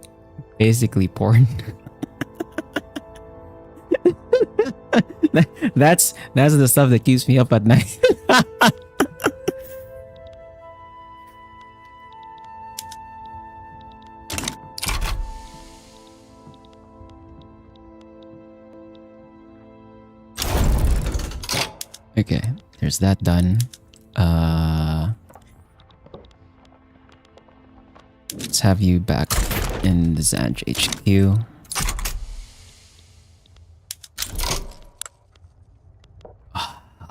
basically porn. That's the stuff that keeps me up at night. Okay, there's that done. Let's have you back in the Zanj HQ.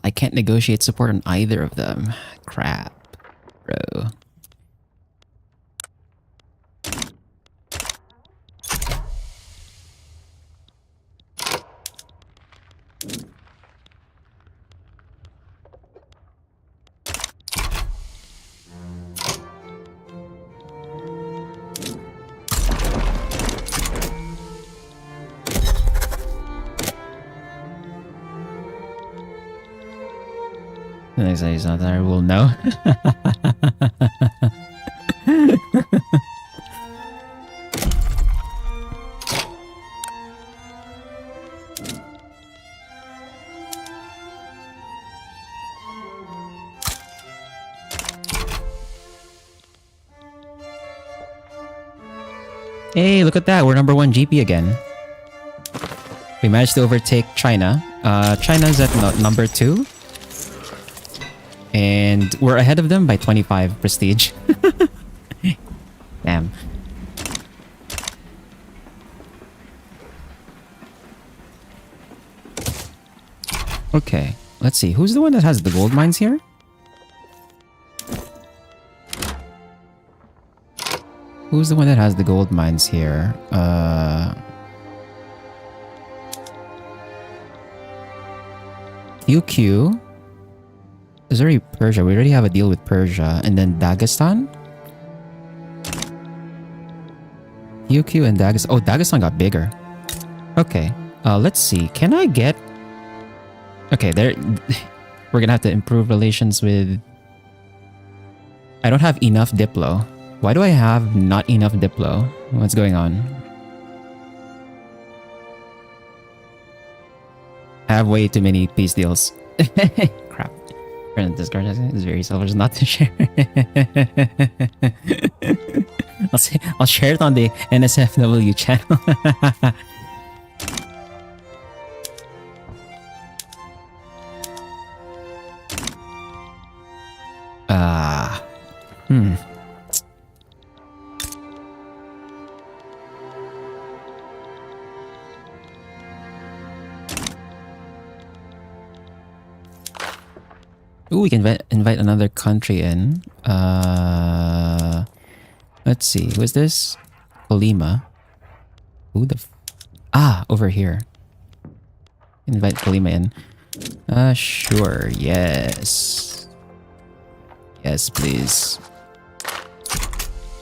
I can't negotiate support on either of them. Crap, bro. The next time he's not there, we'll know. Hey, look at that. We're number 1 GP again. We managed to overtake China. China's at number 2. And we're ahead of them by 25 prestige. Damn. Okay, let's see. Who's the one that has the gold mines here? Who's the one that has the gold mines here? UQ. There's already Persia. We already have a deal with Persia. And then Dagestan? UQ and Dagestan. Oh, Dagestan got bigger. Okay. Let's see. Can I get... Okay, there... We're gonna have to improve relations with... I don't have enough Diplo. Why do I have not enough Diplo? What's going on? I have way too many peace deals. Crap. Discard is very selfish not to share. I'll share it on the NSFW channel. Ooh, we can invite another country in. Let's see. Who is this? Colima. Who the over here. Invite Colima in. Sure. Yes. Yes, please.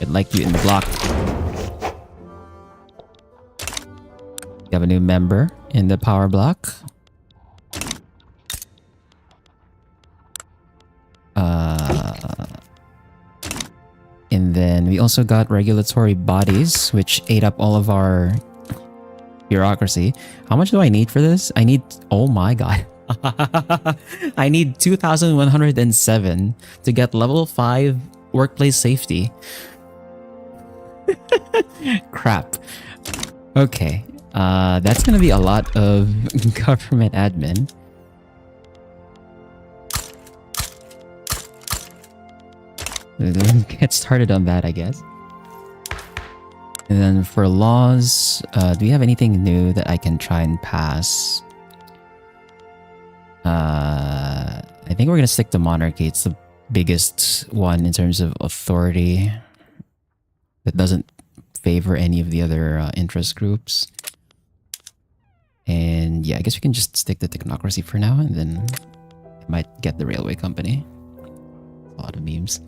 I'd like you in the block. You have a new member in the power block. And then we also got regulatory bodies, which ate up all of our bureaucracy. How much do I need for this? I need... Oh my god. I need 2,107 to get level 5 workplace safety. Crap. Okay. That's gonna be a lot of government admin. Get started on that, I guess. And then for laws, do we have anything new that I can try and pass? I think we're gonna stick to monarchy. It's the biggest one in terms of authority. That doesn't favor any of the other interest groups. And yeah, I guess we can just stick to technocracy for now, and then I might get the railway company. A lot of memes.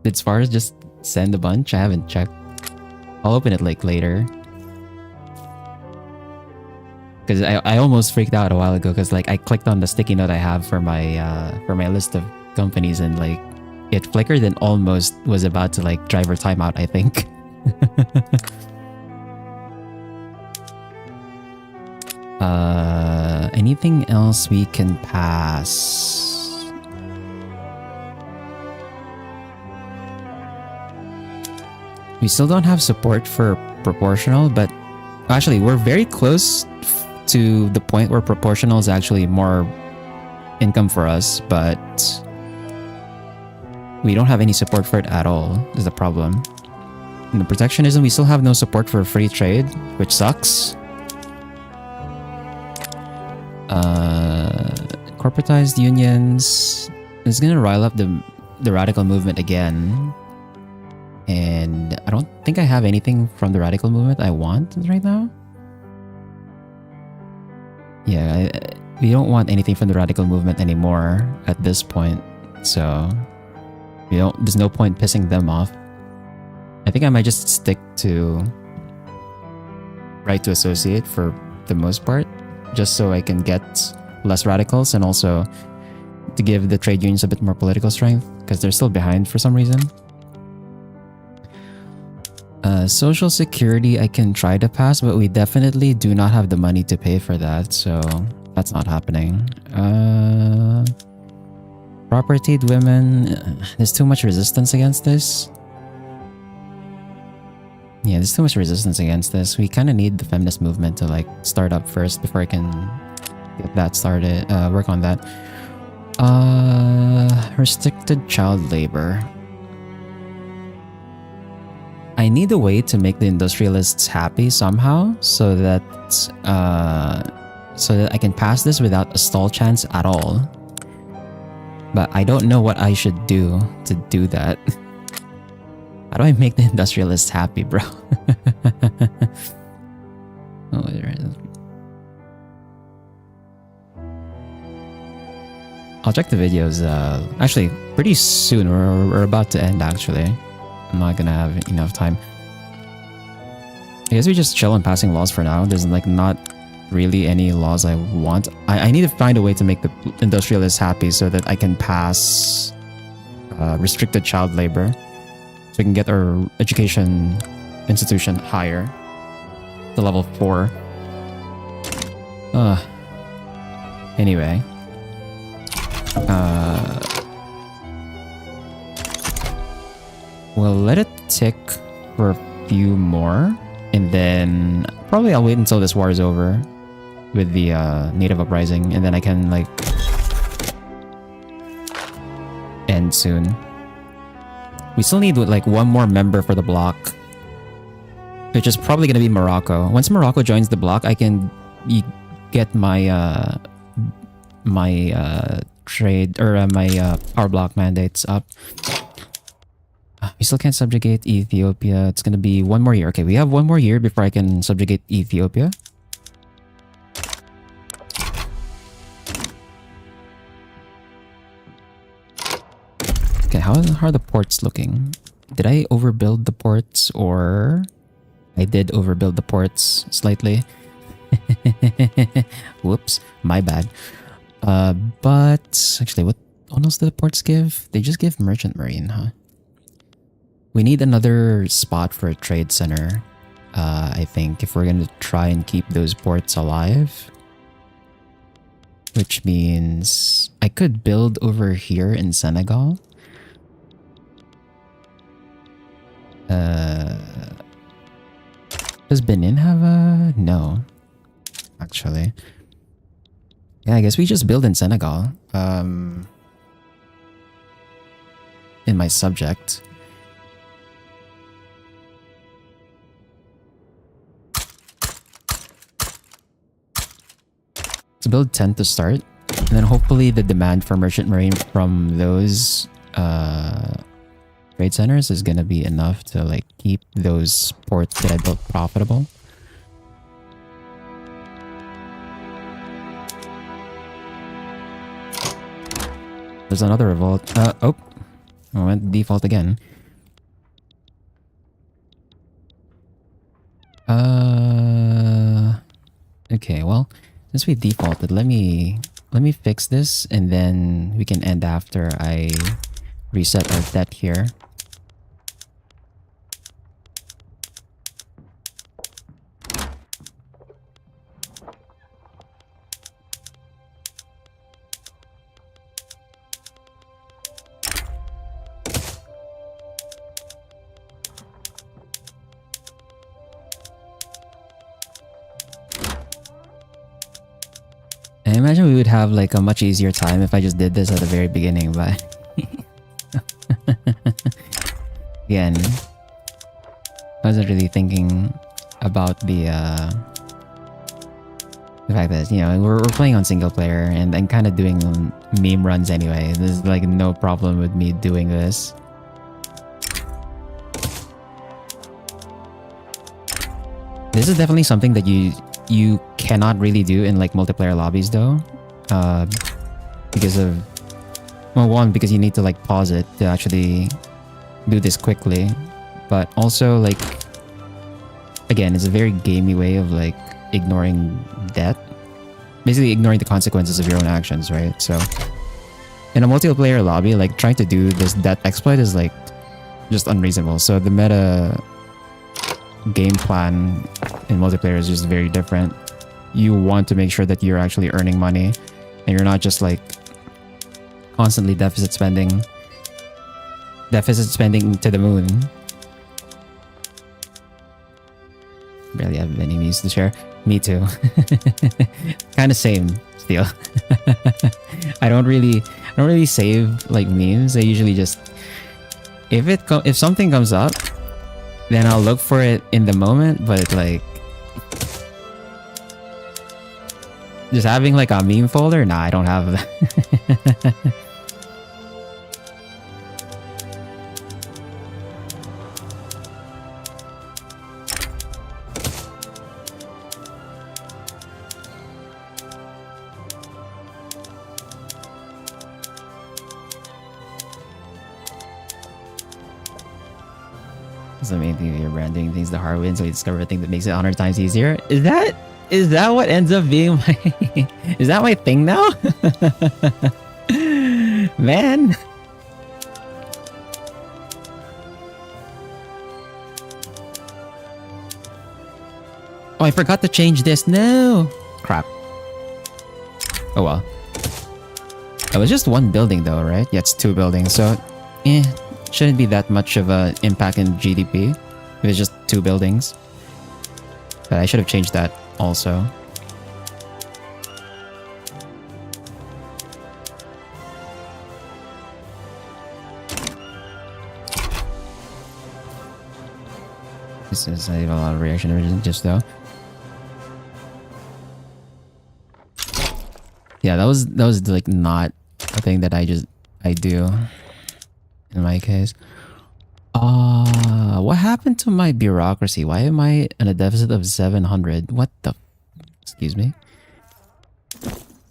Did Spars just send a bunch? I haven't checked. I'll open it like later. Because I almost freaked out a while ago because like I clicked on the sticky note I have for my list of companies and like it flickered and almost was about to like driver timeout, I think. Anything else we can pass? We still don't have support for proportional, but actually we're very close to the point where proportional is actually more income for us, but we don't have any support for it at all is the problem. In the protectionism, we still have no support for free trade, which sucks. Corporatized unions is gonna rile up the radical movement again. And I don't think I have anything from the radical movement I want right now. Yeah, we don't want anything from the radical movement anymore at this point. So there's no point pissing them off. I think I might just stick to right to associate for the most part, just so I can get less radicals and also to give the trade unions a bit more political strength because they're still behind for some reason. Social security I can try to pass, but we definitely do not have the money to pay for that, so that's not happening. Propertied women, there's too much resistance against this. Yeah, there's too much resistance against this. We kind of need the feminist movement to like start up first before I can get that started, work on that. Restricted child labor. I need a way to make the industrialists happy somehow so that I can pass this without a stall chance at all. But I don't know what I should do to do that. How do I make the industrialists happy, bro? Oh, I'll check the videos actually pretty soon. We're about to end actually. I'm not gonna have enough time. I guess we just chill on passing laws for now. There's like not really any laws I want. I need to find a way to make the industrialists happy so that I can pass restricted child labor, so we can get our education institution higher to level 4. Anyway. We'll let it tick for a few more, and then probably I'll wait until this war is over with the native uprising, and then I can like end soon. We still need like one more member for the bloc, which is probably gonna be Morocco. Once Morocco joins the bloc, I can get my trade or my power block mandates up. We still can't subjugate Ethiopia. It's gonna be one more year. Okay, we have one more year before I can subjugate Ethiopia. Okay, how are the ports looking? Did I overbuild the ports, or I did overbuild the ports slightly? Whoops, my bad. But actually, what else do the ports give? They just give merchant marine, huh? We need another spot for a trade center, I think, if we're going to try and keep those ports alive. Which means I could build over here in Senegal. Does Benin have a... No, actually. Yeah, I guess we just build in Senegal. In my subject. To build 10 to start, and then hopefully the demand for merchant marine from those trade centers is gonna be enough to like keep those ports that I built profitable. There's another revolt. Oh, I went default again. Okay, well, since we defaulted, let me fix this, and then we can end after I reset our debt here. I imagine we would have like a much easier time if I just did this at the very beginning, but again, I wasn't really thinking about the fact that, you know, we're playing on single player and I'm kind of doing meme runs anyway. There's like no problem with me doing this. This is definitely something that you cannot really do in like multiplayer lobbies though, because of, well, one, because you need to like pause it to actually do this quickly, but also like, again, it's a very gamey way of like ignoring death, basically ignoring the consequences of your own actions, right? So in a multiplayer lobby, like trying to do this death exploit is like just unreasonable. So the meta game plan in multiplayer is just very different. You want to make sure that you're actually earning money and you're not just like constantly deficit spending to the moon. Barely have any memes to share. Me too. Kind of same still. I don't really save like memes. I usually just, if something comes up, then I'll look for it in the moment, but like just having like a meme folder, nah, I don't have that. So maybe you're branding things the hard way, so you discover a thing that makes it 100 times easier. Is that what ends up being my is that my thing now? Man. Oh, I forgot to change this. No. Crap. Oh well. It was just one building though, right? Yeah, it's 2 buildings, so shouldn't be that much of an impact in GDP if it's just 2 buildings. But I should have changed that also. This is, I have a lot of reaction just though. Yeah, that was like not a thing that I do in my case. What happened to my bureaucracy? Why am I in a deficit of 700? What the? Excuse me.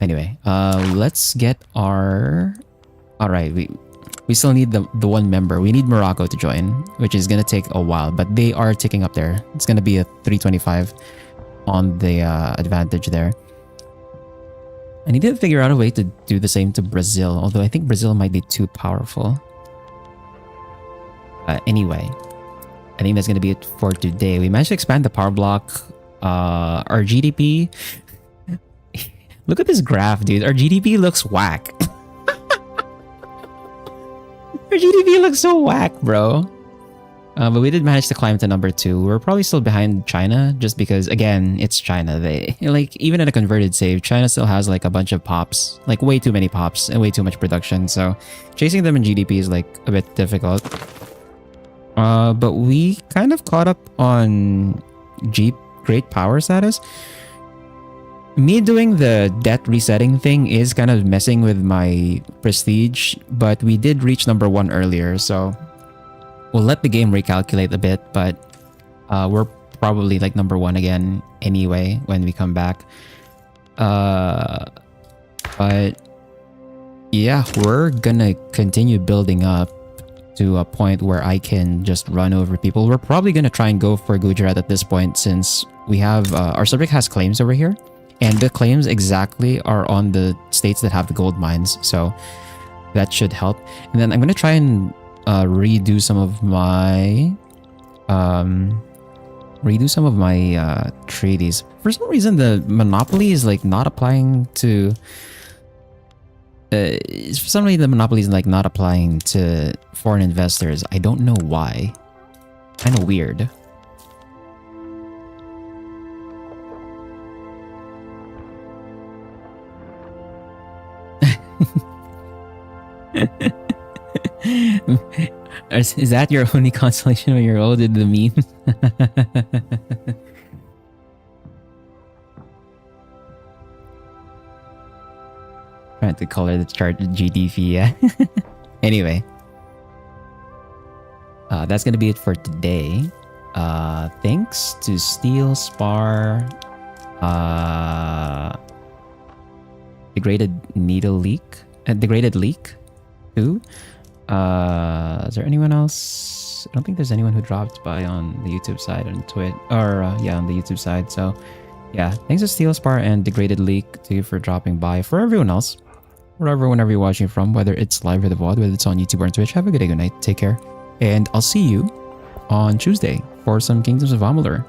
Anyway, let's get our. All right, we still need the one member. We need Morocco to join, which is gonna take a while, but they are ticking up there. It's gonna be a 325 on the advantage there. I need to figure out a way to do the same to Brazil, although I think Brazil might be too powerful. Anyway, I think that's going to be it for today. We managed to expand the power block. Our GDP... Look at this graph, dude. Our GDP looks whack. Our GDP looks so whack, bro. But we did manage to climb to number 2. We're probably still behind China, just because, again, it's China. They like, even in a converted save, China still has like a bunch of pops, like way too many pops and way too much production. So chasing them in GDP is like a bit difficult. But we kind of caught up on great power status. Me doing the debt resetting thing is kind of messing with my prestige, but we did reach number 1 earlier, so we'll let the game recalculate a bit, but we're probably like number 1 again anyway when we come back. But yeah, we're gonna continue building up. to a point where I can just run over people. We're probably going to try and go for Gujarat at this point, since we have our subject has claims over here, and the claims exactly are on the states that have the gold mines, so that should help. And then I'm going to try and redo some of my treaties. For some reason, the monopoly is like not applying to for some reason the monopoly is like not applying to foreign investors. I don't know why. Kind of weird. Is that your only consolation when you're old in the meme? Trying to color the chart with GDP, yeah. Anyway, that's gonna be it for today. Thanks to Steel Spar, Degraded Needle Leak, Degraded Leak, too. Is there anyone else? I don't think there's anyone who dropped by on the YouTube side and Twitch, or yeah, on the YouTube side. So yeah, thanks to Steel Spar and Degraded Leak to you for dropping by. For everyone else, whenever you're watching from, whether it's live or the VOD, whether it's on YouTube or on Twitch, have a good day, good night, take care, and I'll see you on Tuesday for some Kingdoms of Amalur.